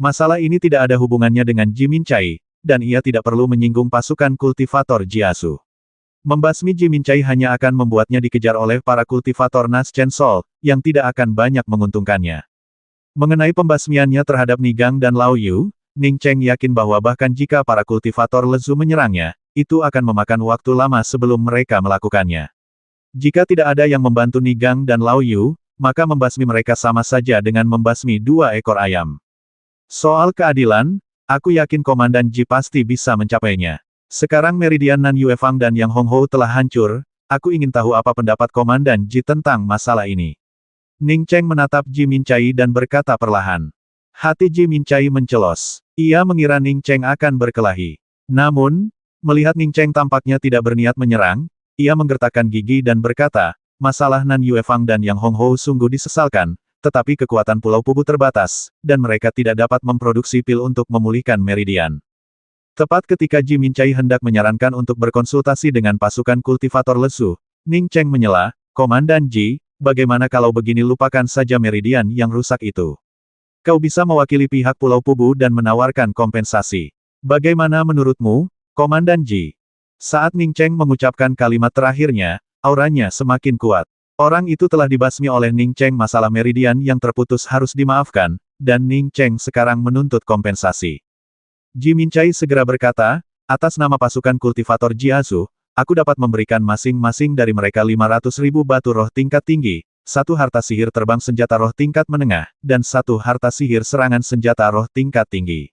Masalah ini tidak ada hubungannya dengan Ji Minchai, dan ia tidak perlu menyinggung pasukan kultivator Jiasu. Membasmi Ji Minchai hanya akan membuatnya dikejar oleh para kultivator Nas Chen Sol, yang tidak akan banyak menguntungkannya. Mengenai pembasmiannya terhadap Ni Gang dan Lao Yu, Ning Cheng yakin bahwa bahkan jika para kultivator lesu menyerangnya, itu akan memakan waktu lama sebelum mereka melakukannya. Jika tidak ada yang membantu Ni Gang dan Lao Yu, maka membasmi mereka sama saja dengan membasmi 2 ekor ayam. Soal keadilan, aku yakin Komandan Ji pasti bisa mencapainya. Sekarang meridian Nan Yue Fang dan Yang Hong Hou telah hancur, aku ingin tahu apa pendapat Komandan Ji tentang masalah ini. Ning Cheng menatap Ji Minchai dan berkata perlahan. Hati Ji Minchai mencelos. Ia mengira Ning Cheng akan berkelahi. Namun, melihat Ning Cheng tampaknya tidak berniat menyerang, ia menggertakkan gigi dan berkata, masalah Nan Yue Fang dan Yang Hong Hou sungguh disesalkan, tetapi kekuatan Pulau Pubu terbatas, dan mereka tidak dapat memproduksi pil untuk memulihkan meridian. Tepat ketika Ji Minchai hendak menyarankan untuk berkonsultasi dengan pasukan kultivator lesu, Ning Cheng menyela, Komandan Ji, bagaimana kalau begini lupakan saja meridian yang rusak itu. Kau bisa mewakili pihak Pulau Pubu dan menawarkan kompensasi. Bagaimana menurutmu, Komandan Ji? Saat Ning Cheng mengucapkan kalimat terakhirnya, auranya semakin kuat. Orang itu telah dibasmi oleh Ning Cheng. Masalah meridian yang terputus harus dimaafkan, dan Ning Cheng sekarang menuntut kompensasi. Ji Minchai segera berkata, atas nama pasukan kultivator Jiasu, aku dapat memberikan masing-masing dari mereka 500.000 batu roh tingkat tinggi, 1 harta sihir terbang senjata roh tingkat menengah, dan 1 harta sihir serangan senjata roh tingkat tinggi.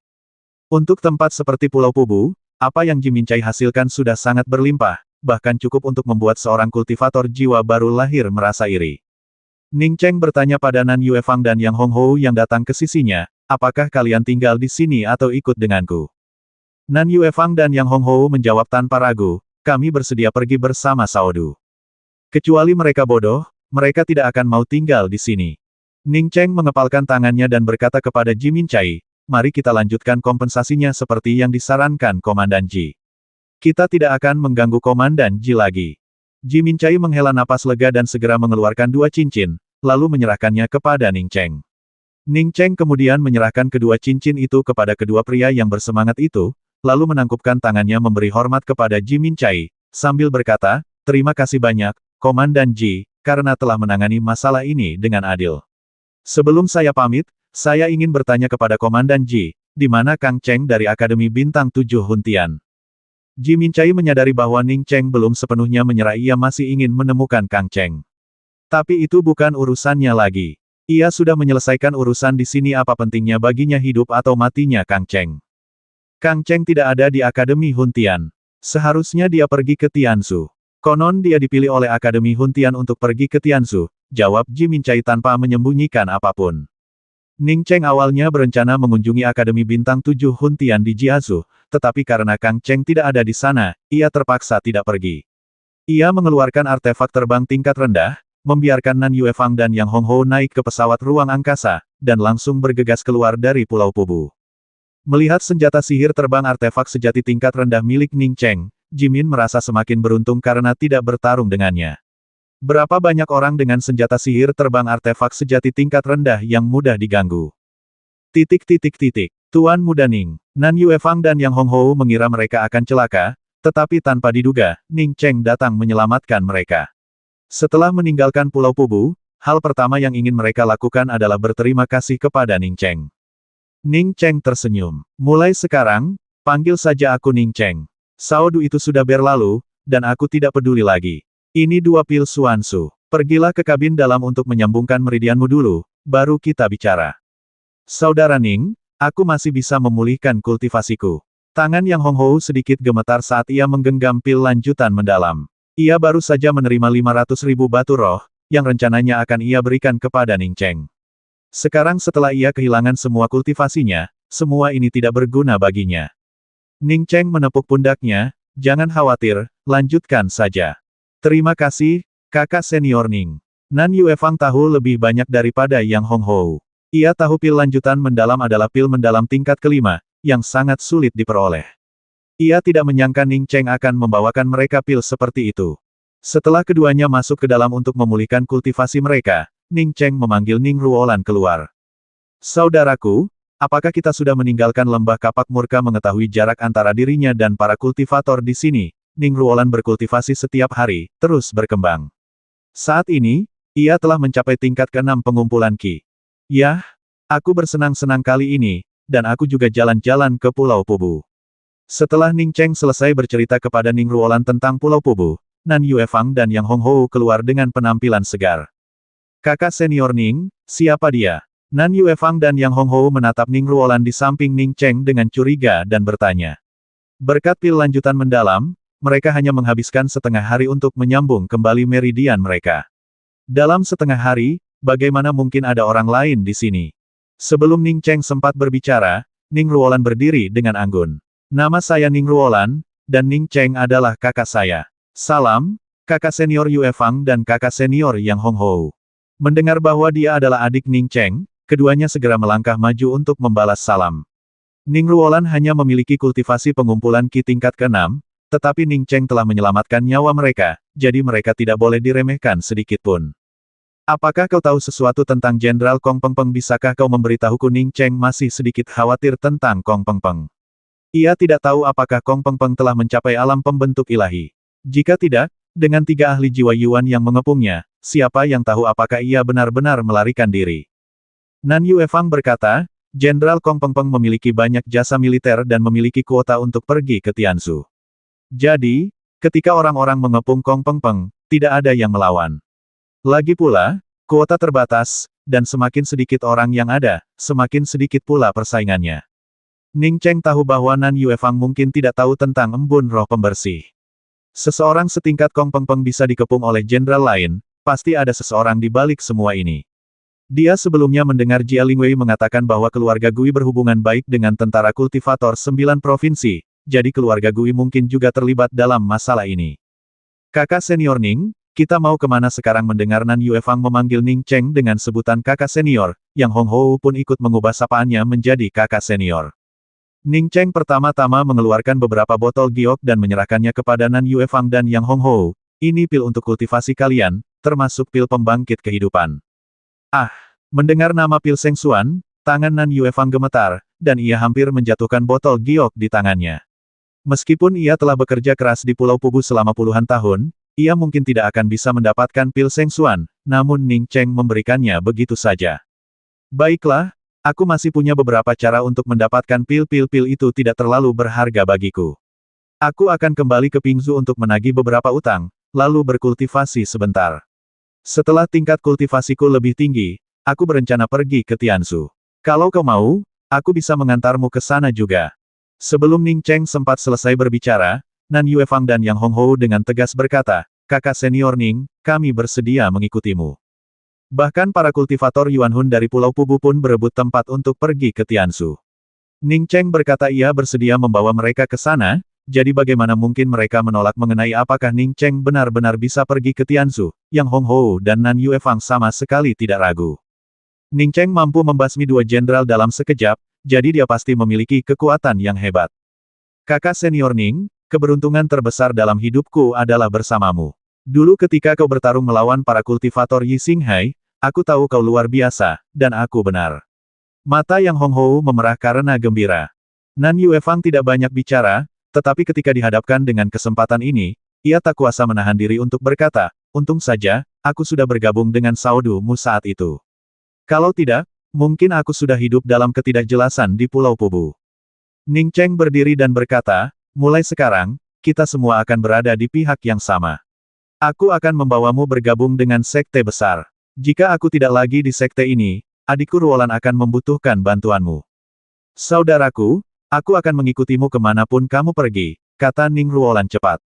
Untuk tempat seperti Pulau Pubu, apa yang Ji Minchai hasilkan sudah sangat berlimpah, bahkan cukup untuk membuat seorang kultivator jiwa baru lahir merasa iri. Ning Cheng bertanya pada Nan Yue Fang dan Yang Hong Hou yang datang ke sisinya, apakah kalian tinggal di sini atau ikut denganku? Nan Yue Fang dan Yang Hong Hou menjawab tanpa ragu, kami bersedia pergi bersama Saodu. Kecuali mereka bodoh, mereka tidak akan mau tinggal di sini. Ning Cheng mengepalkan tangannya dan berkata kepada Ji Minchai, mari kita lanjutkan kompensasinya seperti yang disarankan Komandan Ji. Kita tidak akan mengganggu Komandan Ji lagi. Ji Minchai menghela napas lega dan segera mengeluarkan 2 cincin, lalu menyerahkannya kepada Ning Cheng. Ning Cheng kemudian menyerahkan kedua cincin itu kepada kedua pria yang bersemangat itu, lalu menangkupkan tangannya memberi hormat kepada Ji Minchai, sambil berkata, terima kasih banyak, Komandan Ji, karena telah menangani masalah ini dengan adil. Sebelum saya pamit, saya ingin bertanya kepada Komandan Ji, di mana Kang Cheng dari Akademi Bintang 7 Huntian? Ji Minchai menyadari bahwa Ning Cheng belum sepenuhnya menyerah, ia masih ingin menemukan Kang Cheng. Tapi itu bukan urusannya lagi. Ia sudah menyelesaikan urusan di sini, apa pentingnya baginya hidup atau matinya Kang Cheng. Kang Cheng tidak ada di Akademi Huntian. Seharusnya dia pergi ke Tianzu. Konon dia dipilih oleh Akademi Huntian untuk pergi ke Tianzu, jawab Ji Minchai tanpa menyembunyikan apapun. Ning Cheng awalnya berencana mengunjungi Akademi Bintang 7 Huntian di Jiazu, tetapi karena Kang Cheng tidak ada di sana, ia terpaksa tidak pergi. Ia mengeluarkan artefak terbang tingkat rendah, membiarkan Nan Yue Fang dan Yang Hong Hou naik ke pesawat ruang angkasa, dan langsung bergegas keluar dari Pulau Pubu. Melihat senjata sihir terbang artefak sejati tingkat rendah milik Ning Cheng, Jimin merasa semakin beruntung karena tidak bertarung dengannya. Berapa banyak orang dengan senjata sihir terbang artefak sejati tingkat rendah yang mudah diganggu. Tuan Muda Ning, Nan Yuefang dan Yang Honghou mengira mereka akan celaka, tetapi tanpa diduga, Ning Cheng datang menyelamatkan mereka. Setelah meninggalkan Pulau Pubu, hal pertama yang ingin mereka lakukan adalah berterima kasih kepada Ning Cheng. Ning Cheng tersenyum. Mulai sekarang, panggil saja aku Ning Cheng. Saudu itu sudah berlalu, dan aku tidak peduli lagi. Ini 2 pil Suansu. Pergilah ke kabin dalam untuk menyambungkan meridianmu dulu, baru kita bicara. Saudara Ning, aku masih bisa memulihkan kultivasiku. Tangan Yang Honghou sedikit gemetar saat ia menggenggam pil lanjutan mendalam. Ia baru saja menerima 500.000 batu roh, yang rencananya akan ia berikan kepada Ning Cheng. Sekarang setelah ia kehilangan semua kultivasinya, semua ini tidak berguna baginya. Ning Cheng menepuk pundaknya, jangan khawatir, lanjutkan saja. Terima kasih, kakak senior Ning. Nan Yuefang tahu lebih banyak daripada Yang Honghou. Ia tahu pil lanjutan mendalam adalah pil mendalam tingkat kelima, yang sangat sulit diperoleh. Ia tidak menyangka Ning Cheng akan membawakan mereka pil seperti itu. Setelah keduanya masuk ke dalam untuk memulihkan kultivasi mereka, Ning Cheng memanggil Ning Ruolan keluar. Saudaraku, apakah kita sudah meninggalkan lembah kapak murka mengetahui jarak antara dirinya dan para kultivator di sini? Ning Ruolan berkultivasi setiap hari, terus berkembang. Saat ini, ia telah mencapai tingkat ke-6 pengumpulan Qi. Yah, aku bersenang-senang kali ini, dan aku juga jalan-jalan ke Pulau Pubu. Setelah Ning Cheng selesai bercerita kepada Ning Ruolan tentang Pulau Pubu, Nan Yuefang dan Yang Honghou keluar dengan penampilan segar. Kakak senior Ning, siapa dia? Nan Yuefang dan Yang Honghou menatap Ning Ruolan di samping Ning Cheng dengan curiga dan bertanya. Berkat pil lanjutan mendalam, mereka hanya menghabiskan setengah hari untuk menyambung kembali meridian mereka. Dalam setengah hari, bagaimana mungkin ada orang lain di sini? Sebelum Ning Cheng sempat berbicara, Ning Ruolan berdiri dengan anggun. Nama saya Ning Ruolan, dan Ning Cheng adalah kakak saya. Salam, kakak senior Yuefang dan kakak senior Yang Honghou. Mendengar bahwa dia adalah adik Ning Cheng, keduanya segera melangkah maju untuk membalas salam. Ning Ruolan hanya memiliki kultivasi pengumpulan Qi tingkat ke-6, tetapi Ning Cheng telah menyelamatkan nyawa mereka, jadi mereka tidak boleh diremehkan sedikitpun. Apakah kau tahu sesuatu tentang Jenderal Kong Peng Peng? Bisakah kau memberitahuku? Ning Cheng masih sedikit khawatir tentang Kong Peng Peng. Ia tidak tahu apakah Kong Peng Peng telah mencapai alam pembentuk ilahi. Jika tidak, dengan 3 ahli jiwa Yuan yang mengepungnya, siapa yang tahu apakah ia benar-benar melarikan diri. Nan Yuefang berkata, Jenderal Kong Peng Peng memiliki banyak jasa militer dan memiliki kuota untuk pergi ke Tianzu. Jadi, ketika orang-orang mengepung Kong Peng Peng, tidak ada yang melawan. Lagi pula, kuota terbatas, dan semakin sedikit orang yang ada, semakin sedikit pula persaingannya. Ning Cheng tahu bahwa Nan Yuefang mungkin tidak tahu tentang embun roh pembersih. Seseorang setingkat Kong Peng Peng bisa dikepung oleh jenderal lain, pasti ada seseorang di balik semua ini. Dia sebelumnya mendengar Jia Lingwei mengatakan bahwa keluarga Gui berhubungan baik dengan tentara kultivator 9 provinsi, jadi keluarga Gui mungkin juga terlibat dalam masalah ini. Kakak senior Ning, kita mau kemana sekarang? Mendengar Nan Yuefang memanggil Ning Cheng dengan sebutan kakak senior, Yang Honghou pun ikut mengubah sapaannya menjadi kakak senior. Ning Cheng pertama-tama mengeluarkan beberapa botol giok dan menyerahkannya kepada Nan Yuefang dan Yang Honghou. Ini pil untuk kultivasi kalian, termasuk pil pembangkit kehidupan. Ah, mendengar nama pil Seng Xuan, tangan Nan Yuefang gemetar, dan ia hampir menjatuhkan botol giok di tangannya. Meskipun ia telah bekerja keras di Pulau Pubu selama puluhan tahun, ia mungkin tidak akan bisa mendapatkan pil Seng Xuan, namun Ning Cheng memberikannya begitu saja. Baiklah, aku masih punya beberapa cara untuk mendapatkan pil-pil itu tidak terlalu berharga bagiku. Aku akan kembali ke Pingzu untuk menagih beberapa utang, lalu berkultivasi sebentar. Setelah tingkat kultivasiku lebih tinggi, aku berencana pergi ke Tianzu. Kalau kau mau, aku bisa mengantarmu ke sana juga. Sebelum Ning Cheng sempat selesai berbicara, Nan Yuefang dan Yang Honghou dengan tegas berkata, kakak senior Ning, kami bersedia mengikutimu. Bahkan para kultivator Yuan Hun dari Pulau Pubu pun berebut tempat untuk pergi ke Tianzu. Ning Cheng berkata ia bersedia membawa mereka ke sana, jadi bagaimana mungkin mereka menolak? Mengenai apakah Ning Cheng benar-benar bisa pergi ke Tianzu, Yang Honghou dan Nan Yuefang sama sekali tidak ragu. Ning Cheng mampu membasmi 2 jenderal dalam sekejap, jadi dia pasti memiliki kekuatan yang hebat. Kakak senior Ning, keberuntungan terbesar dalam hidupku adalah bersamamu. Dulu ketika kau bertarung melawan para kultivator Yi Xinghai, aku tahu kau luar biasa, dan aku benar. Mata Yang Honghou memerah karena gembira. Nan Yuefang tidak banyak bicara, tetapi ketika dihadapkan dengan kesempatan ini, ia tak kuasa menahan diri untuk berkata, untung saja, aku sudah bergabung dengan saudumu saat itu. Kalau tidak, mungkin aku sudah hidup dalam ketidakjelasan di Pulau Pubu. Ning Cheng berdiri dan berkata, mulai sekarang, kita semua akan berada di pihak yang sama. Aku akan membawamu bergabung dengan sekte besar. Jika aku tidak lagi di sekte ini, adikku Ruolan akan membutuhkan bantuanmu. Saudaraku, aku akan mengikutimu kemanapun kamu pergi, kata Ning Ruolan cepat.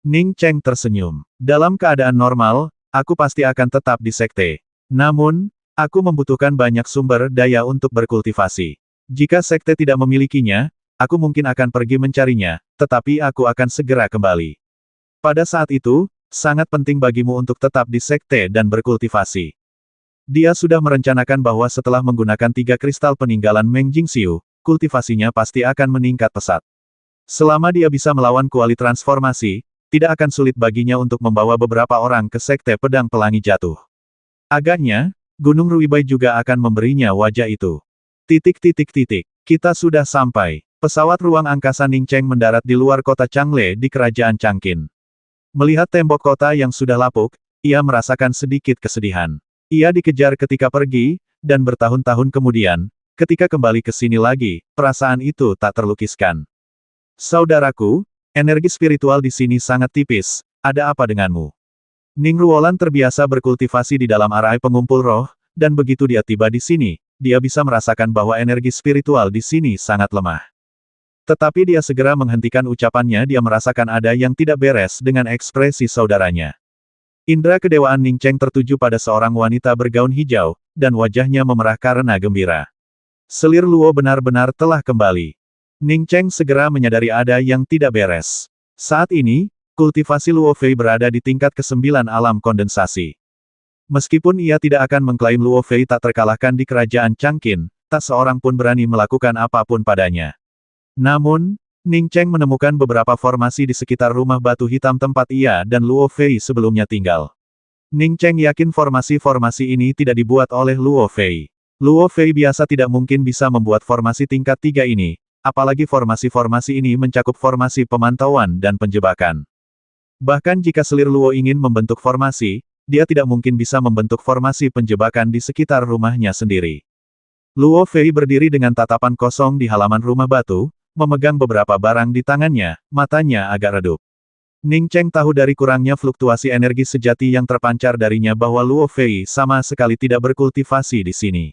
Ning Cheng tersenyum. Dalam keadaan normal, aku pasti akan tetap di sekte. Namun, aku membutuhkan banyak sumber daya untuk berkultivasi. Jika sekte tidak memilikinya, aku mungkin akan pergi mencarinya, tetapi aku akan segera kembali. Pada saat itu, sangat penting bagimu untuk tetap di sekte dan berkultivasi. Dia sudah merencanakan bahwa setelah menggunakan 3 kristal peninggalan Meng Jingxiu, kultivasinya pasti akan meningkat pesat. Selama dia bisa melawan kuali transformasi, tidak akan sulit baginya untuk membawa beberapa orang ke Sekte Pedang Pelangi Jatuh. Agaknya, Gunung Ruibai juga akan memberinya wajah itu. Kita sudah sampai. Pesawat ruang angkasa Ning Cheng mendarat di luar kota Changle di kerajaan Changqin. Melihat tembok kota yang sudah lapuk, ia merasakan sedikit kesedihan. Ia dikejar ketika pergi, dan bertahun-tahun kemudian, ketika kembali ke sini lagi, perasaan itu tak terlukiskan. Saudaraku, energi spiritual di sini sangat tipis, ada apa denganmu? Ning Ruolan terbiasa berkultivasi di dalam arai pengumpul roh, dan begitu dia tiba di sini, dia bisa merasakan bahwa energi spiritual di sini sangat lemah. Tetapi dia segera menghentikan ucapannya, dia merasakan ada yang tidak beres dengan ekspresi saudaranya. Indra kedewaan Ning Cheng tertuju pada seorang wanita bergaun hijau, dan wajahnya memerah karena gembira. Selir Luo benar-benar telah kembali. Ning Cheng segera menyadari ada yang tidak beres. Saat ini, kultivasi Luo Fei berada di tingkat ke-9 alam kondensasi. Meskipun ia tidak akan mengklaim Luo Fei tak terkalahkan di kerajaan Changqin, tak seorang pun berani melakukan apapun padanya. Namun, Ning Cheng menemukan beberapa formasi di sekitar rumah batu hitam tempat ia dan Luo Fei sebelumnya tinggal. Ning Cheng yakin formasi-formasi ini tidak dibuat oleh Luo Fei. Luo Fei biasa tidak mungkin bisa membuat formasi tingkat 3 ini, apalagi formasi-formasi ini mencakup formasi pemantauan dan penjebakan. Bahkan jika selir Luo ingin membentuk formasi, dia tidak mungkin bisa membentuk formasi penjebakan di sekitar rumahnya sendiri. Luo Fei berdiri dengan tatapan kosong di halaman rumah batu, memegang beberapa barang di tangannya, matanya agak redup. Ning Cheng tahu dari kurangnya fluktuasi energi sejati yang terpancar darinya bahwa Luo Fei sama sekali tidak berkultivasi di sini.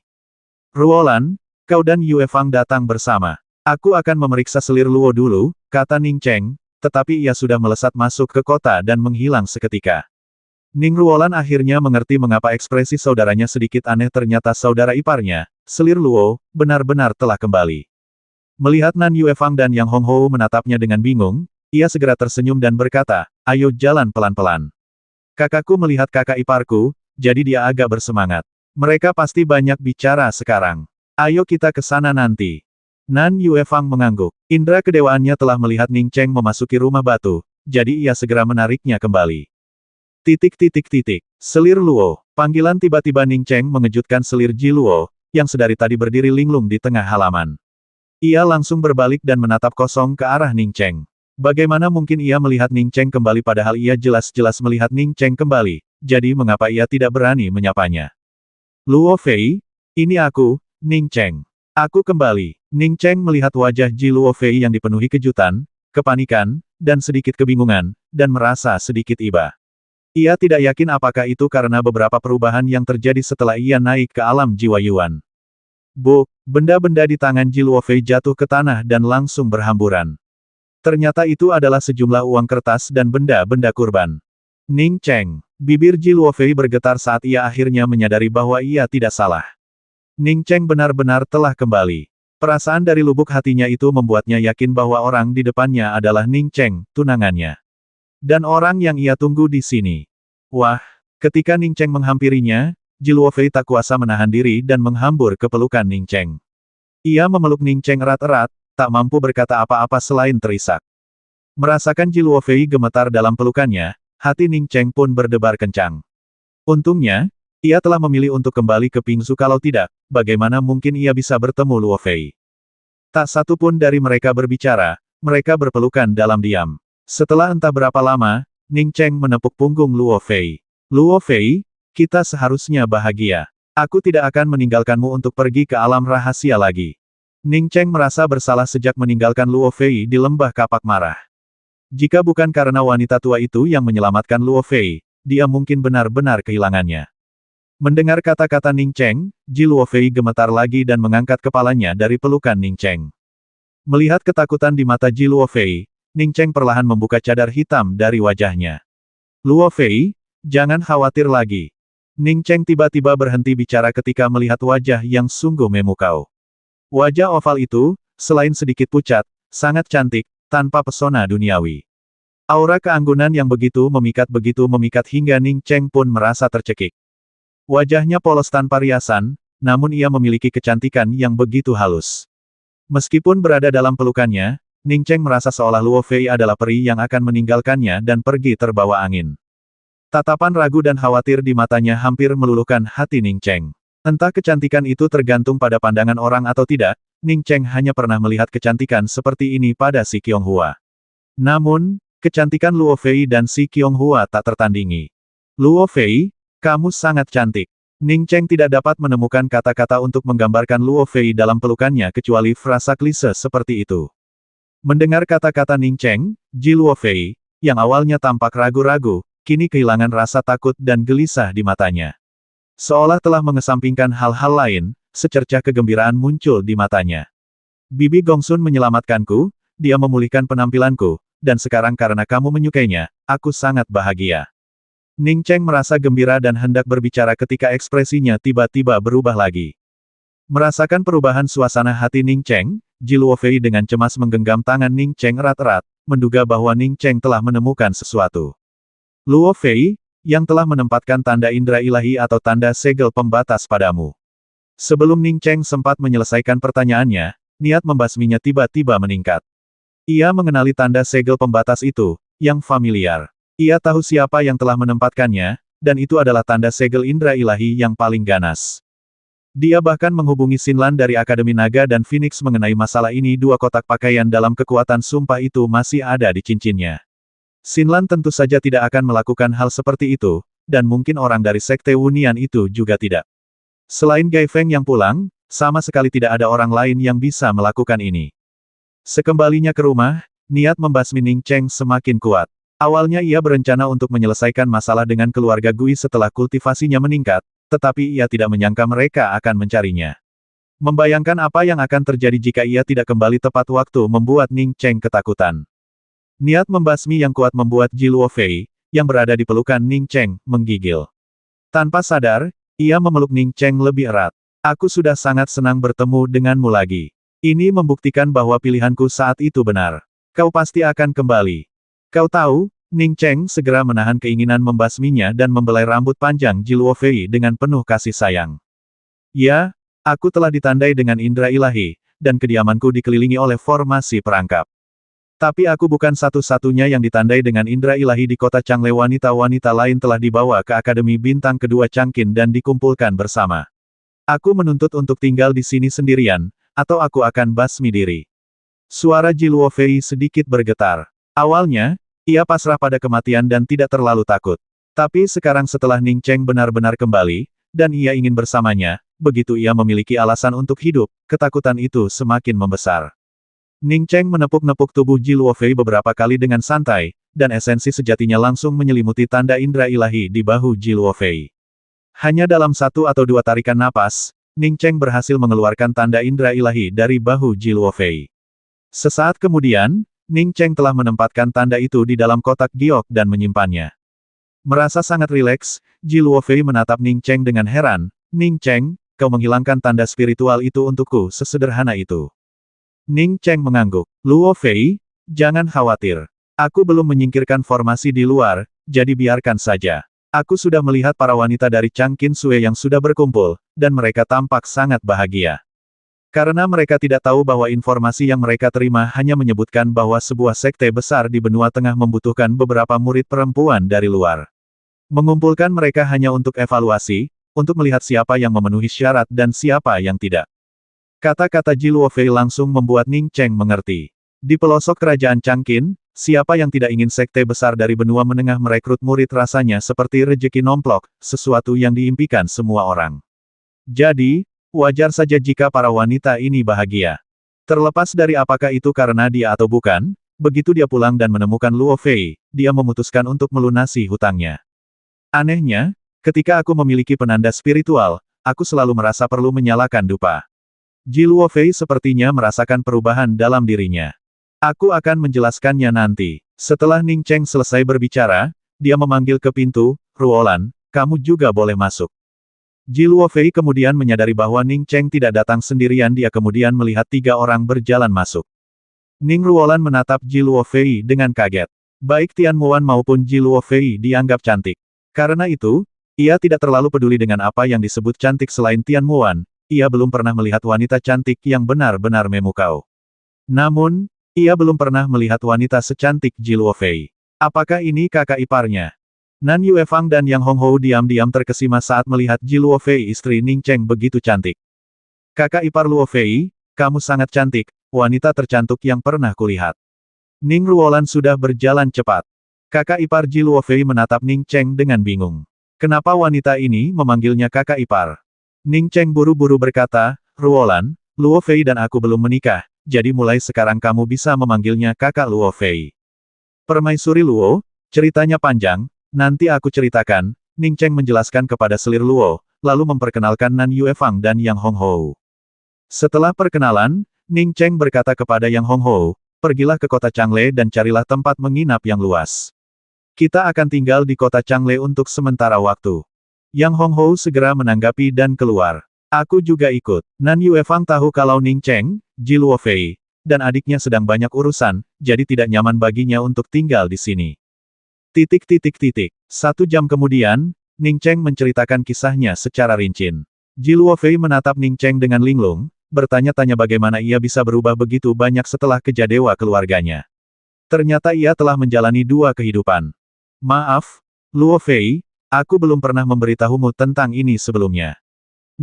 Ruolan, kau dan Yue Fang datang bersama. Aku akan memeriksa selir Luo dulu, kata Ning Cheng, tetapi ia sudah melesat masuk ke kota dan menghilang seketika. Ning Ruolan akhirnya mengerti mengapa ekspresi saudaranya sedikit aneh, ternyata saudara iparnya, selir Luo, benar-benar telah kembali. Melihat Nan Yue Fang dan Yang Honghou menatapnya dengan bingung, ia segera tersenyum dan berkata, ayo jalan pelan-pelan. Kakakku melihat kakak iparku, jadi dia agak bersemangat. Mereka pasti banyak bicara sekarang. Ayo kita ke sana nanti. Nan Yue Fang mengangguk. Indra kedewaannya telah melihat Ning Cheng memasuki rumah batu, jadi ia segera menariknya kembali. Selir Luo. Panggilan tiba-tiba Ning Cheng mengejutkan selir Ji Luo, yang sedari tadi berdiri linglung di tengah halaman. Ia langsung berbalik dan menatap kosong ke arah Ning Cheng. Bagaimana mungkin ia melihat Ning Cheng kembali padahal ia jelas-jelas melihat Ning Cheng kembali, jadi mengapa ia tidak berani menyapanya? Luo Fei, ini aku, Ning Cheng. Aku kembali. Ning Cheng melihat wajah Ji Luo Fei yang dipenuhi kejutan, kepanikan, dan sedikit kebingungan, dan merasa sedikit iba. Ia tidak yakin apakah itu karena beberapa perubahan yang terjadi setelah ia naik ke alam jiwa Yuan. Benda-benda di tangan Ji Luo Fei jatuh ke tanah dan langsung berhamburan. Ternyata itu adalah sejumlah uang kertas dan benda-benda kurban. Ning Cheng. Bibir Ji Luo Fei bergetar saat ia akhirnya menyadari bahwa ia tidak salah. Ning Cheng benar-benar telah kembali. Perasaan dari lubuk hatinya itu membuatnya yakin bahwa orang di depannya adalah Ning Cheng, tunangannya. Dan orang yang ia tunggu di sini. Wah, ketika Ning Cheng menghampirinya, Ji Luo Fei tak kuasa menahan diri dan menghambur ke pelukan Ning Cheng. Ia memeluk Ning Cheng erat-erat, tak mampu berkata apa-apa selain terisak. Merasakan Ji Luofei gemetar dalam pelukannya, hati Ning Cheng pun berdebar kencang. Untungnya, ia telah memilih untuk kembali ke Pingzu, kalau tidak, bagaimana mungkin ia bisa bertemu Luofei. Tak satu pun dari mereka berbicara, mereka berpelukan dalam diam. Setelah entah berapa lama, Ning Cheng menepuk punggung Luofei. Luofei, kita seharusnya bahagia. Aku tidak akan meninggalkanmu untuk pergi ke alam rahasia lagi. Ning Cheng merasa bersalah sejak meninggalkan Luofei di lembah kapak marah. Jika bukan karena wanita tua itu yang menyelamatkan Luofei, dia mungkin benar-benar kehilangannya. Mendengar kata-kata Ning Cheng, Ji Luofei gemetar lagi dan mengangkat kepalanya dari pelukan Ning Cheng. Melihat ketakutan di mata Ji Luofei, Ning Cheng perlahan membuka cadar hitam dari wajahnya. Luofei, jangan khawatir lagi. Ning Cheng tiba-tiba berhenti bicara ketika melihat wajah yang sungguh memukau. Wajah oval itu, selain sedikit pucat, sangat cantik, tanpa pesona duniawi. Aura keanggunan yang begitu memikat hingga Ning Cheng pun merasa tercekik. Wajahnya polos tanpa riasan, namun ia memiliki kecantikan yang begitu halus. Meskipun berada dalam pelukannya, Ning Cheng merasa seolah Luofei adalah peri yang akan meninggalkannya dan pergi terbawa angin. Tatapan ragu dan khawatir di matanya hampir meluluhkan hati Ning Cheng. Entah kecantikan itu tergantung pada pandangan orang atau tidak, Ning Cheng hanya pernah melihat kecantikan seperti ini pada Si Qianghua. Namun, kecantikan Luofei dan Si Qianghua tak tertandingi. Luofei, kamu sangat cantik. Ning Cheng tidak dapat menemukan kata-kata untuk menggambarkan Luofei dalam pelukannya kecuali frasa klise seperti itu. Mendengar kata-kata Ning Cheng, Ji Luofei, yang awalnya tampak ragu-ragu, kini kehilangan rasa takut dan gelisah di matanya. Seolah telah mengesampingkan hal-hal lain, secercah kegembiraan muncul di matanya. Bibi Gongsun menyelamatkanku, dia memulihkan penampilanku, dan sekarang karena kamu menyukainya, aku sangat bahagia. Ning Cheng merasa gembira dan hendak berbicara ketika ekspresinya tiba-tiba berubah lagi. Merasakan perubahan suasana hati Ning Cheng, Ji Luofei dengan cemas menggenggam tangan Ning Cheng erat-erat, menduga bahwa Ning Cheng telah menemukan sesuatu. Luofei, yang telah menempatkan tanda indera ilahi atau tanda segel pembatas padamu. Sebelum Ning Cheng sempat menyelesaikan pertanyaannya, niat membasminya tiba-tiba meningkat. Ia mengenali tanda segel pembatas itu, yang familiar. Ia tahu siapa yang telah menempatkannya, dan itu adalah tanda segel indera ilahi yang paling ganas. Dia bahkan menghubungi Xinlan dari Akademi Naga dan Phoenix mengenai masalah ini. Dua kotak pakaian dalam kekuatan sumpah itu masih ada di cincinnya. Xinlan tentu saja tidak akan melakukan hal seperti itu, dan mungkin orang dari Sekte Wunian itu juga tidak. Selain Gai Feng yang pulang, sama sekali tidak ada orang lain yang bisa melakukan ini. Sekembalinya ke rumah, niat membasmi Ning Cheng semakin kuat. Awalnya ia berencana untuk menyelesaikan masalah dengan keluarga Gui setelah kultivasinya meningkat, tetapi ia tidak menyangka mereka akan mencarinya. Membayangkan apa yang akan terjadi jika ia tidak kembali tepat waktu membuat Ning Cheng ketakutan. Niat membasmi yang kuat membuat Ji Luofei, yang berada di pelukan Ning Cheng, menggigil. Tanpa sadar, ia memeluk Ning Cheng lebih erat. Aku sudah sangat senang bertemu denganmu lagi. Ini membuktikan bahwa pilihanku saat itu benar. Kau pasti akan kembali. Kau tahu, Ning Cheng segera menahan keinginan membasminya dan membelai rambut panjang Ji Luofei dengan penuh kasih sayang. Ya, aku telah ditandai dengan indera ilahi, dan kediamanku dikelilingi oleh formasi perangkap. Tapi aku bukan satu-satunya yang ditandai dengan indera ilahi di kota Changle. Wanita-wanita lain telah dibawa ke Akademi Bintang Kedua Changqin dan dikumpulkan bersama. Aku menuntut untuk tinggal di sini sendirian, atau aku akan basmi diri. Suara Ji Luofei sedikit bergetar. Awalnya, ia pasrah pada kematian dan tidak terlalu takut. Tapi sekarang setelah Ning Cheng benar-benar kembali, dan ia ingin bersamanya, begitu ia memiliki alasan untuk hidup, ketakutan itu semakin membesar. Ning Cheng menepuk-nepuk tubuh Ji Luofei beberapa kali dengan santai, dan esensi sejatinya langsung menyelimuti tanda indera ilahi di bahu Ji Luofei. Hanya dalam 1 atau 2 tarikan napas, Ning Cheng berhasil mengeluarkan tanda indera ilahi dari bahu Ji Luofei. Sesaat kemudian, Ning Cheng telah menempatkan tanda itu di dalam kotak giok dan menyimpannya. Merasa sangat rileks, Ji Luofei menatap Ning Cheng dengan heran. Ning Cheng, kau menghilangkan tanda spiritual itu untukku sesederhana itu. Ning Cheng mengangguk. Luofei, jangan khawatir. Aku belum menyingkirkan formasi di luar, jadi biarkan saja. Aku sudah melihat para wanita dari Changqin Sue yang sudah berkumpul, dan mereka tampak sangat bahagia. Karena mereka tidak tahu bahwa informasi yang mereka terima hanya menyebutkan bahwa sebuah sekte besar di benua tengah membutuhkan beberapa murid perempuan dari luar. Mengumpulkan mereka hanya untuk evaluasi, untuk melihat siapa yang memenuhi syarat dan siapa yang tidak. Kata-kata Ji Luofei langsung membuat Ning Cheng mengerti. Di pelosok kerajaan Changqin, siapa yang tidak ingin sekte besar dari benua menengah merekrut murid rasanya seperti rejeki nomplok, sesuatu yang diimpikan semua orang. Jadi, wajar saja jika para wanita ini bahagia. Terlepas dari apakah itu karena dia atau bukan, begitu dia pulang dan menemukan Luo Fei, dia memutuskan untuk melunasi hutangnya. Anehnya, ketika aku memiliki penanda spiritual, aku selalu merasa perlu menyalakan dupa. Ji Luo Fei sepertinya merasakan perubahan dalam dirinya. Aku akan menjelaskannya nanti. Setelah Ning Cheng selesai berbicara, dia memanggil ke pintu, Ruolan, kamu juga boleh masuk. Ji Luofei kemudian menyadari bahwa Ning Cheng tidak datang sendirian. Dia kemudian melihat 3 orang berjalan masuk. Ning Ruolan menatap Ji Luofei dengan kaget. Baik Tian Muan maupun Ji Luofei dianggap cantik. Karena itu, ia tidak terlalu peduli dengan apa yang disebut cantik selain Tian Muan. Ia belum pernah melihat wanita cantik yang benar-benar memukau. Namun, ia belum pernah melihat wanita secantik Ji Luofei. Apakah ini kakak iparnya? Nan Yuefang dan Yang Honghou diam-diam terkesima saat melihat Ji Luofei istri Ning Cheng begitu cantik. Kakak ipar Luofei, kamu sangat cantik, wanita tercantik yang pernah kulihat. Ning Ruolan sudah berjalan cepat. Kakak ipar Ji Luofei menatap Ning Cheng dengan bingung. Kenapa wanita ini memanggilnya kakak ipar? Ning Cheng buru-buru berkata, Ruolan, Luofei dan aku belum menikah, jadi mulai sekarang kamu bisa memanggilnya kakak Luofei. Permaisuri Luo, ceritanya panjang. Nanti aku ceritakan, Ning Cheng menjelaskan kepada selir Luo, lalu memperkenalkan Nan Yuefang dan Yang Honghou. Setelah perkenalan, Ning Cheng berkata kepada Yang Honghou, pergilah ke kota Changle dan carilah tempat menginap yang luas. Kita akan tinggal di kota Changle untuk sementara waktu. Yang Honghou segera menanggapi dan keluar. Aku juga ikut. Nan Yuefang tahu kalau Ning Cheng, Ji Luofei, dan adiknya sedang banyak urusan, jadi tidak nyaman baginya untuk tinggal di sini. 1 jam kemudian, Ning Cheng menceritakan kisahnya secara rinci. Ji Luofei menatap Ning Cheng dengan linglung, bertanya-tanya bagaimana ia bisa berubah begitu banyak setelah kejadewa keluarganya. Ternyata ia telah menjalani 2 kehidupan. Maaf, Luofei, aku belum pernah memberitahumu tentang ini sebelumnya.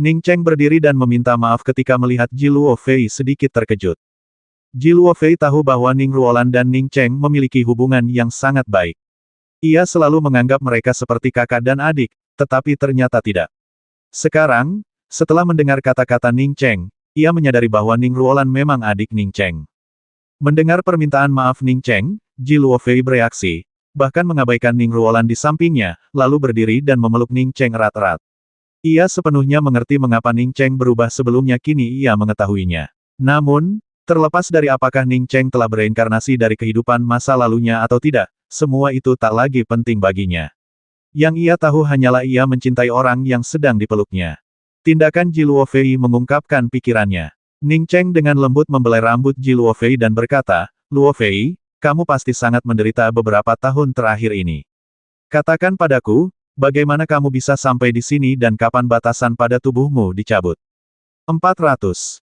Ning Cheng berdiri dan meminta maaf ketika melihat Ji Luofei sedikit terkejut. Ji Luofei tahu bahwa Ning Ruolan dan Ning Cheng memiliki hubungan yang sangat baik. Ia selalu menganggap mereka seperti kakak dan adik, tetapi ternyata tidak. Sekarang, setelah mendengar kata-kata Ning Cheng, ia menyadari bahwa Ning Ruolan memang adik Ning Cheng. Mendengar permintaan maaf Ning Cheng, Ji Luofei bereaksi, bahkan mengabaikan Ning Ruolan di sampingnya, lalu berdiri dan memeluk Ning Cheng erat-erat. Ia sepenuhnya mengerti mengapa Ning Cheng berubah sebelumnya, kini ia mengetahuinya. Namun, terlepas dari apakah Ning Cheng telah bereinkarnasi dari kehidupan masa lalunya atau tidak, semua itu tak lagi penting baginya. Yang ia tahu hanyalah ia mencintai orang yang sedang dipeluknya. Tindakan Ji Luofei mengungkapkan pikirannya. Ning Cheng dengan lembut membelai rambut Ji Luofei dan berkata, Luofei, kamu pasti sangat menderita beberapa tahun terakhir ini. Katakan padaku, bagaimana kamu bisa sampai di sini dan kapan batasan pada tubuhmu dicabut? 400.